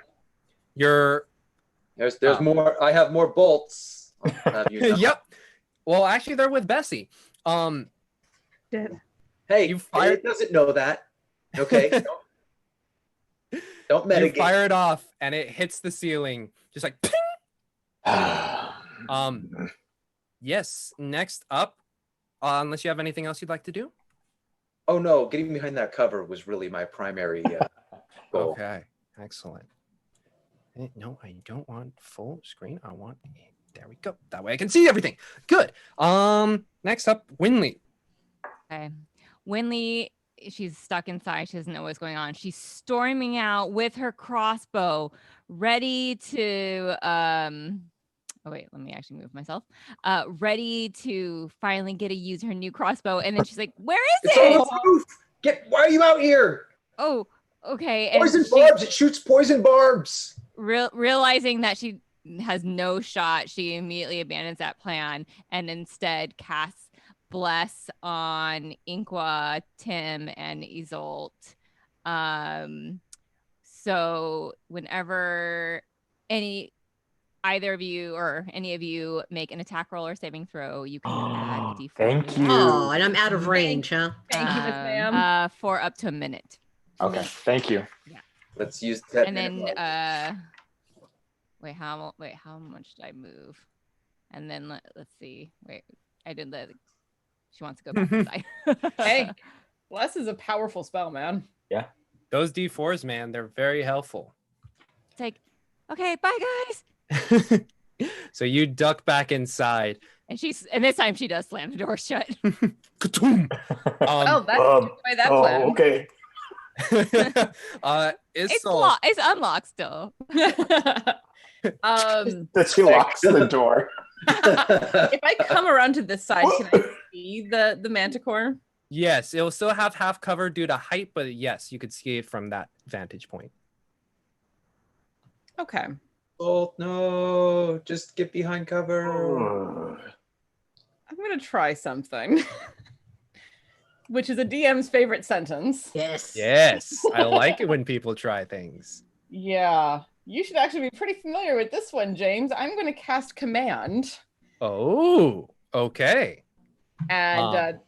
There's more. I have more bolts. I'll have you know. Yep. Well, actually, they're with Bessie. Hey, You fired- it doesn't know that. Okay. Don't You metagame. fire it off, and it hits the ceiling, just like. Ping! Yes. Next up, unless you have anything else you'd like to do. Oh no, getting behind that cover was really my primary goal. Okay. Excellent. No, I don't want full screen. I want. There we go. That way I can see everything. Good. Next up, Winley. Okay. Winley, she's stuck inside. She doesn't know what's going on. She's storming out with her crossbow, ready to oh wait, let me actually move myself. Ready to finally get to use her new crossbow. And then she's like, "Where is It's it?" on the roof. Why are you out here? Oh, okay. And Poison she, barbs. It shoots poison barbs. realizing that she has no shot. She immediately abandons that plan and instead casts Bless on Inqua, Tim, and Isolt. So whenever either of you or any of you make an attack roll or saving throw, you can add a d4. Thank you. Oh, and I'm out of range, huh? Thank you, Miss Ma'am. For up to a minute. Okay, thank you. Let's use that. And then wait, how much did I move? And then let's see. Wait, I did the. She wants to go back inside. Hey, Bless is a powerful spell, man. Yeah. Those D4s, man, they're very helpful. It's like, okay, bye guys. So you duck back inside. And this time she does slam the door shut. Ka-toom! Oh, that's the way that plan. Okay. It's unlocked still. That she locks the door. If I come around to this side, can I see the Manticore? Yes, it'll still have half cover due to height, but yes, you could see it from that vantage point. Okay. Oh no! Just get behind cover. I'm gonna try something. Which is a DM's favorite sentence. Yes. Yes, I like it when people try things. Yeah. You should actually be pretty familiar with this one, James. I'm going to cast Command. Oh, okay. And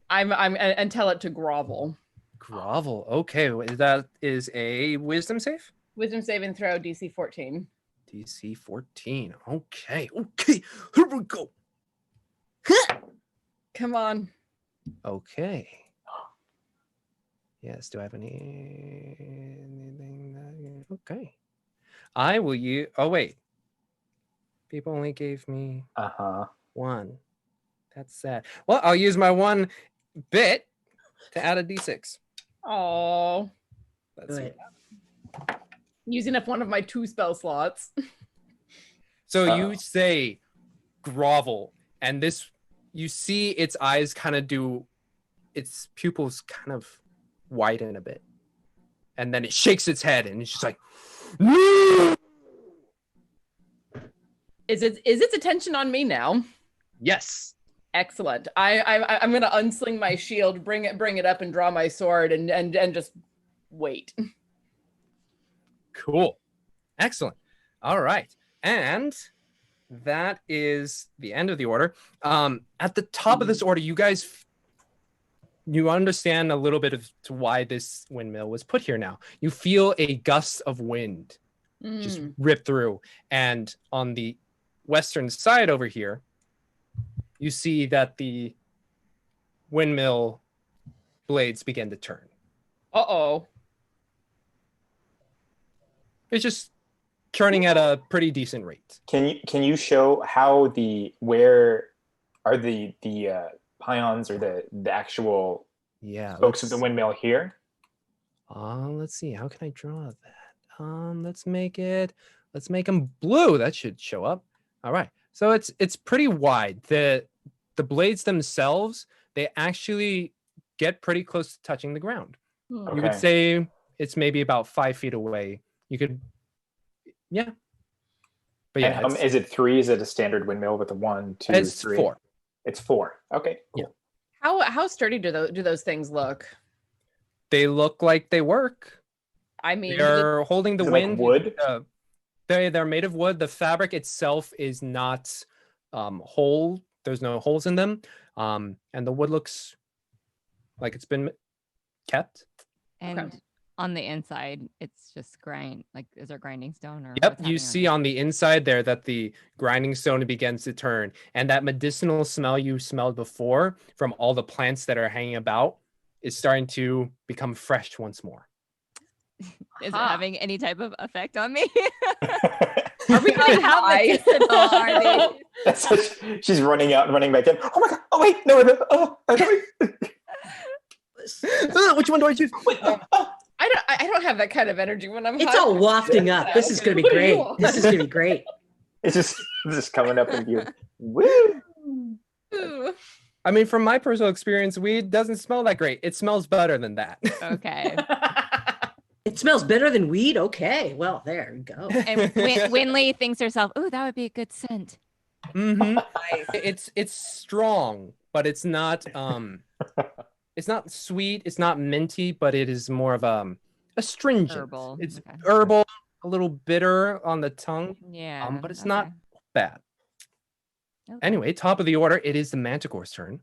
and tell it to grovel. Grovel. Okay, that is a wisdom save? Wisdom save and throw DC 14. DC 14. Okay. Here we go. Come on. Okay. Yes, do I have anything that... Okay. I will use... Oh, wait. People only gave me one. That's sad. Well, I'll use my one bit to add a d6. Oh. Let's see. Using up one of my 2 spell slots. So you say grovel, and this... You see its eyes kind of do... Its pupils kind of widen a bit. And then it shakes its head, and it's just like... No! Is its attention on me now? Yes. Excellent. I'm gonna unsling my shield, bring it up, and draw my sword, and just wait. Cool. Excellent. All right. And that is the end of the order. At the top of this order, you guys, you understand a little bit of to why this windmill was put here now. You feel a gust of wind just rip through. And on the western side over here, you see that the windmill blades begin to turn. Uh-oh. It's just turning at a pretty decent rate. Can you show how where are the pions or the actual spokes of the windmill here? Let's see. How can I draw that? Let's make them blue. That should show up. All right. So it's pretty wide. The blades themselves, they actually get pretty close to touching the ground. Okay. You could say it's maybe about 5 feet away. You could, yeah. But yeah, and, is it 3? Is it a standard windmill with a 1, 2, it's 3? 4. It's 4. Okay. Cool. Yeah. How sturdy do those things look? They look like they work. I mean, they're holding the wind. Like wood. They're made of wood. The fabric itself is not whole. There's no holes in them, and the wood looks like it's been kept. And on the inside, it's just is there grinding stone? Or yep, you see on the inside there that the grinding stone begins to turn, and that medicinal smell you smelled before from all the plants that are hanging about is starting to become fresh once more. Is it having any type of effect on me? Are we going to have medicinal? Are they? She's running out and running back in. Oh my god! Oh wait, no! Which one do I choose? I don't have that kind of energy when I'm. It's all wafting up. This is going to be great. This is going to be great. It's just coming up in you. Woo! I mean, from my personal experience, weed doesn't smell that great. It smells better than that. Okay. It smells better than weed. Okay, well, there you go. And Winley thinks to herself, "Oh, that would be a good scent." Mm-hmm. Nice. It's strong, but it's not sweet, it's not minty, but it is more of a astringent. Herbal. It's Okay. herbal, a little bitter on the tongue, Yeah. but it's not bad. Okay. Anyway, top of the order, it is the Manticore's turn.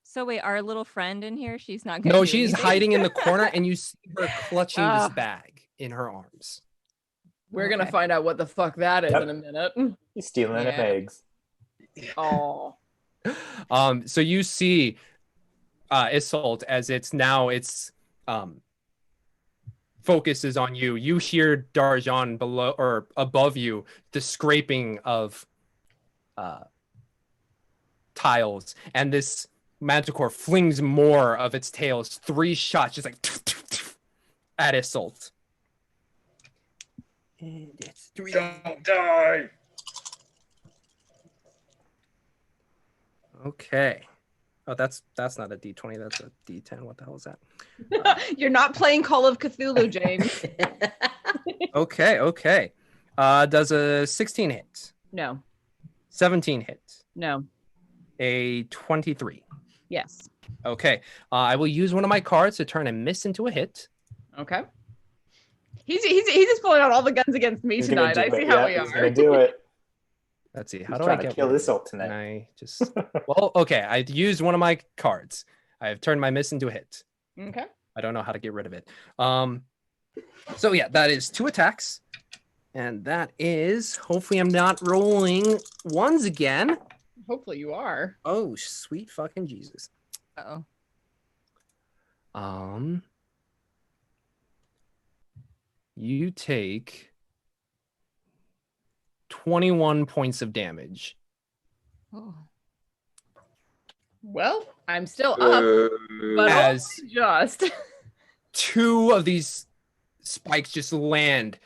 So wait, our little friend in here, she's not gonna No, do she's anything? hiding in the corner, and you see her clutching this Ah. bag in her arms. We're gonna Okay. find out what the fuck that is Yep. in a minute. He's stealing Yeah. eggs. Oh. So you see Isolt as its focus is on you. You hear Darjean below or above you, the scraping of tiles, and this Manticore flings more of its tails, 3 shots, just like at Isolt. And it's 3. Don't die. Okay. Oh, that's not a D20. That's a D10. What the hell is that? You're not playing Call of Cthulhu, James. Okay. Does a 16 hit? No. 17 hit? No. A 23. Yes. Okay. I will use one of my cards to turn a miss into a hit. Okay. He's just pulling out all the guns against me He's gonna tonight. do I see it. how Yeah, we he's are. gonna do it. Let's see. He's How do I trying to get kill rid of this ult it? tonight. Can I just... Well, okay. I used one of my cards. I have turned my miss into a hit. Okay. I don't know how to get rid of it. So yeah, that is 2 attacks. And that is... Hopefully I'm not rolling ones again. Hopefully you are. Oh, sweet fucking Jesus. Uh-oh. You take 21 points of damage. Oh. Well, I'm still up, but As only just. 2 of these spikes just land.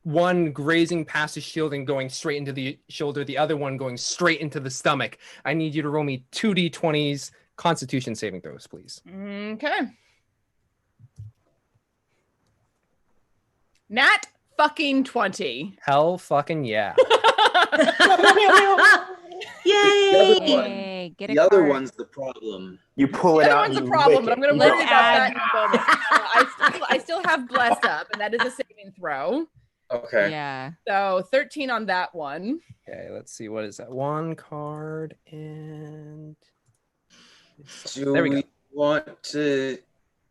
One grazing past his shield and going straight into the shoulder, the other one going straight into the stomach. I need you to roll me 2d20s Constitution saving throws, please. Okay. Nat fucking 20. Hell fucking yeah. Yay! Yay, get a The other card. one's the problem. You pull The it other out. one's and a you problem, lick but I'm going it. to You worry don't- about that in a moment. I still have blessed up, and that is a saving throw. Okay. Yeah. So 13 on that one. Okay, let's see. What is that? 1 card and... Do There we we go. want to?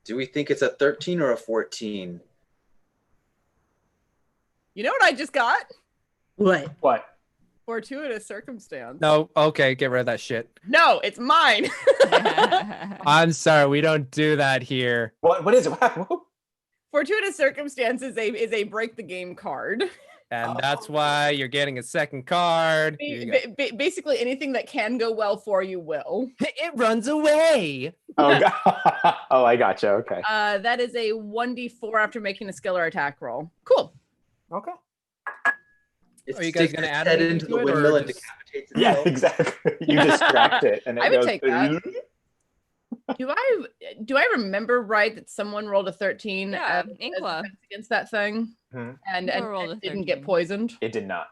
Do we think it's a 13 or a 14? You know what I just got? What? What? Fortuitous circumstance. No, okay, get rid of that shit. No, it's mine. I'm sorry, we don't do that here. What is it? What? Fortuitous circumstance is a break the game card. And that's why you're getting a second card. Here you go. Basically, anything that can go well for you will. It runs away. Oh, God. Oh, I gotcha. Okay. That is a 1d4 after making a skill or attack roll. Cool. Okay. Are you guys gonna add head anything into to the it, windmill or and just- decapitate Yeah, itself? exactly. You distract it, and it I would goes. take that. Do I remember right that someone rolled a 13 Yeah, as Inkla. defense against that thing Mhm. and Inkla rolled a didn't get 13. poisoned? It did not.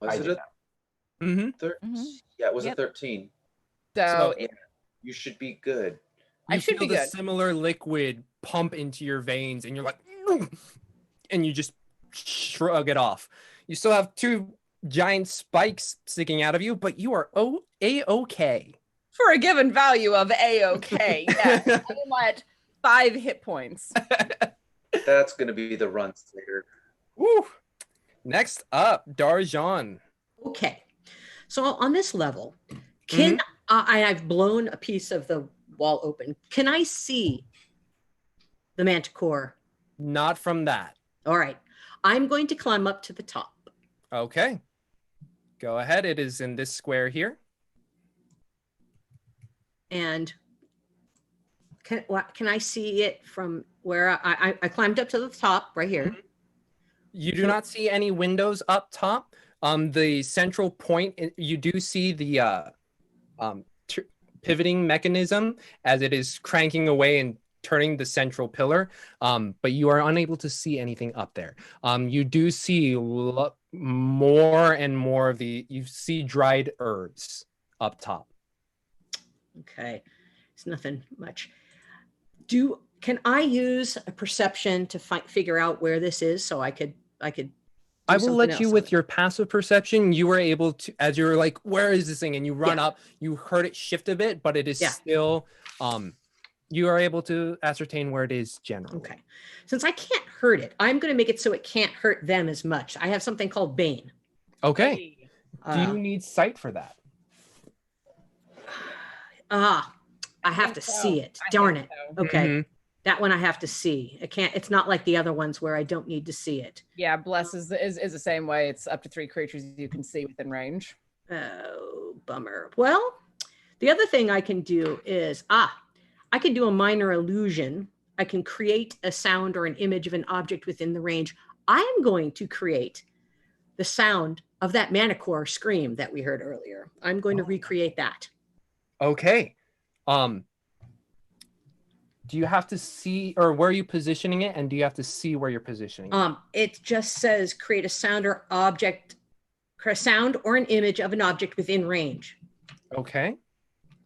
Was I it did a not. Mm-hmm. 13? Mhm. Yeah, it was Yep. a 13. So So- You should be good. I should be the good. similar liquid pump into your veins, and you're like, and you just shrug it off. You still have 2 giant spikes sticking out of you, but you are A-okay. For a given value of A-OK, yes. I'm at 5 hit points. That's going to be the runs later. Woo. Next up, Darjean. Okay. So on this level, can I've blown a piece of the wall open. Can I see the Manticore? Not from that. All right. I'm going to climb up to the top. Okay. Go ahead. It is in this square here. And can I see it from where I climbed up to the top right here? You do not see any windows up top. The central point, you do see the pivoting mechanism as it is cranking away and turning the central pillar, but you are unable to see anything up there. You do see more and more of you see dried herbs up top. Okay, it's nothing much. Can I use a perception to figure out where this is so I could I will let you with your passive perception. You were able to, as you're like, where is this thing? And you run up, you heard it shift a bit, but it is still, you are able to ascertain where it is generally. Okay. Since I can't hurt it, I'm going to make it so it can't hurt them as much. I have something called Bane. Okay. Do you need sight for that? I have to see it. Darn it. Okay. Mm-hmm. That one I have to see. It's not like the other ones where I don't need to see it. Yeah, Bless is the same way. It's up to 3 creatures you can see within range. Oh, bummer. Well, the other thing I can do is, I can do a minor illusion. I can create a sound or an image of an object within the range. I'm going to create the sound of that Manticore scream that we heard earlier. I'm going to recreate that. Okay. Do you have to see, or where are you positioning it? And do you have to see where you're positioning it? It just says create a sound or an image of an object within range. Okay.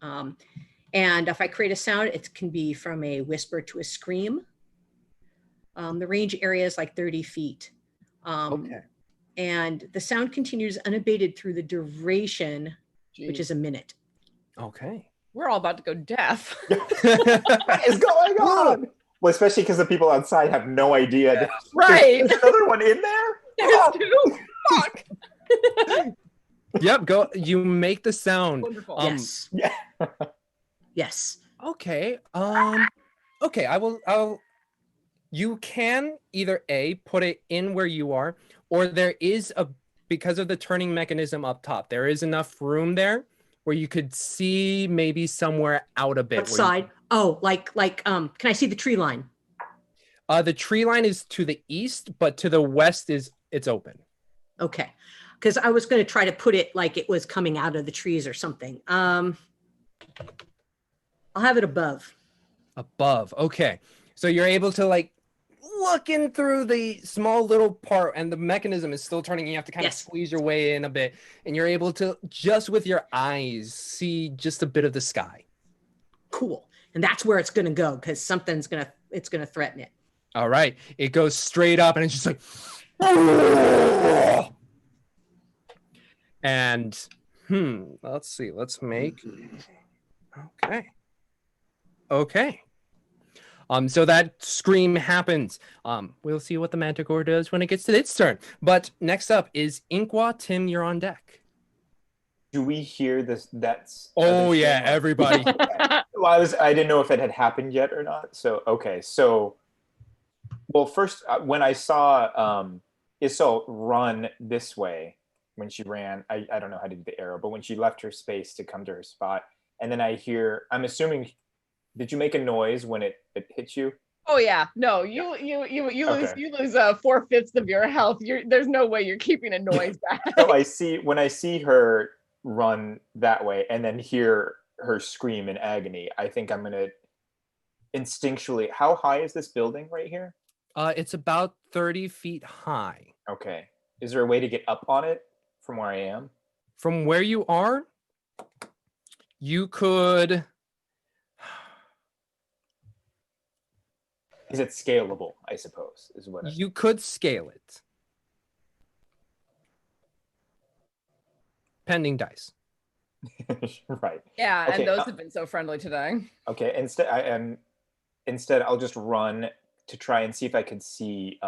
And if I create a sound, it can be from a whisper to a scream. The range area is like 30 feet. Okay. And the sound continues unabated through the duration, which is a minute. Okay. We're all about to go deaf. What is going on? Well, especially because the people outside have no idea. Yeah. Right. There's another one in there? There's 2? Fuck. Yep, go. You make the sound. Wonderful. Yes. Yeah. Yes. Okay. Okay, you can either put it in where you are, or there is because of the turning mechanism up top, there is enough room there where you could see maybe somewhere out a bit. What side? Can I see the tree line? The tree line is to the east, but to the west it's open. Okay. Because I was going to try to put it like it was coming out of the trees or something. I'll have it above. Above. Okay. So you're able to looking through the small little part, and the mechanism is still turning. You have to kind of squeeze your way in a bit, and you're able to just with your eyes see just a bit of the sky. Cool. And that's where it's going to go, because something's going to threaten it. All right. It goes straight up, and it's just like, and let's see. Let's make. Okay. So that scream happens. We'll see what the Manticore does when it gets to its turn. But next up is Inkwa. Tim, you're on deck. Do we hear this? Oh yeah, everybody. Well, I didn't know if it had happened yet or not. So okay. So, well, first when I saw Isol run this way when she ran, I don't know how to do the arrow, but when she left her space to come to her spot, and then I'm assuming. Did you make a noise when it hit you? Oh yeah, no, you lose 4/5 of your health. There's no way you're keeping a noise back. So when I see her run that way and then hear her scream in agony, I think I'm gonna instinctually. How high is this building right here? It's about 30 feet high. Okay. Is there a way to get up on it from where I am? From where you are, you could. Is it scalable, I suppose, is what you could scale it. Pending dice. Right. Yeah, okay, and those have been so friendly today. Okay, instead I'll just run to try and see if I can see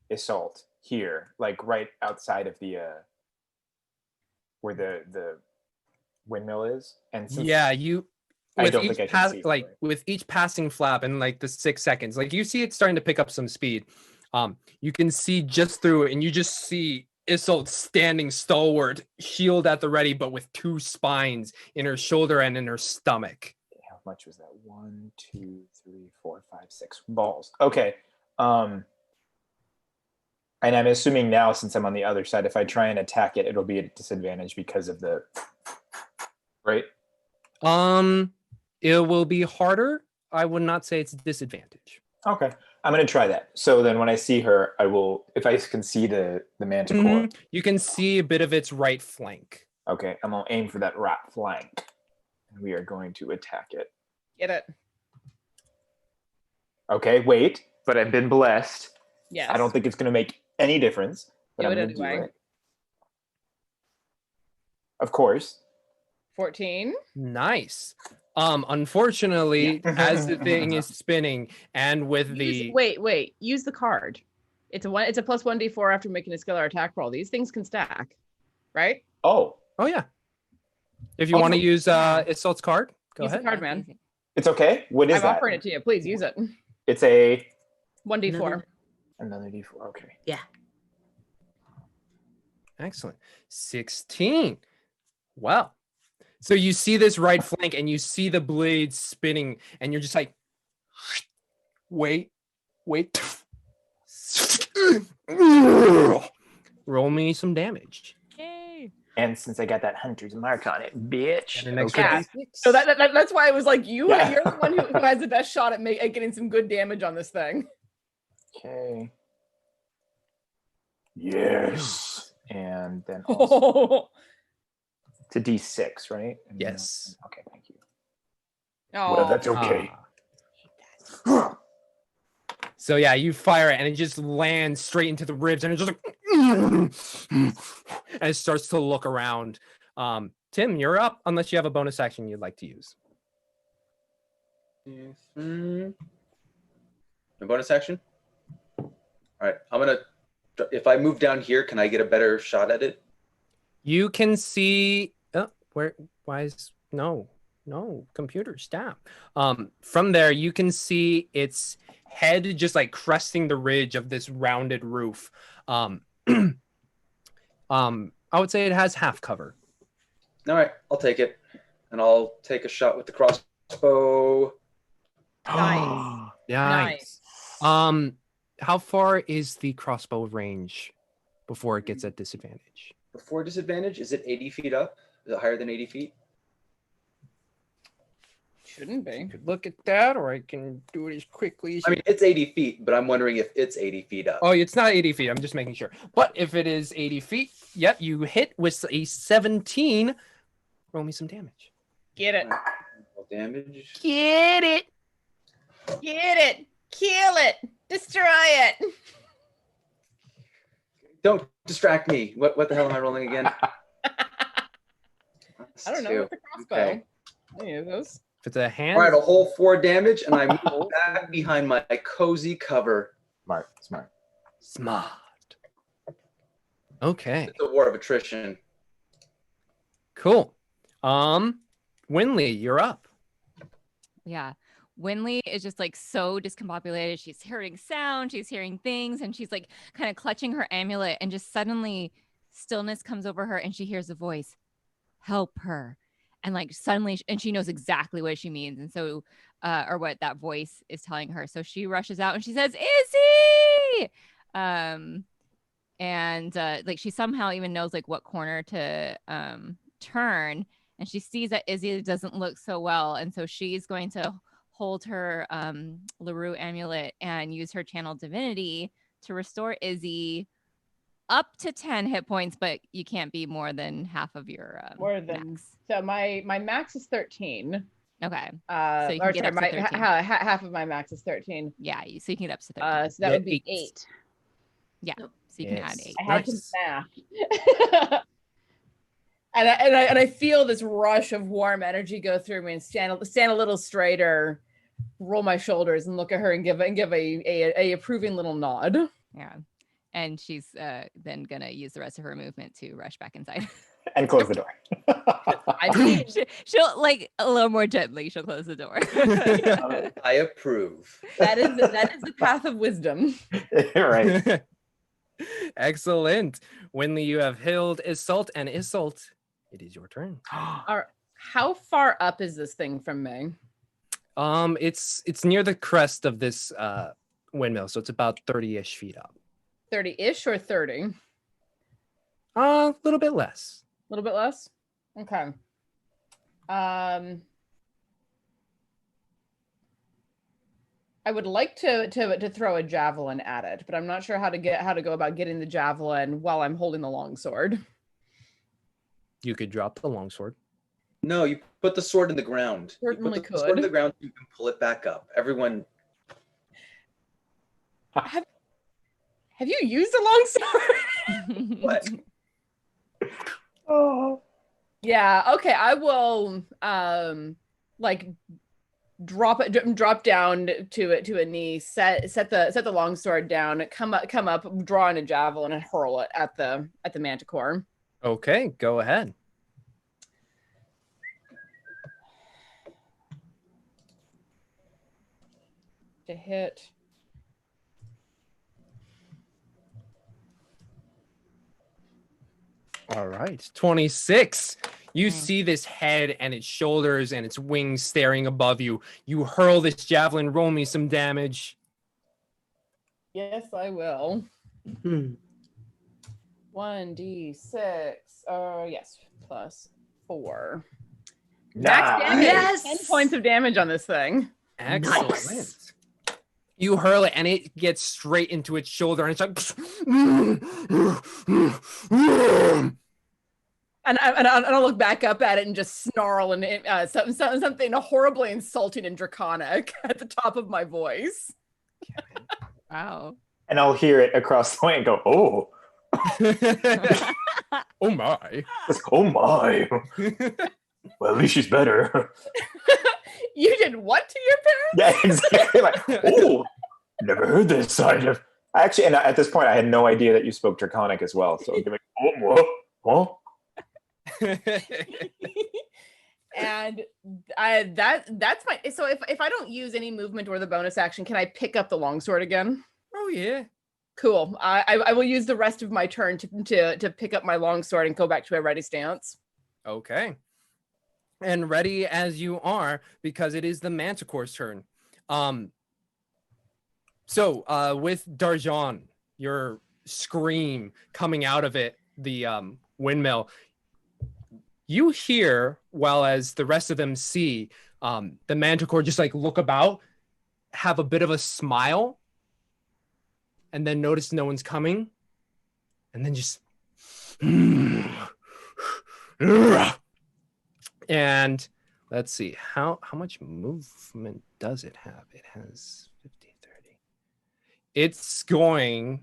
Isolde here, like right outside of the where the windmill is. And since I don't think I can see with each passing flap and the 6 seconds, you see it starting to pick up some speed. You can see just through it, and you just see Isolde standing stalwart, shield at the ready, but with 2 spines in her shoulder and in her stomach. How much was that? 1, 2, 3, 4, 5, 6 balls. Okay. And I'm assuming now, since I'm on the other side, if I try and attack it, it'll be at disadvantage because of the right. It will be harder. I would not say it's a disadvantage. Okay, I'm gonna try that. So then, when I see her, I will. If I can see the Manticore, You can see a bit of its right flank. okay, I'm gonna aim for that right flank, and we are going to attack it. Get it? Okay, wait, but I've been blessed. Yes. I don't think it's gonna make any difference, but Do I'm it gonna anyway. do it. Of course. 14. Nice. Unfortunately, as the thing is spinning, and with the Wait. Use the card. It's a plus 1d4 after making a skill or attack roll. These things can stack, right? Oh, yeah. If you want to use Isolt's card, go Use ahead. the card, man. it's okay. What is I'm that? offering it to you. Please use it. It's a 1d4. another d4. Okay. Yeah. Excellent. 16. Wow. So you see this right flank and you see the blade spinning and you're just like, wait. Roll me some damage. Yay. And since I got that hunter's mark on it, bitch. And an extra Yeah. D6. So that's why I was like, you're the one who has the best shot at getting some good damage on this thing. Okay. Yes. And then also, it's a d6, right? Yes. Okay, thank you. Oh, Well, that's okay. So yeah, you fire it and it just lands straight into the ribs and it's just like, and it starts to look around. Tim, you're up unless you have a bonus action you'd like to use. My bonus action? All right, I'm gonna. If I move down here, can I get a better shot at it? You can see why is no computer stop. From there you can see its head just like cresting the ridge of this rounded roof. I would say it has half cover. All right, I'll take it, and I'll take a shot with the crossbow. Nice. Nice. How far is the crossbow range before it gets at disadvantage? Before disadvantage, is it 80 feet up? Is it higher than 80 feet? Shouldn't be. You could look at that, or I can do it as quickly as I mean, it's 80 feet, but I'm wondering if it's 80 feet up. Oh, it's not 80 feet. I'm just making sure. But if it is 80 feet, yep, you hit with a 17. Roll me some damage. Get it. Roll damage. Get it. Get it. Kill it. Destroy it. Don't distract me. What the hell am I rolling again? I don't know. With the crossbow. Okay. Any of those. If it's a hand, All right, a whole 4 damage, and I move back behind my cozy cover. Smart. smart. Okay, It's a war of attrition. cool. Winley, you're up. Yeah. Winley is just like so discombobulated. She's hearing sound, she's hearing things, and she's like kind of clutching her amulet, and just suddenly stillness comes over her and she hears a voice, help her. And like suddenly, and she knows exactly what she means. And so, or what that voice is telling her. So she rushes out and she says, Izzy! Like she somehow even knows like what corner to turn. And she sees that Izzy doesn't look so well. And so she's going to hold her LaRue amulet and use her channel divinity to restore Izzy up to 10 hit points, but you can't be more than half of your max. So my max is 13. Okay. So you can get up to 13. Half of my max is 13. Yeah, so you can get up to 13. So that would be 8. Yeah. So you can add 8. I had to math. and I feel this rush of warm energy go through me and stand a little straighter, roll my shoulders and look at her and give a approving little nod. Yeah. And she's then gonna use the rest of her movement to rush back inside. And close the door. I mean, she'll like a little more gently. She'll close the door. I approve. that is the path of wisdom. Right. Excellent. Winley, you have healed Isolt, and Isolt, it is your turn. How far up is this thing from me? It's near the crest of this windmill, so it's about 30-ish feet up. 30-ish or 30? A little bit less. A little bit less? Okay. I would like to throw a javelin at it, but I'm not sure how to go about getting the javelin while I'm holding the longsword. You could drop the longsword. No, you put the sword in the ground. Certainly you put the sword in the ground, you can pull it back up. Everyone. Have you used a longsword? What? Oh. Yeah. Okay. I will drop down to a knee, set the longsword down, come up, draw in a javelin, and hurl it at the Manticore. Okay, go ahead. To hit. All right, 26. You see this head and its shoulders and its wings staring above you. You hurl this javelin. Roll me some damage. Yes, I will. 1d6. Yes, plus 4. Max damage. Yes! 10 points of damage on this thing. Excellent. Nice. You hurl it and it gets straight into its shoulder and it's like and I'll look back up at it and just snarl and something horribly insulting and draconic at the top of my voice. Wow. And I'll hear it across the way and go, oh. Oh my. Oh my. Well, at least she's better. You did what to your parents? Yeah, exactly. Like, oh, never heard this side of. Actually, and at this point, I had no idea that you spoke Draconic as well. So, oh, And that's my. So if I don't use any movement or the bonus action, can I pick up the longsword again? Oh yeah. Cool. I will use the rest of my turn to pick up my longsword and go back to a ready stance. Okay. And ready as you are, because it is the Manticore's turn. So with Darjean, your scream coming out of it, the windmill, you hear, while as the rest of them see, the Manticore just like look about, have a bit of a smile, and then notice no one's coming, and then just and let's see, how much movement does it have? It has 50, 30.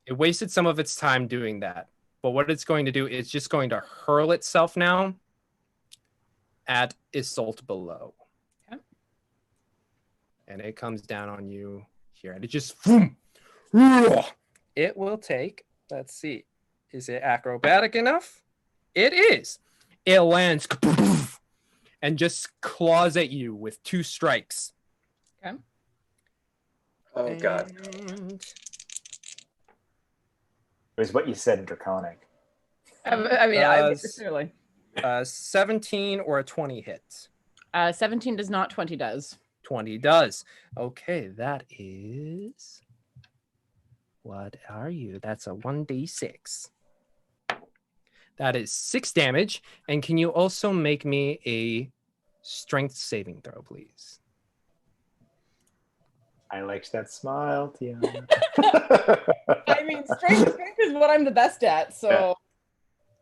It wasted some of its time doing that, but what it's going to do is just going to hurl itself now at Isolt below. Okay. And it comes down on you here, and it just it will take, let's see, is it acrobatic enough? It is. It lands and just claws at you with 2 strikes. Okay. Oh god. And it was what you said in Draconic. I mean, I necessarily. 17 or a 20 hits. 17 does not. 20 does. 20 does. Okay, that is. What are you? That's a 1d6. That is 6 damage. And can you also make me a strength saving throw, please? I liked that smile, Tiana. I mean, strength is what I'm the best at. So, yeah.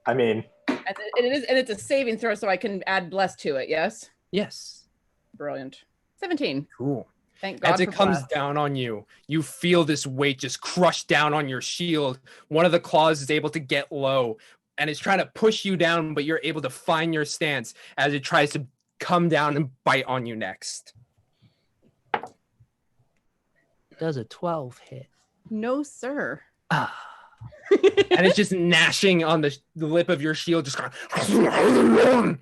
I mean, and it's a saving throw, so I can add bless to it. Yes. Yes. Brilliant. 17. Cool. Thank God. As it comes down on you, you feel this weight just crush down on your shield. One of the claws is able to get low and it's trying to push you down, but you're able to find your stance as it tries to come down and bite on you next. Does a 12 hit? No, sir. And it's just gnashing on the lip of your shield, just going.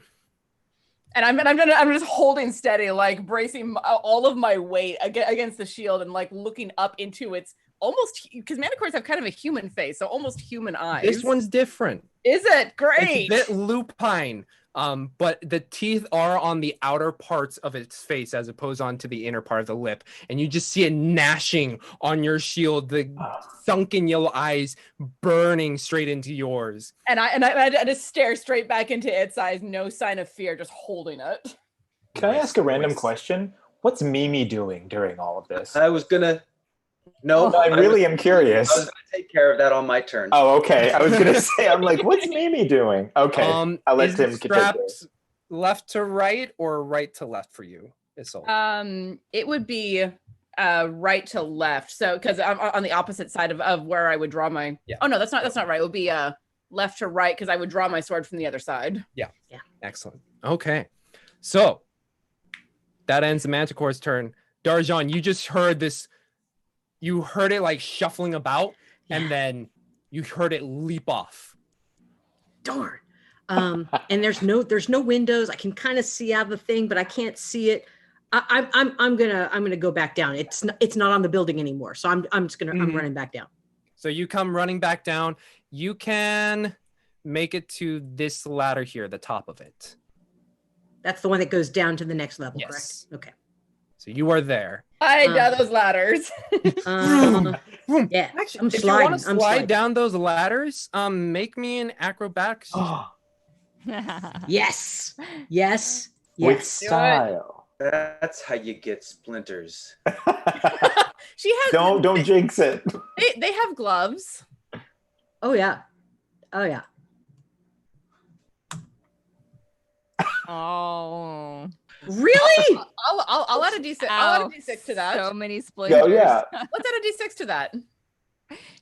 And I'm just holding steady, like bracing all of my weight against the shield and like looking up into its almost, because Manticores have kind of a human face, so almost human eyes. This one's different. Is it? Great. It's a bit lupine, but the teeth are on the outer parts of its face as opposed onto the inner part of the lip, and you just see it gnashing on your shield, the sunken yellow eyes burning straight into yours. And I just stare straight back into its eyes, no sign of fear, just holding it. Can I ask a random question? What's Mimi doing during all of this? I was gonna. No, I really am curious. I was gonna take care of that on my turn. Oh, okay. I was gonna say, I'm like, what's Mimi doing? Okay, I'll let is Tim it continue. strapped left to right or right to left for you, Isolde? It would be right to left. So because I'm on the opposite side of where I would draw my. Yeah. Oh no, that's not right. It would be left to right because I would draw my sword from the other side. Yeah. Excellent. Okay, so that ends the Manticore's turn. Darjean, you just heard this. You heard it like shuffling about, and then you heard it leap off. Darn. And there's no windows. I can kind of see out of the thing, but I can't see it. I'm gonna go back down. It's not on the building anymore, so I'm running back down. So you come running back down. You can make it to this ladder here, the top of it. That's the one that goes down to the next level, Yes. correct? Okay. So you are there. I know those ladders. Yeah, Actually, I'm if you sliding. want to I'm slide sliding. down those ladders, make me an acrobatics. Yes. With style. That's how you get splinters. She has. Don't jinx it. They have gloves. Oh yeah. Oh. Really? I'll add a D6. I'll add a D6 to that. So many splinters. Oh yeah. Let's add a D6 to that.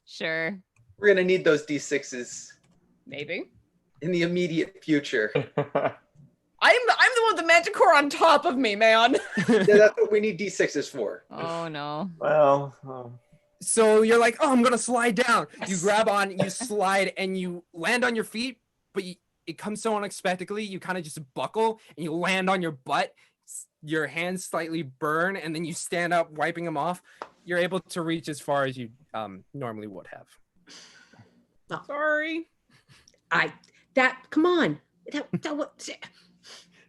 Sure. We're gonna need those D6s Maybe. in the immediate future. I'm the one with the Manticore on top of me, man. Yeah, that's what we need D6s for. Oh no. Well. So you're like, oh, I'm gonna slide down. You grab on, you slide, and you land on your feet, but it comes so unexpectedly. You kind of just buckle and you land on your butt. Your hands slightly burn, and then you stand up, wiping them off. You're able to reach as far as you normally would have. Oh. Sorry. Come on.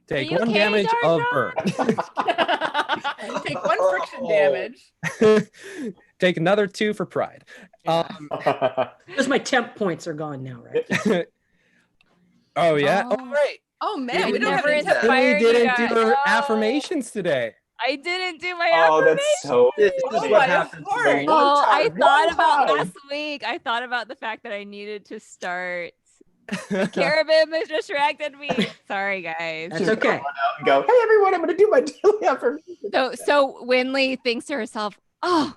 Take you one okay, damage of burn. Take 1 friction damage. Take another 2 for pride. Because my temp points are gone now, right? Oh yeah. Oh. Oh right. Oh man, You we don't have never any inspired time. We Fire, didn't you do guys. our No. affirmations today. I didn't do my Oh, affirmation. that's so. This is Oh, what my happens. heart. Oh, I time, thought one about time. last week. I thought about the fact that I needed to start. Carabin has distracted me. Sorry, guys. That's okay. And go, hey everyone, I'm gonna do my daily affirmation. So Winley thinks to herself, "Oh,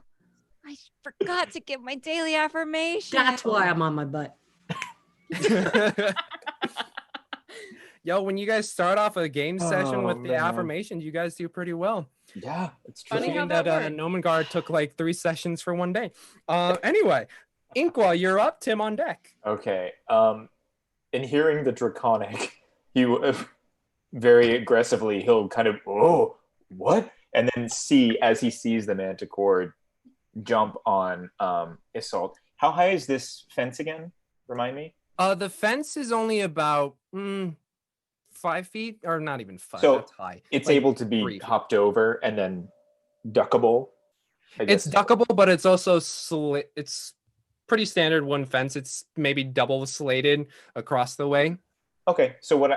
I forgot to give my daily affirmation." That's why I'm on my butt. Yo, when you guys start off a game session Oh, with the man. affirmations, you guys do pretty well. Yeah, it's true. Funny how Considering that that worked. Nomengard took like 3 sessions for one day. Anyway, Inkwell, you're up. Tim on deck. Okay. In hearing the draconic, he very aggressively he'll kind of what, and then as he sees the Manticore jump on Isolde. How high is this fence again? Remind me. The fence is only about 5 feet, or not even 5. So that's high. It's Like, able to 3 be feet. hopped over and then duckable. I It's guess. duckable, but it's also it's pretty standard one fence. It's maybe double slated across the way. Okay, so what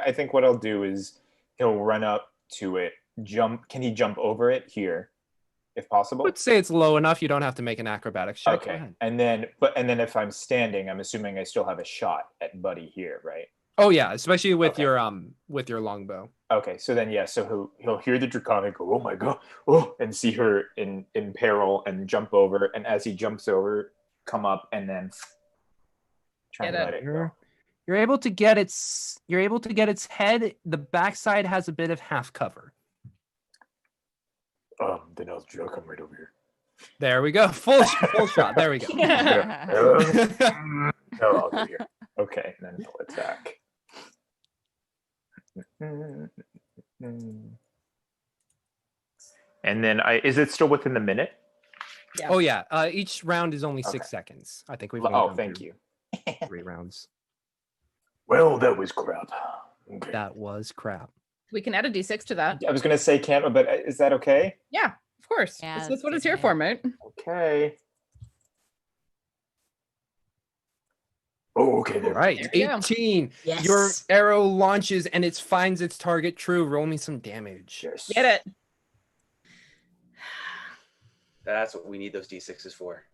I'll do is he'll run up to it, jump. Can he jump over it here, if I possible? would say it's low enough. You don't have to make an acrobatics check. Go Okay, ahead. and then if I'm standing, I'm assuming I still have a shot at Buddy here, right? Oh yeah, especially with Okay. your longbow. Okay, so then so he'll hear the draconic go, oh my god, and see her in peril and jump over, and as he jumps over, come up and then try and Get it. let it go. You're able to get its head. The backside has a bit of half cover. Then I'll come right over here. There we go. Full shot. There we go. No, I'll go here. Okay, and then he'll attack. And then is it still within the minute? Oh yeah. Each round is only 6 Okay. seconds. I think we've. Thank you. 3 rounds. Well, that was crap. Okay. That was crap. We can add a D6 to that. I was gonna say can't, but is that okay? Yeah, of course. Yeah, That's what that's it's here okay. for, mate. Okay. Oh, okay. All There. right. There you go. 18. Yes. Your arrow launches and it finds its target true. Roll me some damage. Yes. Get it. That's what we need those D6s for.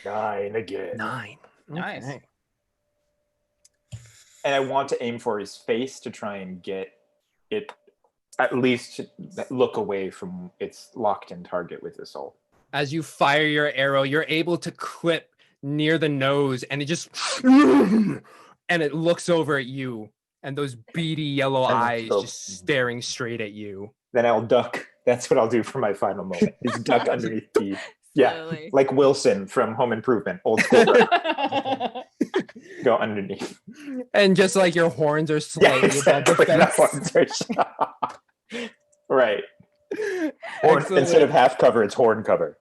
9 again. 9. Nice. Okay. And I want to aim for his face to try and get it at least look away from its locked-in target with the soul. As you fire your arrow, you're able to clip near the nose, and it just and it looks over at you, and those beady yellow eyes just staring straight at you. Then I'll duck. That's what I'll do for my final moment. Is duck underneath the Slowly. like Wilson from Home Improvement, old school. Go underneath. And just like your horns are slightly above the fence. Right. Horn, instead of half cover, it's horn cover.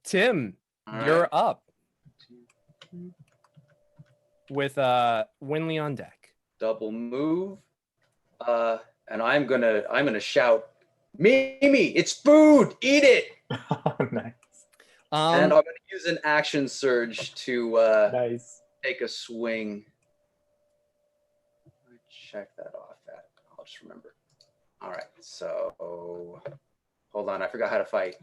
Tim, you're up with Winley on deck. Double move. And I'm gonna shout, Mimi, it's food, eat it. Nice. And I'm gonna use an action surge to Nice. take a swing. Check that off. I'll just remember. All right, so hold on, I forgot how to fight.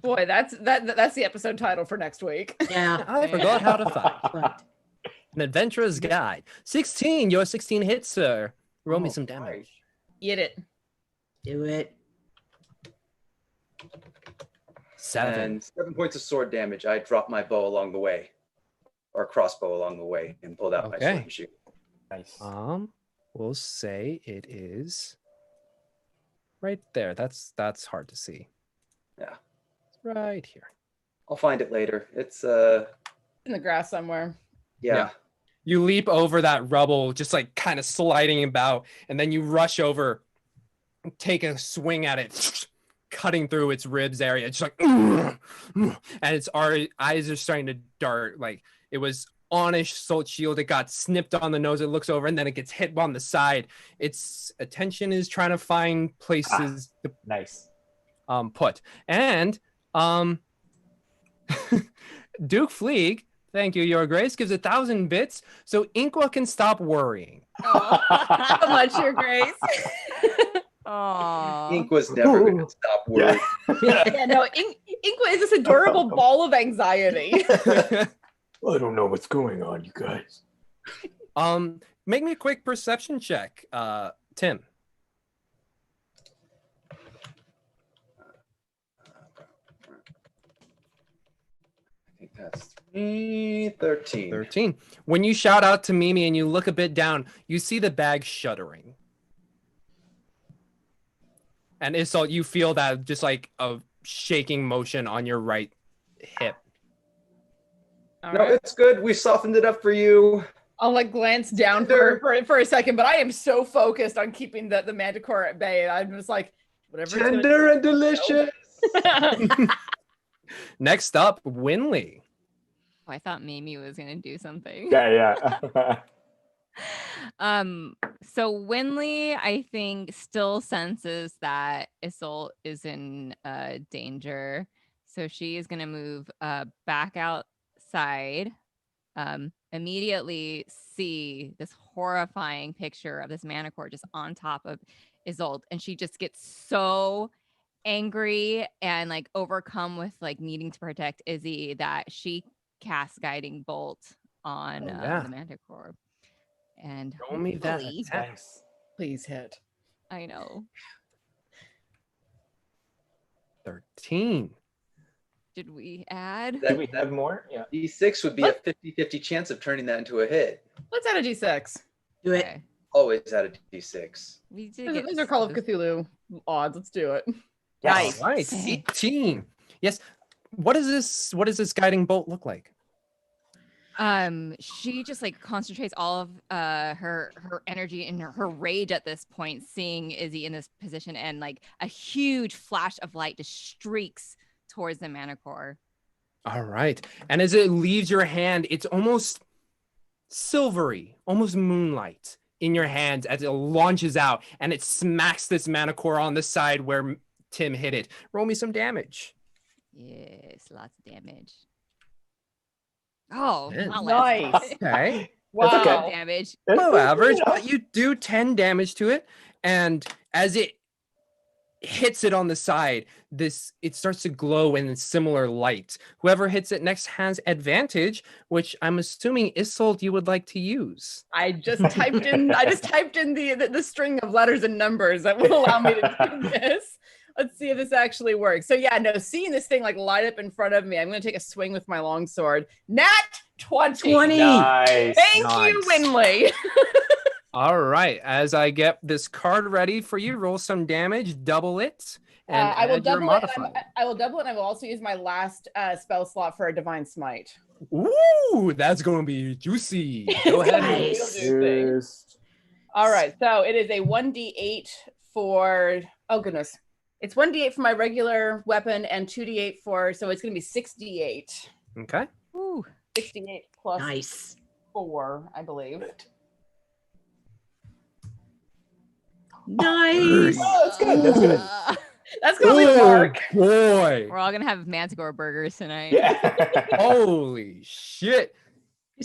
Boy, that's the episode title for next week. Yeah. I forgot how to fight. Right. An adventurer's guide. 16. Your 16 hits, sir. Roll me some damage. Right. Get it. Do it. 7. And 7 points of sword damage. I dropped my bow along the way, or crossbow along the way, and pulled out my sword and shoot. Nice. We'll say it is right there. That's hard to see. Yeah. It's right here. I'll find it later. It's In the grass somewhere. yeah. You leap over that rubble, just like kind of sliding about, and then you rush over, take a swing at it, cutting through its ribs area, just like, and its eyes are starting to dart. Like it was on-ish salt shield. It got snipped on the nose. It looks over, and then it gets hit on the side. Its attention is trying to find places to Nice. put. And Duke Fleeg, thank you, Your Grace, gives 1,000 bits so Inqua can stop worrying. Oh, so much, Your Grace. Aww. Ink was never going to stop worrying. Yeah, no, Inqua is this adorable ball of anxiety. I don't know what's going on, you guys. Make me a quick perception check, Tim. I think that's 13. 13. When you shout out to Mimi and you look a bit down, you see the bag shuddering. And Isol, you feel that just like a shaking motion on your right hip. No, it's good. We softened it up for you. I'll like glance down for a second, but I am so focused on keeping the Manticore at bay. I'm just like, whatever. Tender and delicious. Next up, Winley. Oh, I thought Mimi was gonna do something. Yeah. So Winley, I think, still senses that Isolde is in danger. So she is gonna move back outside. Immediately see this horrifying picture of this Manticore just on top of Isolde, and she just gets so angry and like overcome with like needing to protect Izzy that she casts Guiding Bolt on the Manticore. And Roll me that hopefully- attack. Please hit. I know. 13. Did we add? Do we have more? Yeah. D6 would be a 50-50 chance of turning that into a hit. Let's add a D6. Do it. Okay. Always add a D6. We did Those are Call of Cthulhu odds. Let's do it. Yes. All right. 18. Yes. What is this guiding bolt look like? She just like concentrates all of her energy and her rage at this point, seeing Izzy in this position, and like a huge flash of light just streaks towards the Manticore. All right. And as it leaves your hand, it's almost silvery, almost moonlight in your hands as it launches out, and it smacks this Manticore on the side where Tim hit it. Roll me some damage. Yes, lots of damage. Oh, Yeah. not Nice. Okay. Wow. That's okay. Damage. Low average, You know. but you do 10 damage to it. And as it hits it on the side, it starts to glow in a similar light. Whoever hits it next has advantage, which I'm assuming Isolde you would like to use. I just typed in the string of letters and numbers that will allow me to do this. Let's see if this actually works. So yeah, no, seeing this thing like light up in front of me, I'm going to take a swing with my longsword. Nat 20. 20. Nice. Thank Nice. you, Winley. All right, as I get this card ready for you, roll some damage, double it, and I will add your double it. modifier. I will double it, and I will also use my last spell slot for a divine smite. Ooh, that's going to be juicy. Go ahead. Nice. Cheers. All right, so it is a 1d8 for, oh goodness. It's 1d8 for my regular weapon and 2d8 for, so it's going to be 6d8. Okay. Ooh. 6d8 plus Nice. 4, I believe. Nice. Oh, that's good. That's good. That's going to be Oh Mark. boy. We're all gonna have Manticore burgers tonight. Yeah. Holy shit.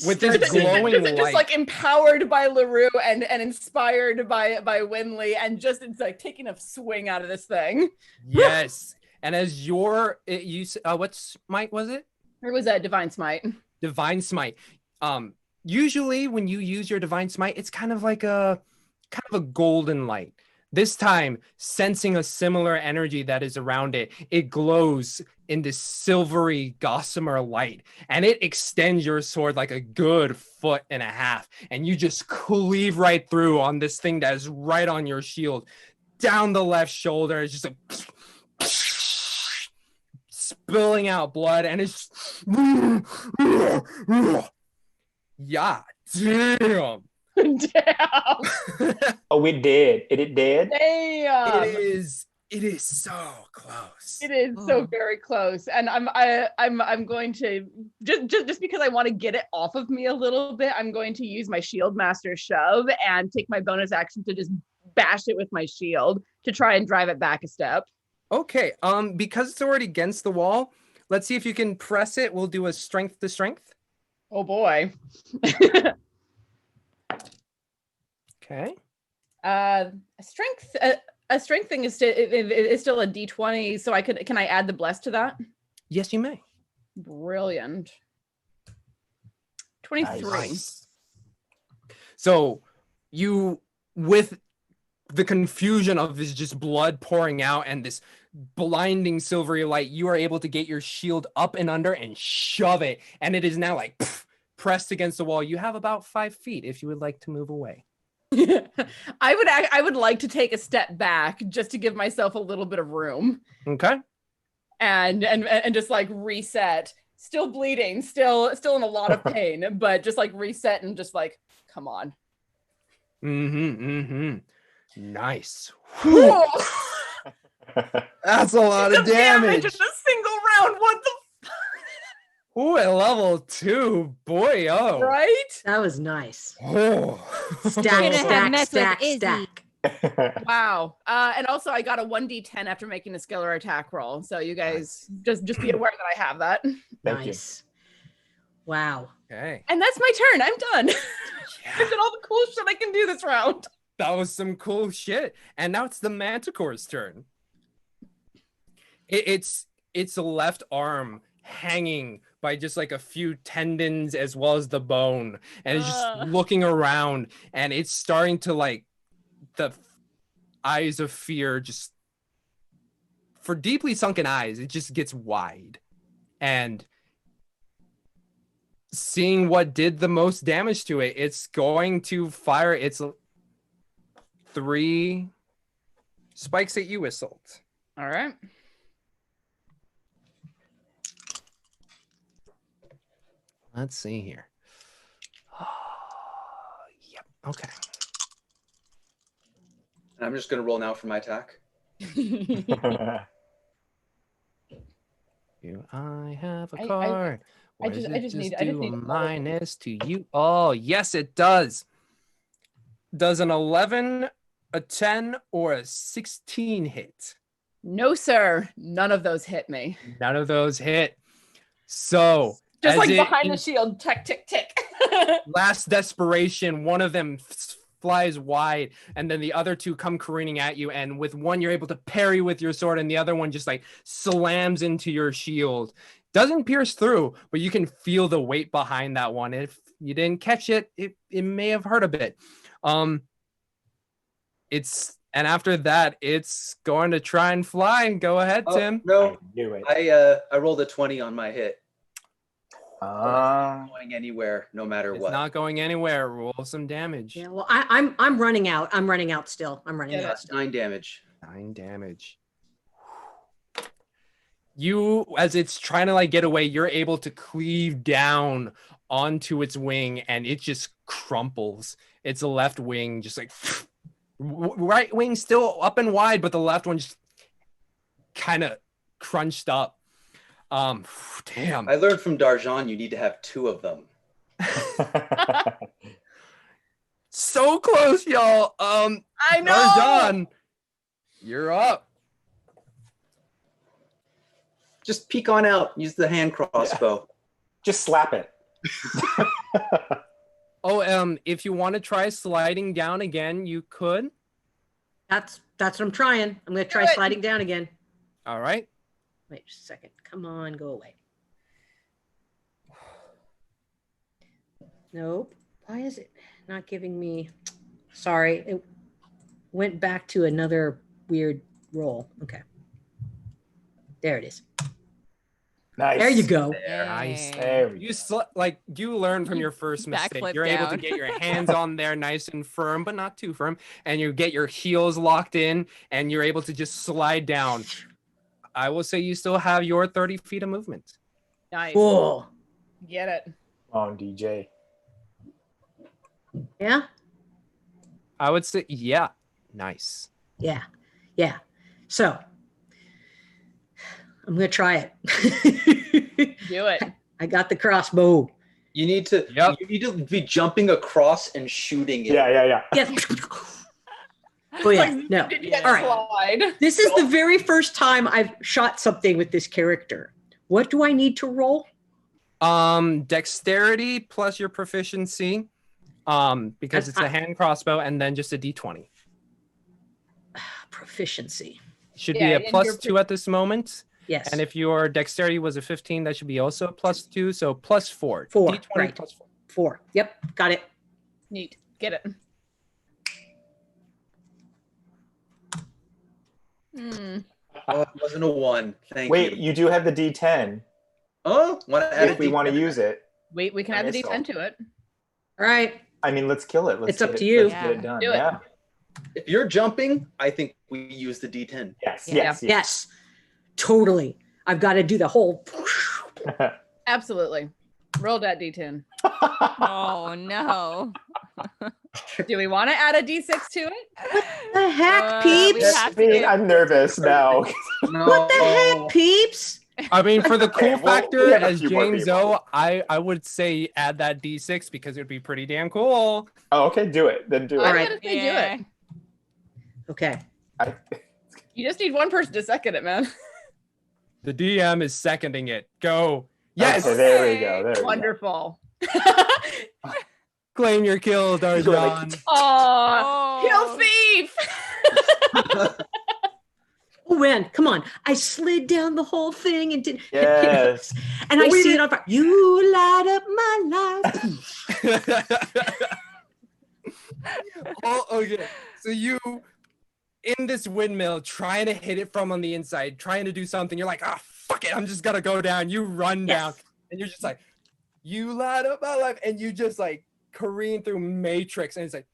With this Just glowing just light. like empowered by LaRue and inspired by Winley, and just it's like taking a swing out of this thing. Yes. And as what smite was it? It was a divine smite. Divine smite. Usually when you use your divine smite, it's kind of a golden light. This time, sensing a similar energy that is around it, it glows in this silvery gossamer light, and it extends your sword like a good 1.5 feet, and you just cleave right through on this thing that is right on your shield, down the left shoulder. It's just spilling out blood, and it's yeah, damn. Damn. Oh, it did. It did. Damn. It is so close. It is so very close, and I'm going to just because I want to get it off of me a little bit. I'm going to use my Shield Master Shove and take my bonus action to just bash it with my shield to try and drive it back a step. Okay. Because it's already against the wall, let's see if you can press it. We'll do a strength to strength. Oh boy. Okay. A strength thing is still a D20, so can I add the bless to that? Yes, you may. Brilliant. 23. Nice. So you, with the confusion of this just blood pouring out and this blinding silvery light, you are able to get your shield up and under and shove it, and it is now like pressed against the wall. You have about 5 feet if you would like to move away. I would like to take a step back just to give myself a little bit of room. Okay. And just like reset. Still bleeding, still in a lot of pain, but just like reset and just like, come on. Nice. Whoa. That's a lot of damage. In a single round. What the Ooh, at level 2, boy, oh. right? That was nice. Oh. Stack, stack, mess with stack, Izzy. stack. Wow. And also I got a 1d10 after making a scalar attack roll. So you guys just be aware that I have that. Thank you. Nice. Wow. Okay. And that's my turn. I'm done. I did all the cool shit I can do this round. That was some cool shit. And now it's the Manticore's turn. It's the left arm hanging by just like a few tendons as well as the bone, and it's just looking around, and it's starting to like the eyes of fear, just for deeply sunken eyes, it just gets wide, and seeing what did the most damage to it, it's going to fire its 3 spikes at you, Isolde. All right. Let's see here. Yep. Okay. And I'm just going to roll now for my attack. Do I have a card? I just need a minus to you. Oh, yes, it does. Does an 11, a 10, or a 16 hit? No, sir. None of those hit me. None of those hit. So Just As like it- behind the shield, tick, tick, tick. Last desperation, one of them flies wide, and then the other two come careening at you, and with one you're able to parry with your sword, and the other one just like slams into your shield. Doesn't pierce through, but you can feel the weight behind that one. If you didn't catch it, it may have hurt a bit. And after that, it's going to try and fly. Go ahead, Tim. No, knew it. I rolled a 20 on my hit. Not going anywhere, no matter It's what. not going anywhere. Roll some damage. Yeah, well, I'm running out. I'm running out still. I'm running out. Still. 9 damage. 9 damage. You, as it's trying to like get away, you're able to cleave down onto its wing, and it just crumples. Its left wing just like right wing still up and wide, but the left one just kind of crunched up. Damn. I learned from Darjean you need to have 2 of them. So close, y'all. I know. Darjean, you're up. Just peek on out. Use the hand crossbow. Just slap it. Oh, if you want to try sliding down again, you could. That's what I'm trying. I'm gonna try sliding down again. All right. Wait just a second. Come on, go away. Nope. Why is it not giving me? Sorry, it went back to another weird roll. Okay. There it is. Nice. There you go. Nice. There we You you learn from your first mistake. Backflip You're able to down. get your hands on there nice and firm, but not too firm, and you get your heels locked in, and you're able to just slide down. I will say you still have your 30 feet of movement. Nice. Cool. Get it. on DJ. Yeah. I would say, yeah, nice. Yeah. Yeah. So I'm going to try it. Do it. I got the crossbow. You need to Yep. you need to be jumping across and shooting it. Yeah. Yes. Oh yeah. No. All right. Slide. This is the very first time I've shot something with this character. What do I need to roll? Dexterity plus your proficiency, because it's a hand crossbow, and then just a d20. Proficiency. Should Yeah, be a and plus your 2 at this moment. Yes. And if your dexterity was a 15, that should be also a plus 2, so plus 4. 4, D20 right. plus 4. 4. Yep. Got it. Neat. Get it. Oh, it wasn't a 1. Thank Wait, you. you do have the D10 Oh, want to add if we want to use it. Wait, we can add the Nice. D10 to it. All right. I mean, let's kill it. Let's It's up get to it- you. Let's get it done. Do it. Yeah. If you're jumping, I think we use the D10. Yes. Yeah. Yes. Yes. Totally. I've got to do the whole. Absolutely. Roll that D10. Oh no. Do we want to add a D6 to it? The heck, We peeps? have to See, do- I'm nervous now. No. What the heck, peeps? I mean, for the Okay, cool well, factor, we have a as few more James people. O, I would say add that d6 because it would be pretty damn cool. Oh, okay, do it. Then do I'm it. right. gonna say Yeah. do it. Okay. I, You just need one person to second it, man. The DM is seconding it. Go. Yes! Okay, there we go. There we go. Wonderful. Claim your kill, Darjean. Oh, kill Oh. thief! Oh man, come on! I slid down the whole thing and did. Yes. And I We see did- it on fire. You light up my life. Oh, okay. So you, in this windmill, trying to hit it from on the inside, trying to do something. You're like, ah, fuck it. I'm just gonna go down. You run down, and you're just like, you light up my life, and you just like careen through Matrix, and it's like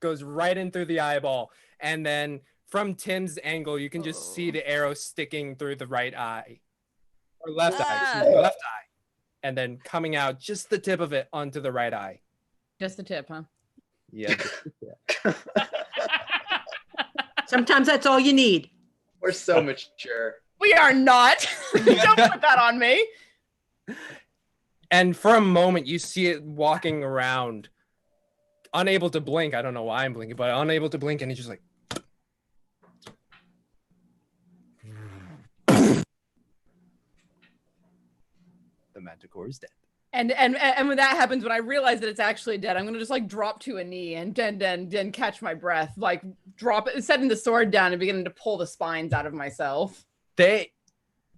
goes right in through the eyeball, and then from Tim's angle, you can just see the arrow sticking through the right eye or left eye, left eye, and then coming out just the tip of it onto the right eye. Just the tip, huh? Yeah. Sometimes that's all you need. We're so mature. We are not. Don't put that on me. And for a moment, you see it walking around, unable to blink. I don't know why I'm blinking, but unable to blink, and it's just like. Manticore is dead. And when that happens, when I realize that it's actually dead, I'm gonna just like drop to a knee and then catch my breath, like drop it, setting the sword down and beginning to pull the spines out of myself. They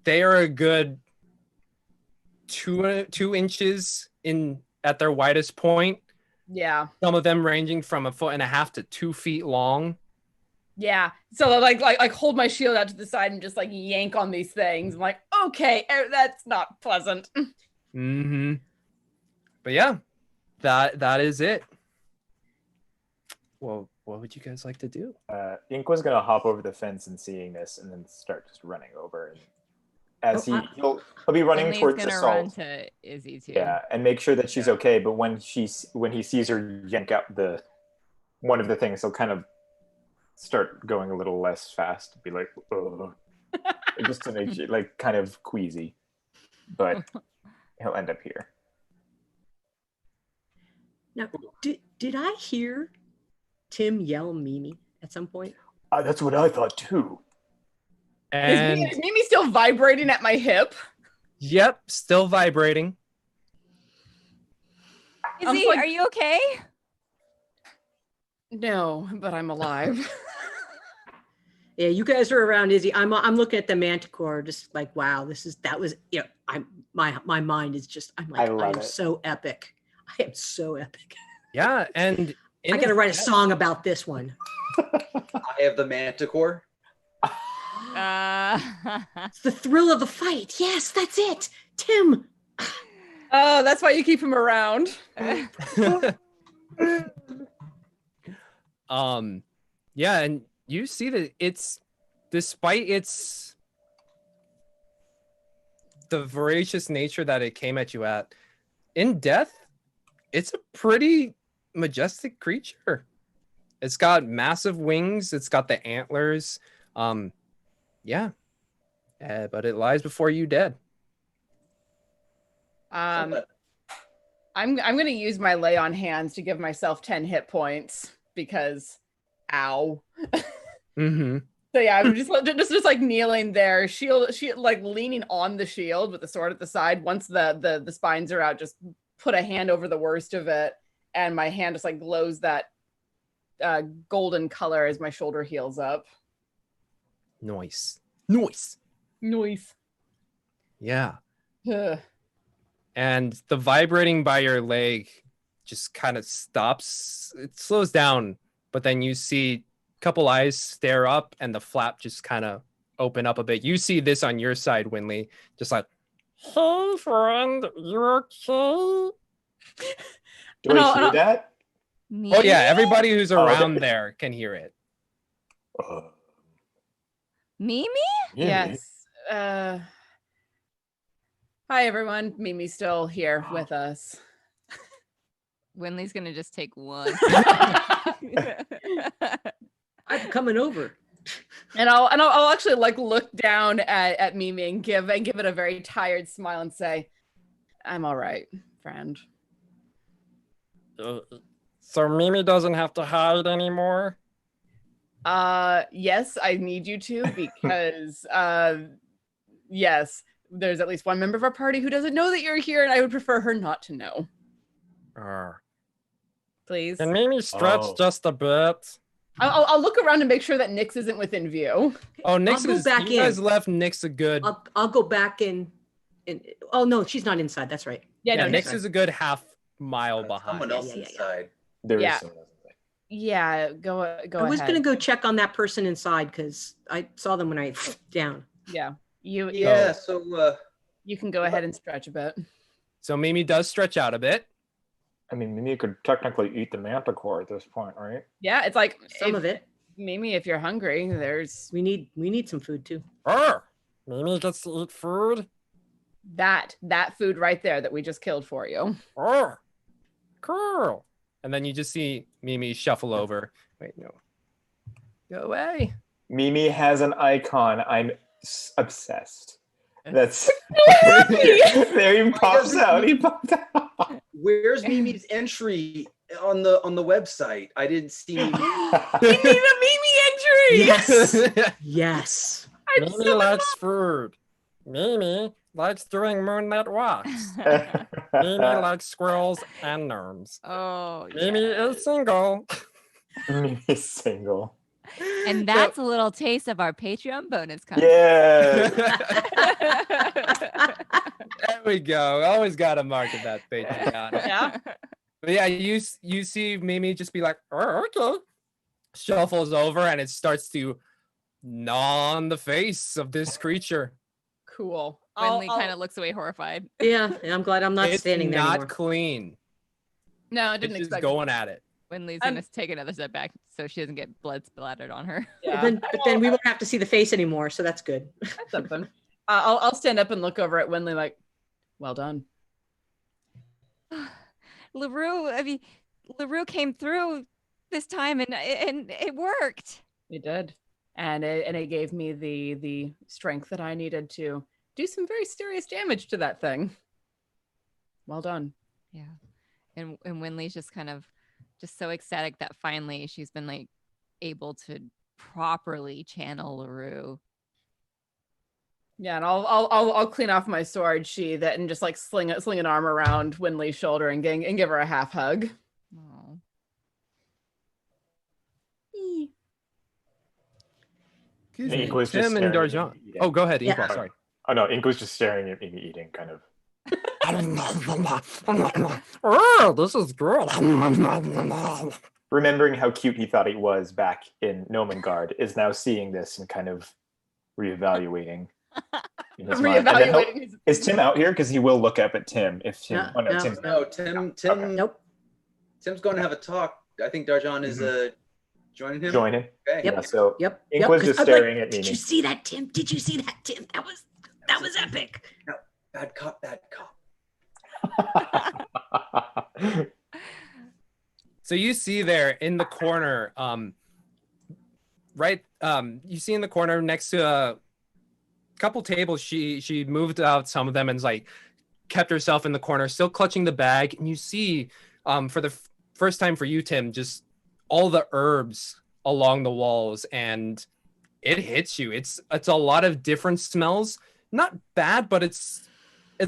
are a good 2 inches in at their widest point. Yeah. Some of them ranging from 1.5 feet to 2 feet long. Yeah. So I like hold my shield out to the side and just like yank on these things. I'm like, okay, that's not pleasant. Mm-hmm. But yeah, that is it. Well, what would you guys like to do? Ink was gonna hop over the fence and seeing this, and then start just running over. And as he'll be running Finley's towards gonna run Assault. to Izzy too. Yeah, and make sure that she's okay. But when he sees her yank out one of the things, he'll kind of start going a little less fast. Be like, oh, just to make you like kind of queasy. But he'll end up here. Now, did I hear Tim yell Mimi at some point? That's what I thought too. And Is Mimi still vibrating at my hip? yep, still vibrating. Izzy, are you okay? No, but I'm alive. Yeah, you guys are around Izzy. I'm looking at the Manticore, just like, wow, my mind is just, I'm like, I am so epic. I am so epic. Yeah, and I gotta write a song about this one. I have the Manticore. It's the thrill of the fight. Yes, that's it. Tim. Oh, that's why you keep him around. Yeah, and you see that it's, despite the voracious nature that it came at you at, in death, it's a pretty majestic creature. It's got massive wings. It's got the antlers. Yeah. But it lies before you dead. I'm gonna use my lay on hands to give myself 10 hit points because ow. Mm-hmm. So yeah, I'm just like kneeling there, shield like leaning on the shield with the sword at the side. Once the spines are out, just put a hand over the worst of it, and my hand just like glows that golden color as my shoulder heals up. Nice. Yeah. Ugh. And the vibrating by your leg just kind of stops. It slows down, but then you see a couple eyes stare up and the flap just kind of open up a bit. You see this on your side, Winley, just like, hey, friend, you okay? Do I hear that? Me? Oh, yeah, everybody who's around there can hear it. Mimi? Yes. Hi everyone. Mimi's still here with us. Winley's gonna just take one. I'm coming over. And I'll actually like look down at Mimi and give it a very tired smile and say, I'm all right, friend. So Mimi doesn't have to hide anymore? Yes, I need you to because yes, there's at least one member of our party who doesn't know that you're here, and I would prefer her not to know. Please. Can Mimi stretch just a bit? I'll look around and make sure that Nyx isn't within view. Oh, Nyx I'll go back you in. guys left Nyx a good... I'll go back in. Oh, no, she's not inside. That's right. Yeah, no, Nyx is a good half mile behind. Someone else inside. There Yeah. is someone else inside. Yeah, go ahead. I was going to go check on that person inside because I saw them when I down. Yeah. Yeah, so you can go ahead and stretch a bit. So Mimi does stretch out a bit. I mean, Mimi could technically eat the Manticore at this point, right? Yeah, it's like Some of it. Mimi, if you're hungry, there's We need some food too. Mimi gets to eat food. that food right there that we just killed for you. Cool. And then you just see Mimi shuffle over. Wait, no. Go away. Mimi has an icon. I'm obsessed. That's there he pops out. He popped out. where's Mimi's entry on the website? I didn't see Mimi. We need a Mimi entry. Yes. Yes. I'm Mimi so likes food. Mimi likes doing moonlit walks. Mimi likes squirrels and gnomes. Oh, Mimi is single. Mimi is single. And that's a little taste of our Patreon bonus content. Yeah. There we go. Always got to market that Patreon. Yeah. But yeah, you see Mimi just be like, oh, okay. Shuffles over and it starts to gnaw on the face of this creature. Cool. Winley kind of looks away horrified. Yeah, and I'm glad I'm not It's standing there not anymore. clean. No, I It's didn't just expect going at it. Winley's gonna take another step back so she doesn't get blood splattered on her. Yeah. But then we won't have to see the face anymore, so that's good. That's something. I'll stand up and look over at Winley like, well done. LaRue came through this time and it worked. It did. And it gave me the strength that I needed to do some very serious damage to that thing. Well done. Yeah. And Winley's just kind of just so ecstatic that finally she's been like able to properly channel LaRue. Yeah, and I'll clean off my sword sheath and just like sling an arm around Winley's shoulder and give her a half hug. Oh. Excuse Ink me. was just Tim and staring at Darjean. me eating. Oh, go ahead, Ink. Yeah. Sorry. Oh no, Ink was just staring at me eating, kind of. Oh, this is good. Remembering how cute he thought he was back in Nomengard, is now seeing this and kind of reevaluating. In his mind. And then Reevaluating is Tim out here? Because he will look up at Tim if Tim. No, oh no, no. Tim's No, not. Tim. Nope. Tim's going to have a talk. I think Darjean is joining him. Joining. Okay. Yep. Yeah, so Yep. Ink yep. was just 'Cause I'm staring at Did Mimi. you see that, Tim? Did you see that, Tim? That was epic. Bad cop, bad cop. So you see there in the corner, you see in the corner next to a couple tables, she moved out some of them and like kept herself in the corner, still clutching the bag. And you see, for the first time for you, Tim, just all the herbs along the walls, and it hits you. It's a lot of different smells, not bad, but it's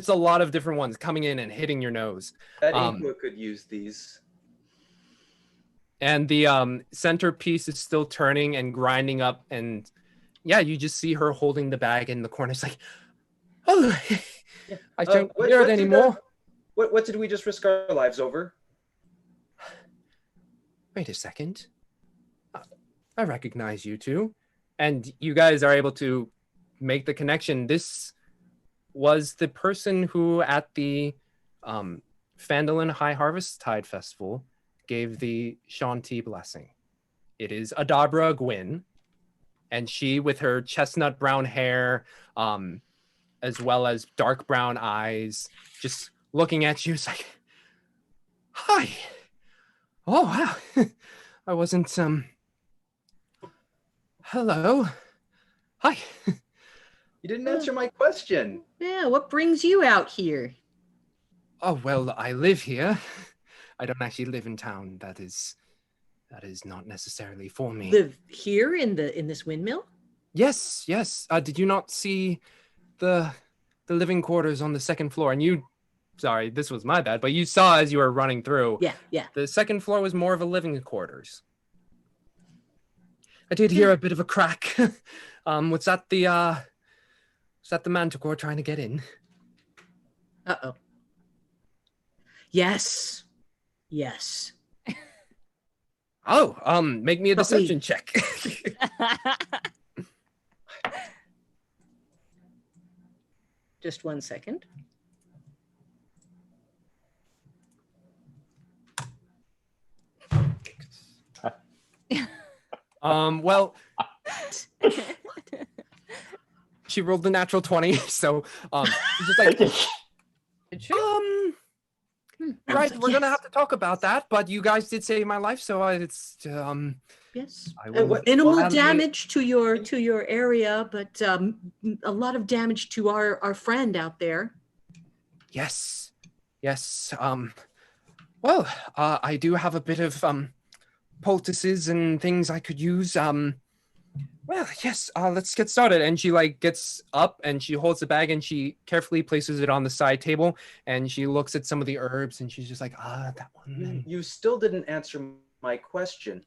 a lot of different ones coming in and hitting your nose. That Inkwood could use these. And the centerpiece is still turning and grinding up, and yeah, you just see her holding the bag in the corner. It's like, oh, I can't hear it anymore. What did we just risk our lives over? Wait a second. I recognize you two. And you guys are able to make the connection. This was the person who at the Phandalin High Harvest Tide Festival gave the Shanti blessing. It is Adabra Gwyn, and she, with her chestnut brown hair, as well as dark brown eyes, just looking at you, is like, hi. Oh, wow. I wasn't, hello. Hi. You didn't answer my question. Yeah, what brings you out here? Oh, well, I live here. I don't actually live in town. That is not necessarily for me. Live here in this windmill? Yes. Did you not see the living quarters on the second floor? And you, sorry, this was my bad, but you saw as you were running through. Yeah. The second floor was more of a living quarters. I did hear a bit of a crack. Was that the Manticore trying to get in? Uh-oh. Yes. Oh, make me a deception check. Just 1 second. Well, she rolled the natural 20, so just like right, we're gonna have to talk about that, but you guys did save my life, so it's Yes. I will Minimal damage to your area, but a lot of damage to our friend out there. Yes. Well, I do have a bit of poultices and things I could use. Well, yes, let's get started. And she like gets up and she holds the bag and she carefully places it on the side table and she looks at some of the herbs and she's just like, that one. You still didn't answer my question.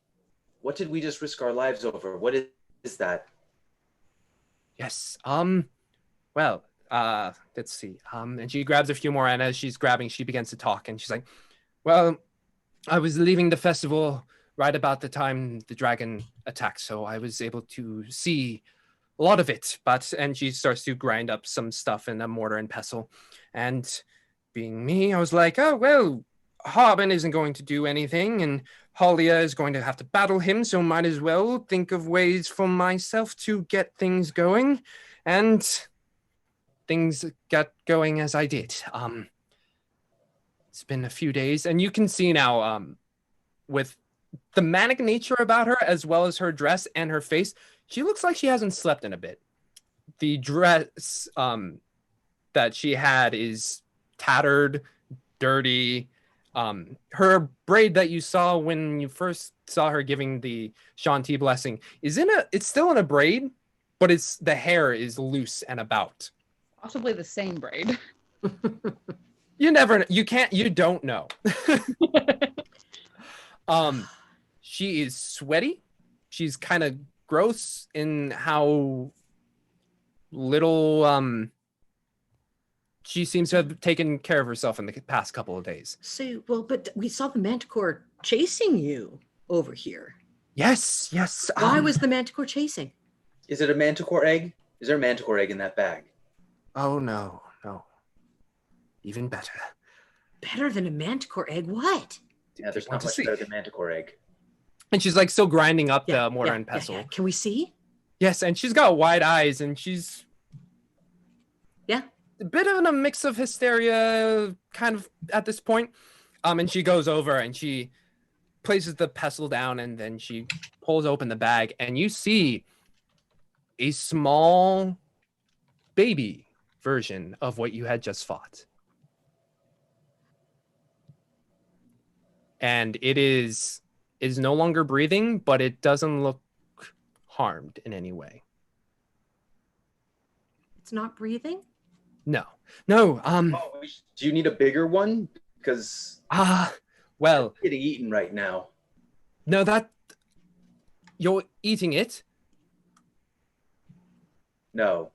What did we just risk our lives over? What is that? Yes. Well, let's see. And she grabs a few more, and as she's grabbing, she begins to talk, and she's like, well, I was leaving the festival right about the time the dragon attacked, so I was able to see a lot of it. And she starts to grind up some stuff in a mortar and pestle. And being me, I was like, oh, well, Harbin isn't going to do anything, and Halia is going to have to battle him, so might as well think of ways for myself to get things going. And things got going as I did. It's been a few days, and you can see now, with the manic nature about her, as well as her dress and her face, she looks like she hasn't slept in a bit. The dress that she had is tattered, dirty. Her braid that you saw when you first saw her giving the Shanti blessing it's still in a braid, but the hair is loose and about. Possibly the same braid. You don't know. She is sweaty. She's kind of gross in how little she seems to have taken care of herself in the past couple of days. So, well, but we saw the Manticore chasing you over here. Yes. Why was the Manticore chasing? Is it a Manticore egg? Is there a Manticore egg in that bag? Oh, no. Even better. Better than a Manticore egg? What? Yeah, there's not much better than Manticore egg. And she's like still grinding up the mortar and pestle. Yeah. Can we see? Yes, and she's got wide eyes and she's... Yeah. A bit of a mix of hysteria kind of at this point. And she goes over and she places the pestle down and then she pulls open the bag and you see a small baby version of what you had just fought. And it is no longer breathing, but it doesn't look harmed in any way. It's not breathing? No. Do you need a bigger one? Because well, I'm getting eaten right now. No, you're eating it. No,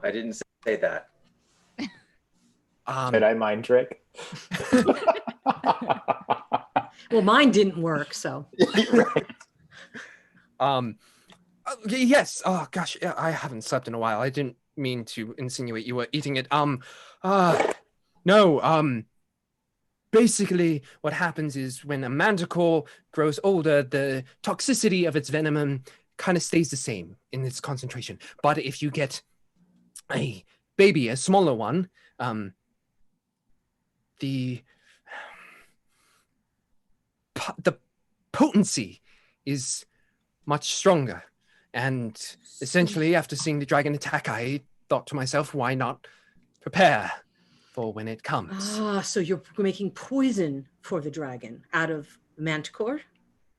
I didn't say that. Did I mind trick? Well, mine didn't work, so. Right. Yes. Oh gosh, I haven't slept in a while. I didn't mean to insinuate you were eating it. No. Basically, what happens is when a manticore grows older, the toxicity of its venom kind of stays the same in its concentration. But if you get a baby, a smaller one, the potency is much stronger. And essentially, after seeing the dragon attack, I thought to myself, why not prepare for when it comes? So you're making poison for the dragon out of Manticore?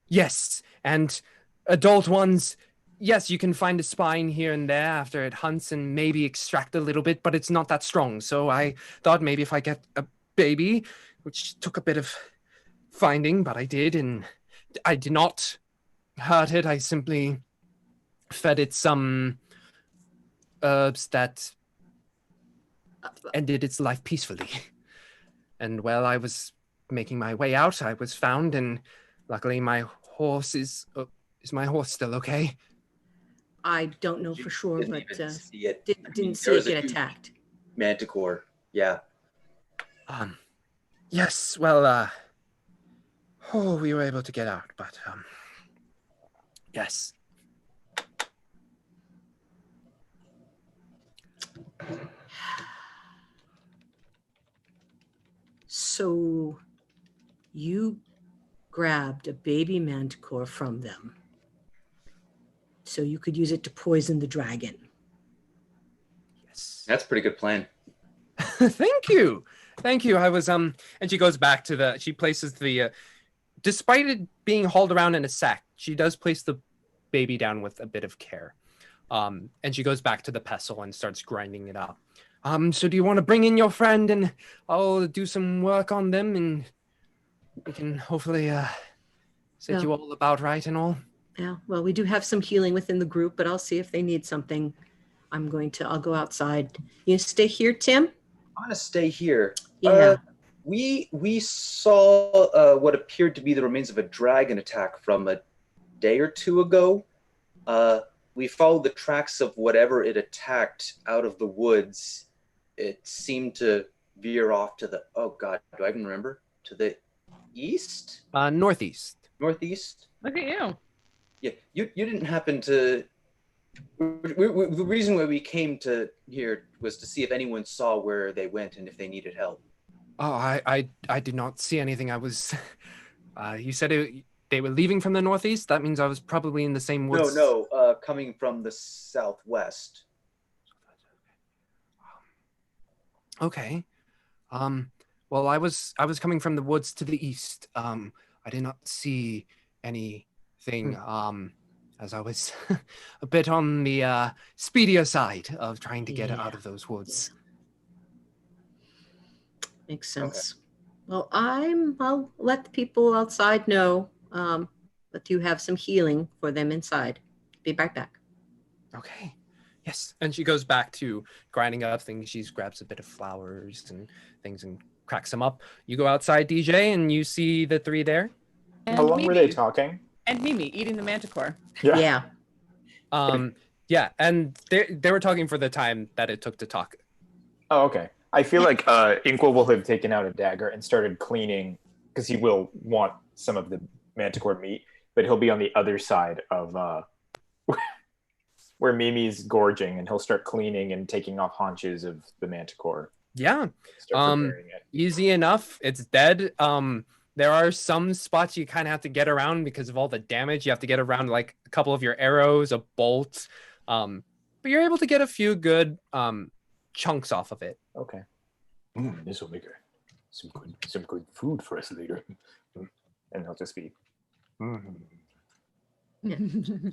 Yes, and adult ones, yes, you can find a spine here and there after it hunts and maybe extract a little bit, but it's not that strong. So I thought maybe if I get a baby, which took a bit of finding, but I did, and I did not hurt it. I simply fed it some herbs that ended its life peacefully. And while I was making my way out, I was found, and luckily my horse is my horse still okay? I don't know for sure, but didn't see it get attacked. Manticore, yeah. Yes, well, we were able to get out, but yes. So you grabbed a baby manticore from them so you could use it to poison the dragon. Yes. That's a pretty good plan. Thank you. I was and she goes back to she places the despite it being hauled around in a sack, she does place the baby down with a bit of care. And she goes back to the pestle and starts grinding it up. So do you want to bring in your friend and I'll do some work on them and we can hopefully set you all about right and all? Yeah, well, we do have some healing within the group, but I'll see if they need something. I'll go outside. You stay here, Tim? I'm gonna stay here. Yeah. We saw what appeared to be the remains of a dragon attack from a day or two ago. We followed the tracks of whatever it attacked out of the woods. It seemed to veer off to the, oh God, do I even remember? To the east? Northeast. Northeast? Look at you. Yeah, you didn't happen to... the reason why we came to here was to see if anyone saw where they went and if they needed help. Oh, I did not see anything. I was... you said they were leaving from the northeast? That means I was probably in the same woods. No, coming from the southwest. Okay. Well, I was coming from the woods to the east. I did not see anything, as I was a bit on the speedier side of trying to get out of those woods. Makes sense. Okay. Well, I'll let the people outside know that you have some healing for them inside. Be right back. Okay. Yes. And she goes back to grinding up things. She grabs a bit of flowers and things and cracks them up. You go outside, DJ, and you see the three there. How long were they talking? And Mimi eating the Manticore. Yeah. Yeah, and they were talking for the time that it took to talk. Oh, okay. I feel like Inkwell will have taken out a dagger and started cleaning, because he will want some of the Manticore meat, but he'll be on the other side of where Mimi's gorging, and he'll start cleaning and taking off haunches of the Manticore. Yeah. Easy enough. It's dead. There are some spots you kind of have to get around because of all the damage. You have to get around like a couple of your arrows, a bolt. But you're able to get a few good chunks off of it. Okay. This will make some good food for us later. And he'll just be...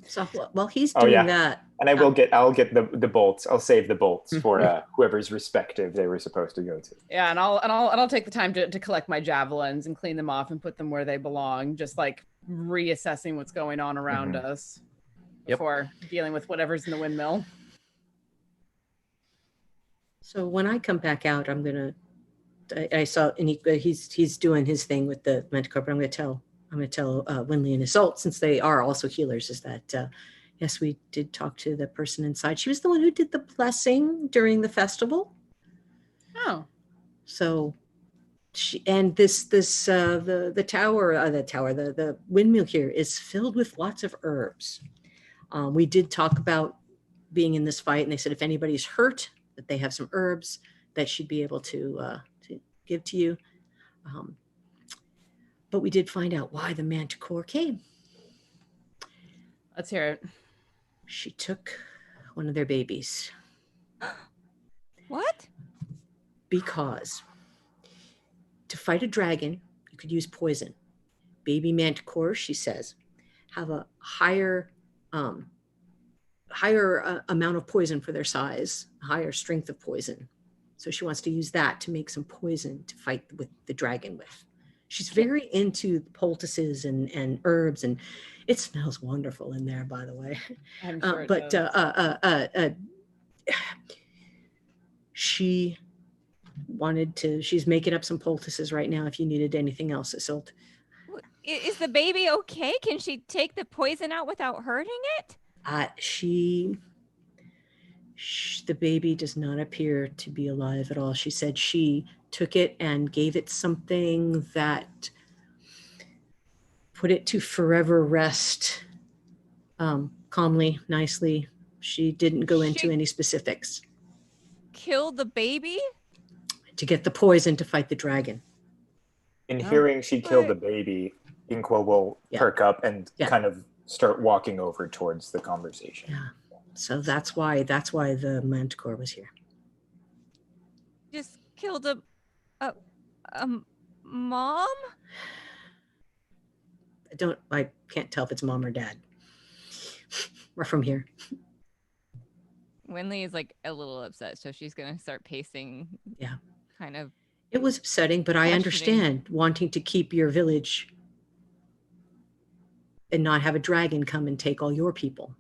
So while he's doing that, and I'll get the bolts. I'll save the bolts for whoever's respective they were supposed to go to. Yeah, and I'll take the time to collect my javelins and clean them off and put them where they belong. Just like reassessing what's going on around us before dealing with whatever's in the windmill. So when I come back out, I saw, and he's doing his thing with the Manticore, but I'm going to tell Winley and Isolde, since they are also healers, is that, yes, we did talk to the person inside. She was the one who did the blessing during the festival. Oh. So she, and the windmill here is filled with lots of herbs. We did talk about being in this fight, and they said if anybody's hurt, that they have some herbs that she'd be able to give to you. But we did find out why the Manticore came. Let's hear it. She took one of their babies. What? Because to fight a dragon, you could use poison. Baby Manticore, she says, have a higher amount of poison for their size, higher strength of poison. So she wants to use that to make some poison to fight with the dragon with. She's very into poultices and herbs, and it smells wonderful in there, by the way. I'm sure it does. She wanted to, she's making up some poultices right now if you needed anything else, Isolde. Is the baby okay? Can she take the poison out without hurting it? The baby does not appear to be alive at all. She said she took it and gave it something that put it to forever rest, calmly, nicely. She didn't go into any specifics. Killed the baby? To get the poison to fight the dragon. In hearing she killed the baby, Inkwell will perk up and kind of start walking over towards the conversation. Yeah. So that's why the Manticore was here. Just killed a mom? I can't tell if it's mom or dad. We're from here. Winley is like a little upset, so she's gonna start pacing. Yeah. Kind of. It was upsetting, but I understand wanting to keep your village and not have a dragon come and take all your people.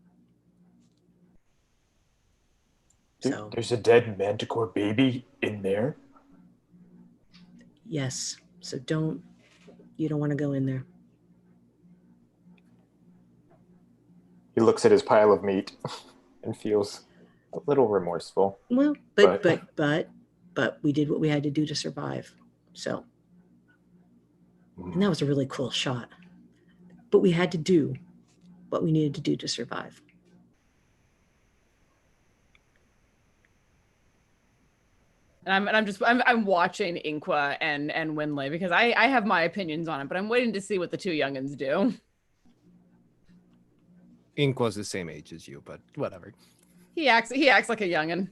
So There's a dead Manticore baby in there. yes. So you don't want to go in there. He looks at his pile of meat and feels a little remorseful. Well, but we did what we had to do to survive. So, and that was a really cool shot. But we had to do what we needed to do to survive. And I'm watching Inqua and Winley because I have my opinions on it, but I'm waiting to see what the two youngins do. Inqua's the same age as you, but whatever. He acts like a youngin.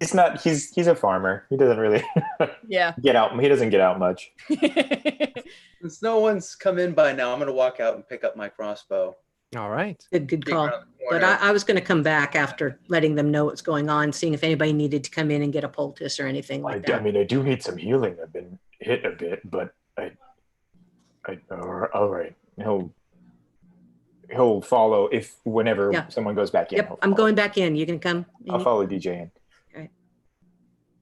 He's not. He's a farmer. He doesn't really get out. He doesn't get out much. Since no one's come in by now, I'm going to walk out and pick up my crossbow. All right. Good call. But I was going to come back after letting them know what's going on, seeing if anybody needed to come in and get a poultice or anything like that. I mean, I do need some healing. I've been hit a bit, but all right. He'll follow whenever someone goes back in. Yep, I'm going back in. You can come. I'll follow DJ in. Okay.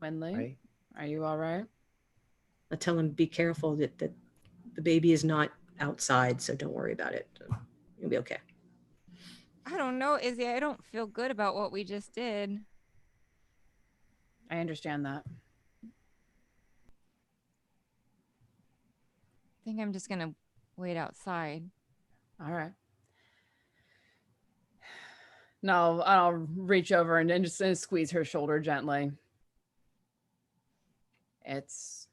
Winley, are you all right? I'll tell him be careful that the baby is not outside, so don't worry about it. You'll be okay. I don't know, Izzy. I don't feel good about what we just did. I understand that. I think I'm just gonna wait outside. All right. No, I'll reach over and just squeeze her shoulder gently. It's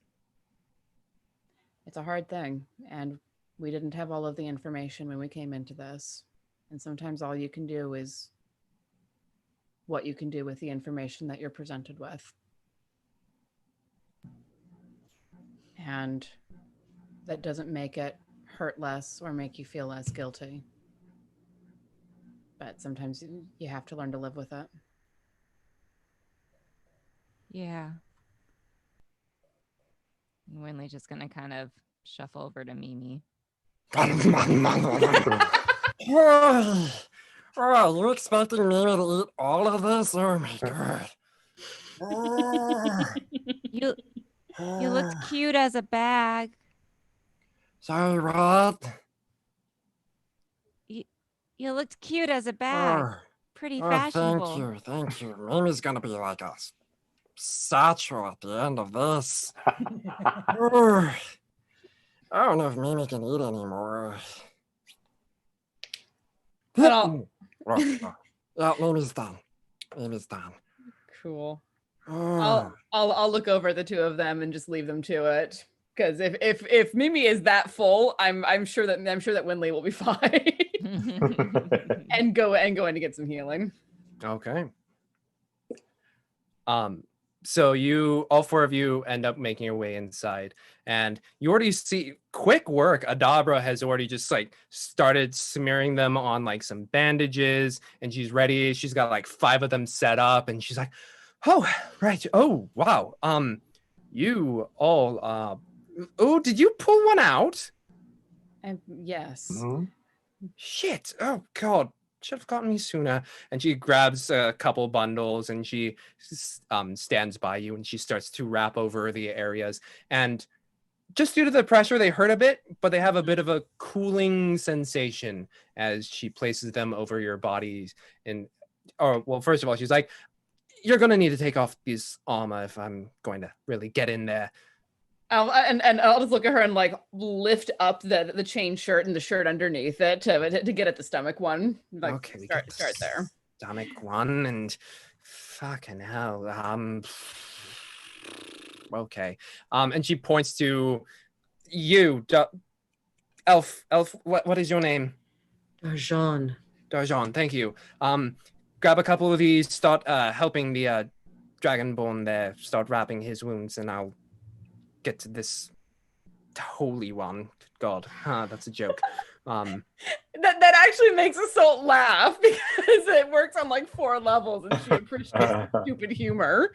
a hard thing, and we didn't have all of the information when we came into this. And sometimes all you can do is what you can do with the information that you're presented with. And that doesn't make it hurt less or make you feel less guilty. But sometimes you have to learn to live with it. Yeah. And Winley's just gonna kind of shuffle over to Mimi. Oh, are you expecting me to eat all of this? Oh my god. You looked cute as a bag. Sorry, what? You looked cute as a bag. Pretty fashionable. Thank you. Mimi's gonna be like a satchel at the end of this. I don't know if Mimi can eat anymore. Yeah, Mimi's done. Cool. I'll look over at the two of them and just leave them to it. Because if Mimi is that full, I'm sure that Winley will be fine. and go in to get some healing. Okay. So all four of you end up making your way inside, and you already see quick work. Adabra has already just like started smearing them on like some bandages, and she's ready. She's got like 5 of them set up, and she's like, "Oh, right. Oh, wow. You all. Oh, did you pull one out?" Yes. Mm-hmm. Shit. Oh God. Should have gotten me sooner. And she grabs a couple bundles and she stands by you and she starts to wrap over the areas. And just due to the pressure, they hurt a bit, but they have a bit of a cooling sensation as she places them over your bodies. Well, first of all, she's like, "You're going to need to take off this armor if I'm going to really get in there." I'll just look at her and like lift up the chain shirt and the shirt underneath it to get at the stomach one. Like, okay, start there. Stomach one and fucking hell. Okay. And she points to you, Elf. What is your name? Darjean. Thank you. Grab a couple of these. Start helping the dragonborn there. Start wrapping his wounds, and I'll get to this holy one. God, that's a joke. That actually makes Assault laugh because it works on like 4 levels and she appreciates stupid humor.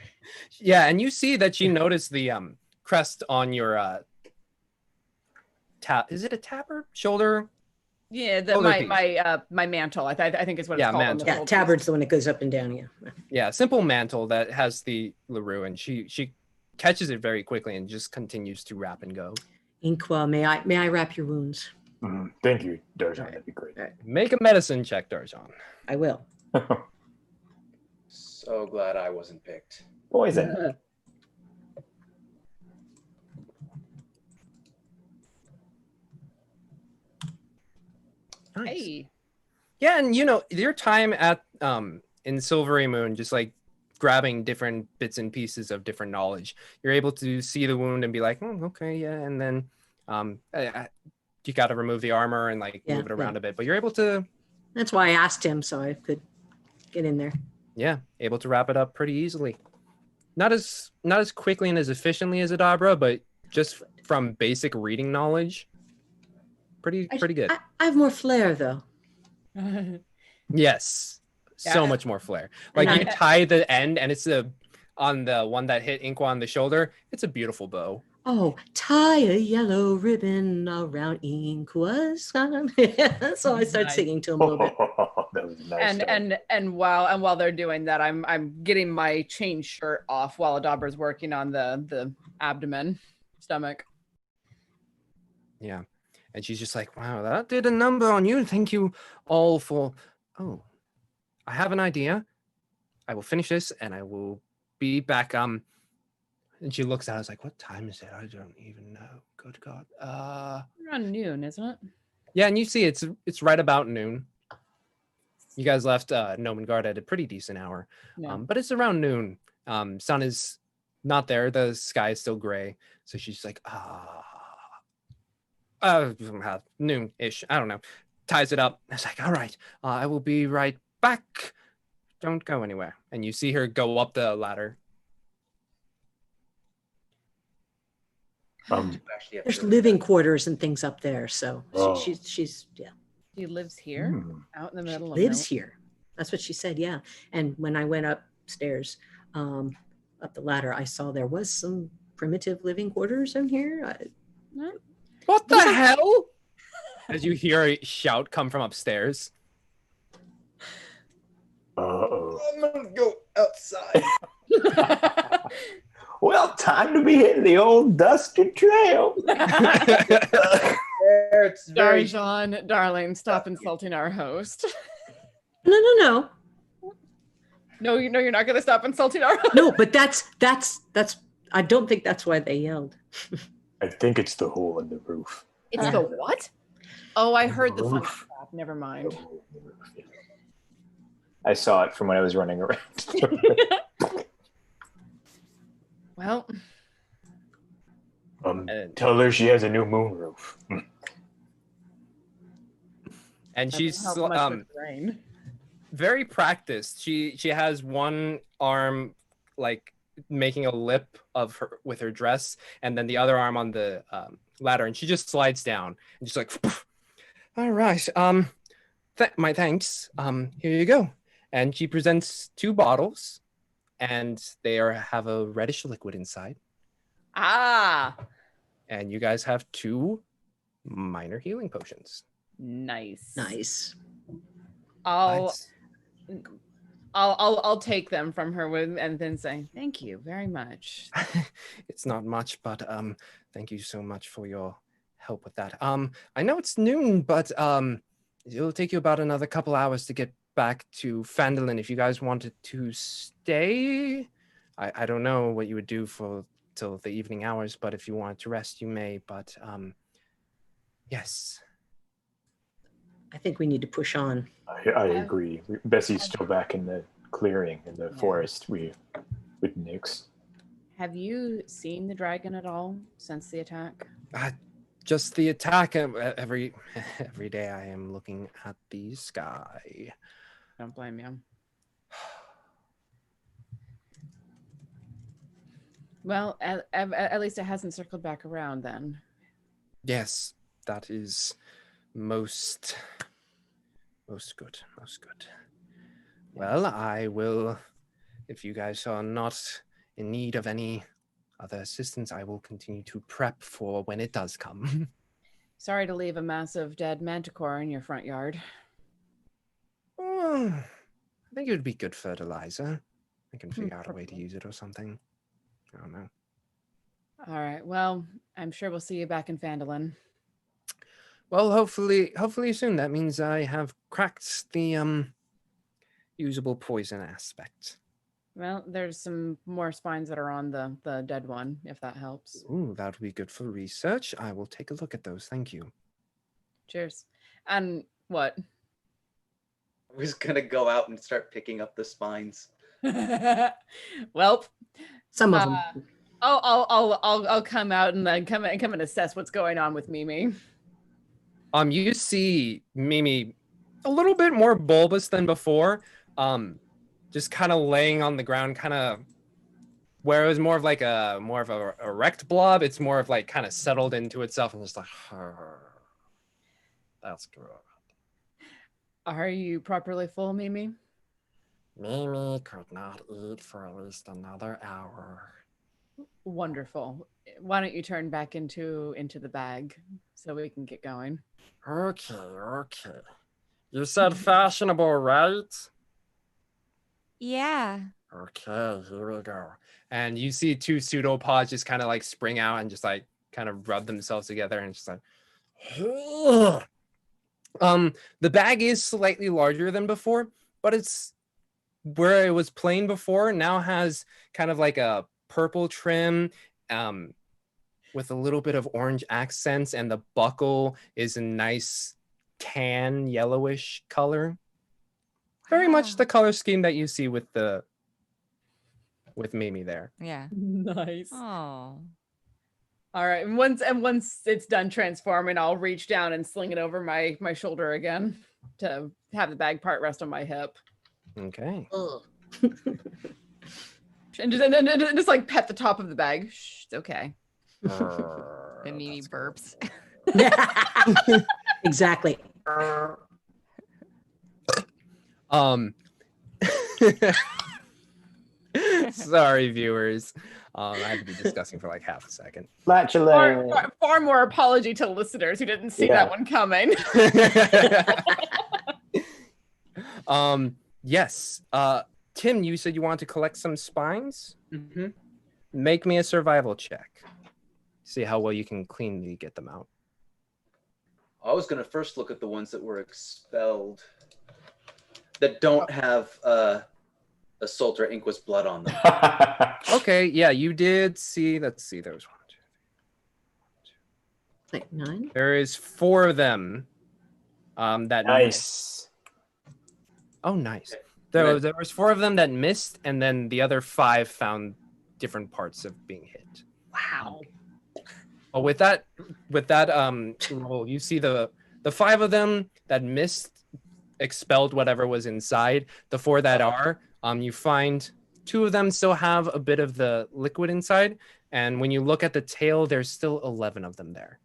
Yeah, and you see that she noticed the crest on your is it a tabard? Shoulder? Yeah, Shoulder piece. my mantle. I think is what it's called. Mantle. Yeah, tabard's the one that goes up and down. Yeah. Yeah, simple mantle that has the LaRue, and she catches it very quickly and just continues to wrap and go. Inqua, may I wrap your wounds? Thank you, Darjean. That'd be great. Make a medicine check, Darjean. I will. So glad I wasn't picked. Poison. Nice. Hey. Yeah, and your time at in Silvery Moon, just like grabbing different bits and pieces of different knowledge, you're able to see the wound and be like, okay, yeah, and then you got to remove the armor and like move it around a bit, but you're able to. That's why I asked him so I could get in there. Yeah, able to wrap it up pretty easily. Not as quickly and as efficiently as Adabra, but just from basic reading knowledge, pretty good. I have more flair though. Yes, so much more flair. Like you tie the end, and it's on the one that hit Inqua on the shoulder. It's a beautiful bow. Oh, tie a yellow ribbon around Inqua's. So I start singing to him a little bit. That was nice. And while they're doing that, I'm getting my chain shirt off while Adabra's working on the abdomen, stomach. Yeah. And she's just like, wow, that did a number on you. Thank you all for... Oh, I have an idea. I will finish this and I will be back. And she looks at us like, what time is it? I don't even know. Good God. Around noon, isn't it? Yeah, and you see it's right about noon. You guys left Gnome and Guard at a pretty decent hour. Yeah. But it's around noon. Sun is not there. The sky is still gray. So she's like, noon-ish. I don't know. Ties it up. It's like, all right, I will be right back. Don't go anywhere. And you see her go up the ladder. There's living quarters and things up there, so she's yeah. She lives here, out in the middle. Lives here. That's what she said. Yeah. And when I went upstairs, up the ladder, I saw there was some primitive living quarters in here. What the hell? As you hear a shout come from upstairs. Uh-oh. I'm gonna go outside. Well, time to be hitting the old dusty trail. It's very Darjean, darling, stop insulting our host. No. No, you're not going to stop insulting our host. No, but that's. I don't think that's why they yelled. I think it's the hole in the roof. It's the what? Oh, I heard the fun crap. Never mind. I saw it from when I was running around. Well, tell her she has a new moon roof. And she's very practiced. She has one arm like making a lip of her with her dress, and then the other arm on the ladder, and she just slides down and just like, all right, my thanks. Here you go. And she presents 2 bottles, and they have a reddish liquid inside. And you guys have 2 minor healing potions. Nice. I'll take them from her and then say thank you very much. It's not much, but thank you so much for your help with that. I know it's noon, but it'll take you about another couple hours to get back to Phandalin. If you guys wanted to stay, I don't know what you would do till the evening hours, but if you wanted to rest, you may. But yes. I think we need to push on. I agree. Bessie's still back in the clearing in the forest with Nyx. Have you seen the dragon at all since the attack? Just the attack. Every day I am looking at the sky. Don't blame you. Well, at least it hasn't circled back around then. Yes, that is Most good. Most good. Well, I will, if you guys are not in need of any other assistance, I will continue to prep for when it does come. Sorry to leave a massive dead manticore in your front yard. I think it would be good fertilizer. I can figure out a way to use it or something. I don't know. All right. Well, I'm sure we'll see you back in Phandalin. Well, hopefully soon. That means I have cracked the usable poison aspect. Well, there's some more spines that are on the dead one, if that helps. Ooh, that would be good for research. I will take a look at those. Thank you. Cheers. And what? I was gonna go out and start picking up the spines. Well, Some of them. I'll come out and then come and assess what's going on with Mimi. You see Mimi a little bit more bulbous than before. Just kind of laying on the ground, kind of where it was more of a erect blob. It's more of like kind of settled into itself and just like, that's good. Are you properly full, Mimi? Mimi could not eat for at least another hour. Wonderful. Why don't you turn back into the bag so we can get going? Okay. You said fashionable, right? Yeah. Okay, here we go. And you see two pseudopods just kind of like spring out and just like kind of rub themselves together and just like, the bag is slightly larger than before, but it's where it was plain before now has kind of like a purple trim, with a little bit of orange accents, and the buckle is a nice tan yellowish color. Very much the color scheme that you see with Mimi there. Yeah. Nice. Oh. All right. And once it's done transforming, I'll reach down and sling it over my shoulder again to have the bag part rest on my hip. Okay. And just like pet the top of the bag. Shh, it's okay. The Mimi burps. Exactly. Sorry, viewers. I had to be discussing for like half a second. Far more apology to listeners who didn't see that one coming. Yes. Tim, you said you wanted to collect some spines? Mm-hmm. Make me a survival check. See how well you can cleanly get them out. I was gonna first look at the ones that were expelled that don't have Assault or Inquis blood on them. Okay, yeah, you did see. Let's see. There was one, two, Like 9. there is 4 of them. That Nice. Oh, nice. There was 4 of them that missed, and then the other 5 found different parts of being hit. Wow. Oh, with that roll, you see the 5 of them that missed expelled whatever was inside. The 4 that are, you find 2 of them still have a bit of the liquid inside, and when you look at the tail, there's still 11 of them there.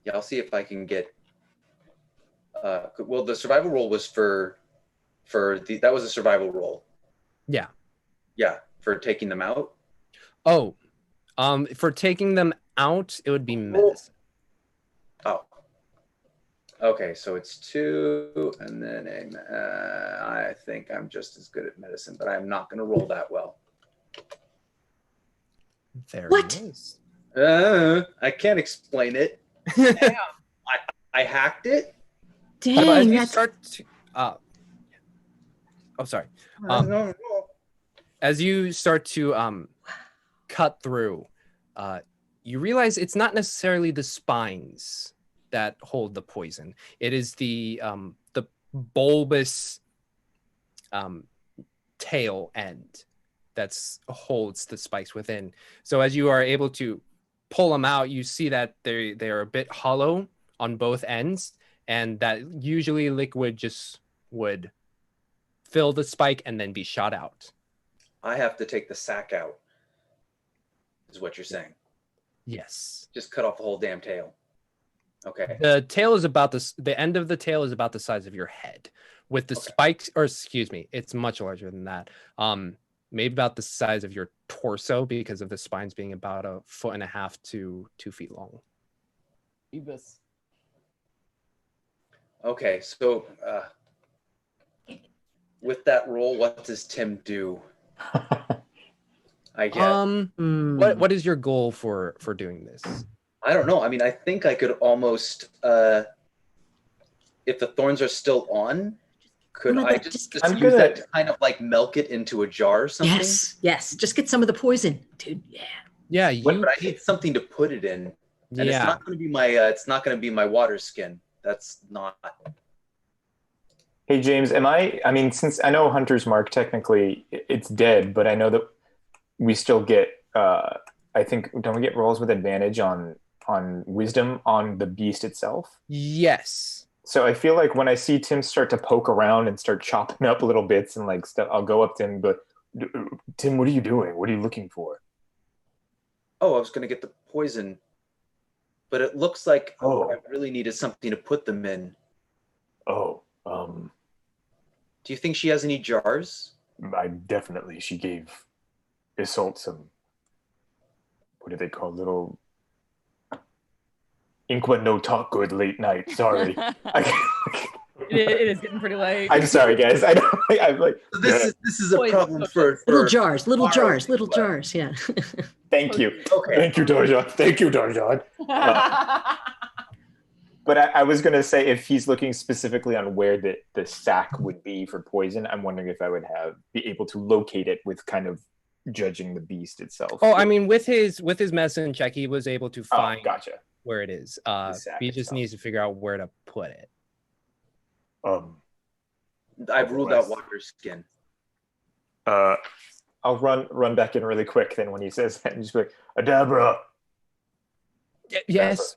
Yeah, I'll see if I can get. Well, the survival roll was that was a survival roll. Yeah. Yeah, for taking them out. Oh, for taking them out, it would be medicine. Oh. Okay, so it's 2, and then I think I'm just as good at medicine, but I'm not going to roll that well. There What? it is. I can't explain it. Damn. I hacked it. As Dang, you that's start to, sorry. No. As you start to cut through, you realize it's not necessarily the spines that hold the poison. It is the bulbous tail end that holds the spikes within. So as you are able to pull them out, you see that they are a bit hollow on both ends, and that usually liquid just would fill the spike and then be shot out. I have to take the sack out, is what you're saying. Yes. Just cut off the whole damn tail. Okay. The tail is about the end of the tail is about the size of your head, with the spikes, or excuse me, it's much larger than that. Maybe about the size of your torso because of the spines being about 1.5 to 2 feet long. Okay, so with that roll, what does Tim do? I guess. What is your goal for doing this? I don't know. I mean, I think I could almost, if the thorns are still on, could I just use that to kind of like milk it into a jar or something? Yes. Just get some of the poison, dude. Yeah, but I need something to put it in, and it's not going to be my. It's not going to be my water skin. That's not. Hey James, I mean, since I know Hunter's Mark technically it's dead, but I know that we still get. I think don't we get rolls with advantage on wisdom on the beast itself? Yes. So I feel like when I see Tim start to poke around and start chopping up little bits and like stuff, I'll go up to him, but Tim, what are you doing? What are you looking for? Oh, I was going to get the poison, but it looks like I really needed something to put them in. Do you think she has any jars? She gave Isolde some, what do they call little Inqua no talk good late night. Sorry. It is getting pretty late. I'm sorry, guys. I'm like this is a problem for little jars. Yeah. Thank you. Okay. Thank you, Darjean. But I was going to say, if he's looking specifically on where the sack would be for poison, I'm wondering if I would be able to locate it with kind of judging the beast itself. Oh, I mean, with his medicine check, he was able to find where it is. He just needs to figure out where to put it. I've ruled out water skin. I'll run back in really quick then when he says that and just be like, Adabra. Yes. Adabra,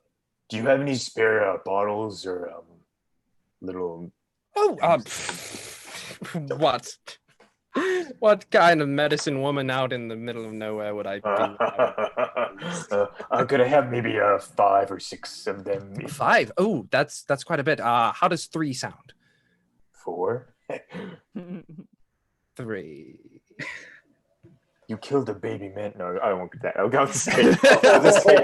do you have any spare bottles or little? What kind of medicine woman out in the middle of nowhere would I be? Could I have maybe 5 or 6 of them? 5? Oh, that's quite a bit. How does 3 sound? 4. 3. You killed a baby man. No, I won't get that. I'll just take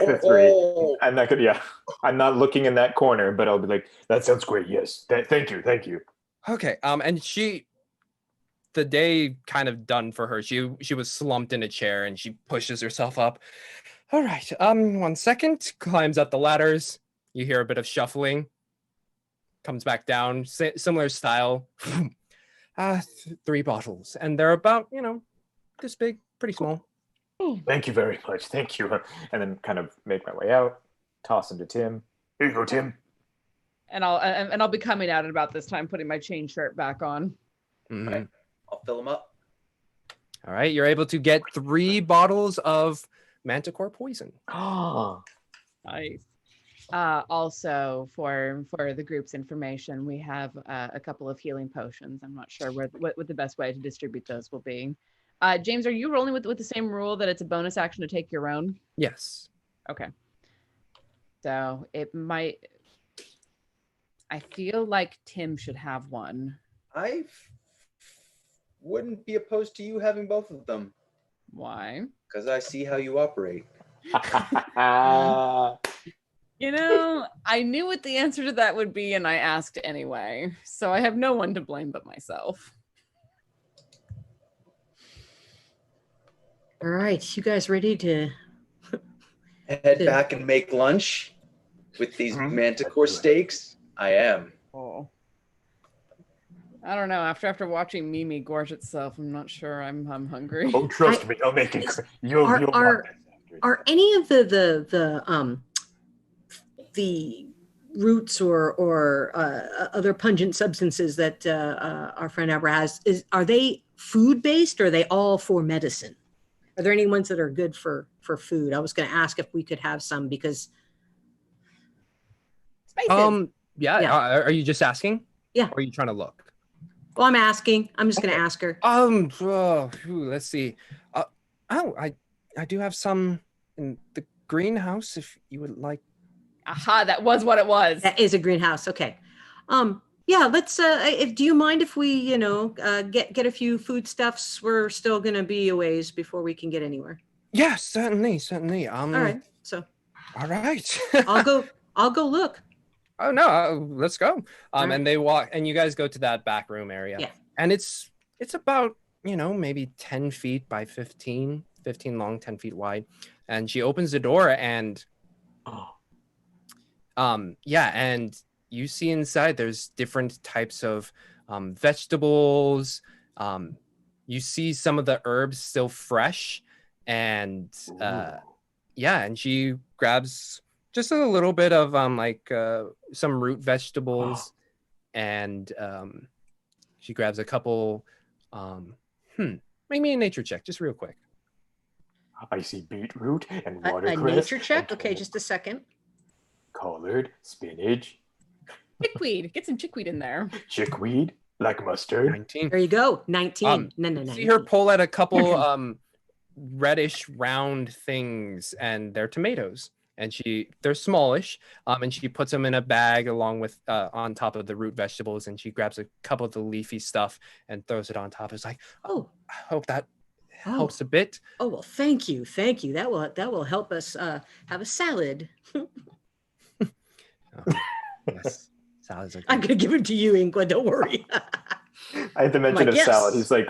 the 3. I'm not gonna. Yeah, I'm not looking in that corner, but I'll be like, that sounds great. Yes, thank you. Okay. And the day kind of done for her. She was slumped in a chair and she pushes herself up. All right. 1 second. Climbs up the ladders. You hear a bit of shuffling. Comes back down. Similar style. 3 bottles, and they're about this big, pretty small. Thank you very much. Thank you. And then kind of make my way out. Toss them to Tim. Here you go, Tim. And I'll be coming out at about this time, putting my chain shirt back on. Mm-hmm. Right. I'll fill them up. All right, you're able to get 3 bottles of Manticore poison. Oh, nice. Also, for the group's information, we have a couple of healing potions. I'm not sure what the best way to distribute those will be. James, are you rolling with the same rule that it's a bonus action to take your own? Yes. Okay. So it might. I feel like Tim should have one. I wouldn't be opposed to you having both of them. Why? Because I see how you operate. I knew what the answer to that would be, and I asked anyway. So I have no one to blame but myself. All right, you guys ready to head back and make lunch with these Manticore steaks? I am. Oh. I don't know. After watching Mimi gorge itself, I'm not sure I'm hungry. Oh, trust me, I'll make it. Are any of the roots or other pungent substances that our friend Abra has, are they food based or are they all for medicine? Are there any ones that are good for food? I was going to ask if we could have some because. Yeah. Are you just asking? Yeah. Or are you trying to look? Well, I'm asking. I'm just going to ask her. Let's see. I do have some in the greenhouse if you would like. Aha, that was what it was. That is a greenhouse. Okay. Yeah, let's do you mind if we, get a few foodstuffs? We're still gonna be a ways before we can get anywhere. Yeah, certainly. All right. So All right. I'll go look. Oh no, let's go. right. And they walk, and you guys go to that back room area. Yeah. And it's about, maybe 10 feet by 15 long, 10 feet wide. And she opens the door and and you see inside there's different types of vegetables. You see some of the herbs still fresh, and and she grabs just a little bit of some root vegetables, and she grabs a couple. Make me a nature check, just real quick. I see beetroot and A watercress. nature check. and Okay, just a second. collard, spinach, Chickweed. Get some chickweed in there. chickweed, black mustard. 19. There you go. 19. No. See her pull out a couple reddish round things, and they're tomatoes, and they're smallish, and she puts them in a bag along with on top of the root vegetables, and she grabs a couple of the leafy stuff and throws it on top. It's like, I hope that helps a bit. Oh well, thank you. That will help us have a salad. Yes, salads are good. I'm gonna give it to you, Inqua. Don't worry. I had to mention a Yes. salad. He's like,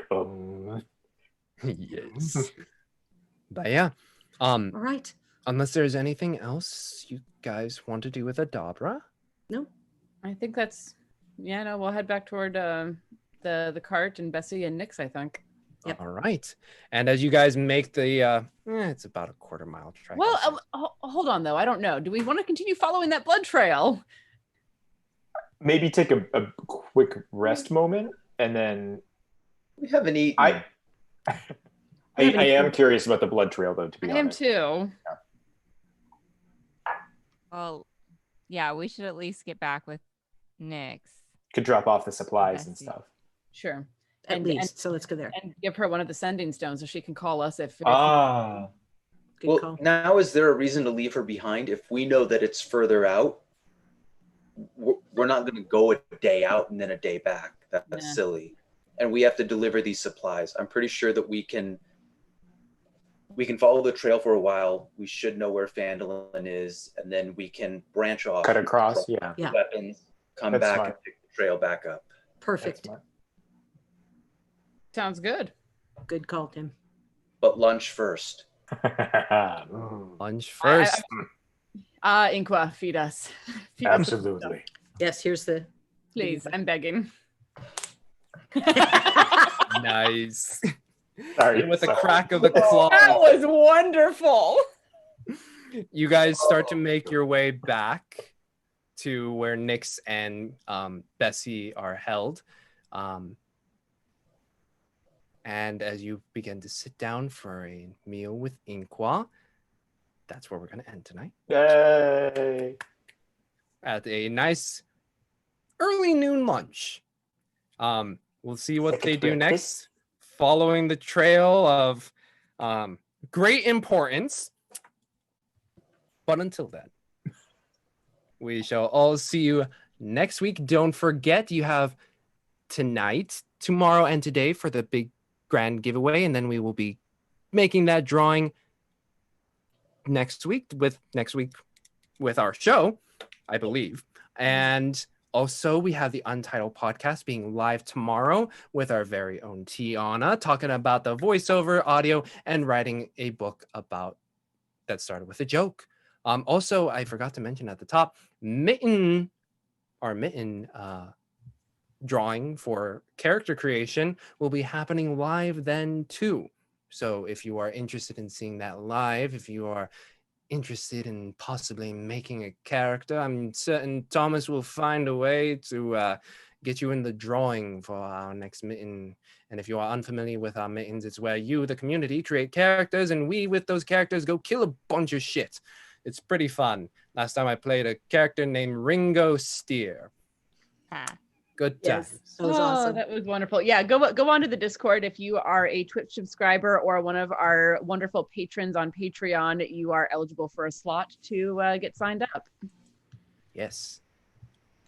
Yes. But yeah, All right. unless there's anything else you guys want to do with Adabra. No. I think that's we'll head back toward the cart and Bessie and Nyx, I think. Yep. All right. And as you guys make the it's about a quarter-mile trek. Well, hold on though. I don't know. Do we want to continue following that blood trail? maybe take a quick rest moment, and then We haven't eaten. I am curious about the blood trail, though. To be I am honest, too. Well, yeah, we should at least get back with Nyx. could drop off the supplies and Bessie. stuff. Sure. At least. So let's go there. And give her one of the sending stones so she can call us if Ah, Good Well, call. now is there a reason to leave her behind? If we know that it's further out, we're not going to go a day out and then a day back. That's Yeah. silly. And we have to deliver these supplies. I'm pretty sure that we can follow the trail for a while. We should know where Phandalin is, and then we can branch off, cut across. drop Yeah, Yeah. weapons, come That's back smart. and pick the trail back up. Perfect. That's sounds good. Good call, Tim. But lunch first. smart. Lunch first. Inqua, feed us. Feed us. Absolutely. Yes, here's the. Please, I'm begging. Nice. Sorry. And with a sorry. crack of the claw, That was wonderful. you guys start to make your way back to where Nyx and Bessie are held. And as you begin to sit down for a meal with Inqua, that's where we're going to end tonight. Yay! At a nice early noon lunch. We'll see what Like a they do breakfast? next, following the trail of great importance. But until then, we shall all see you next week. Don't forget, you have tonight, tomorrow, and today for the big grand giveaway, and then we will be making that drawing next week with our show, I believe. And also, we have the Untitled podcast being live tomorrow with our very own Tiana, talking about the voiceover, audio, and writing a book about that started with a joke. Also, I forgot to mention at the top, our Mitten drawing for character creation will be happening live then too. So if you are interested in seeing that live, if you are interested in possibly making a character, I'm certain Thomas will find a way to get you in the drawing for our next Mitten. And if you are unfamiliar with our Mittens, it's where you, the community, create characters, and we, with those characters, go kill a bunch of shit. It's pretty fun. Last time I played a character named Ringo Steer. Ah. Good times. Yes, that was awesome. That was wonderful. Yeah, go onto the Discord if you are a Twitch subscriber or one of our wonderful patrons on Patreon. You are eligible for a slot to get signed up. Yes.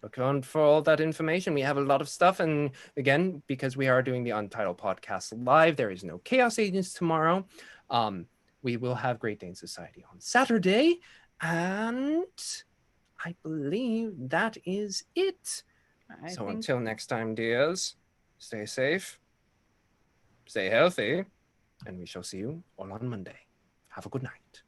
Look on for all that information. We have a lot of stuff. And again, because we are doing the Untitled podcast live, there is no Chaos Agents tomorrow. We will have Great Dane Society on Saturday. And I believe that is it. So until next time, dears, stay safe, stay healthy, and we shall see you all on Monday. Have a good night.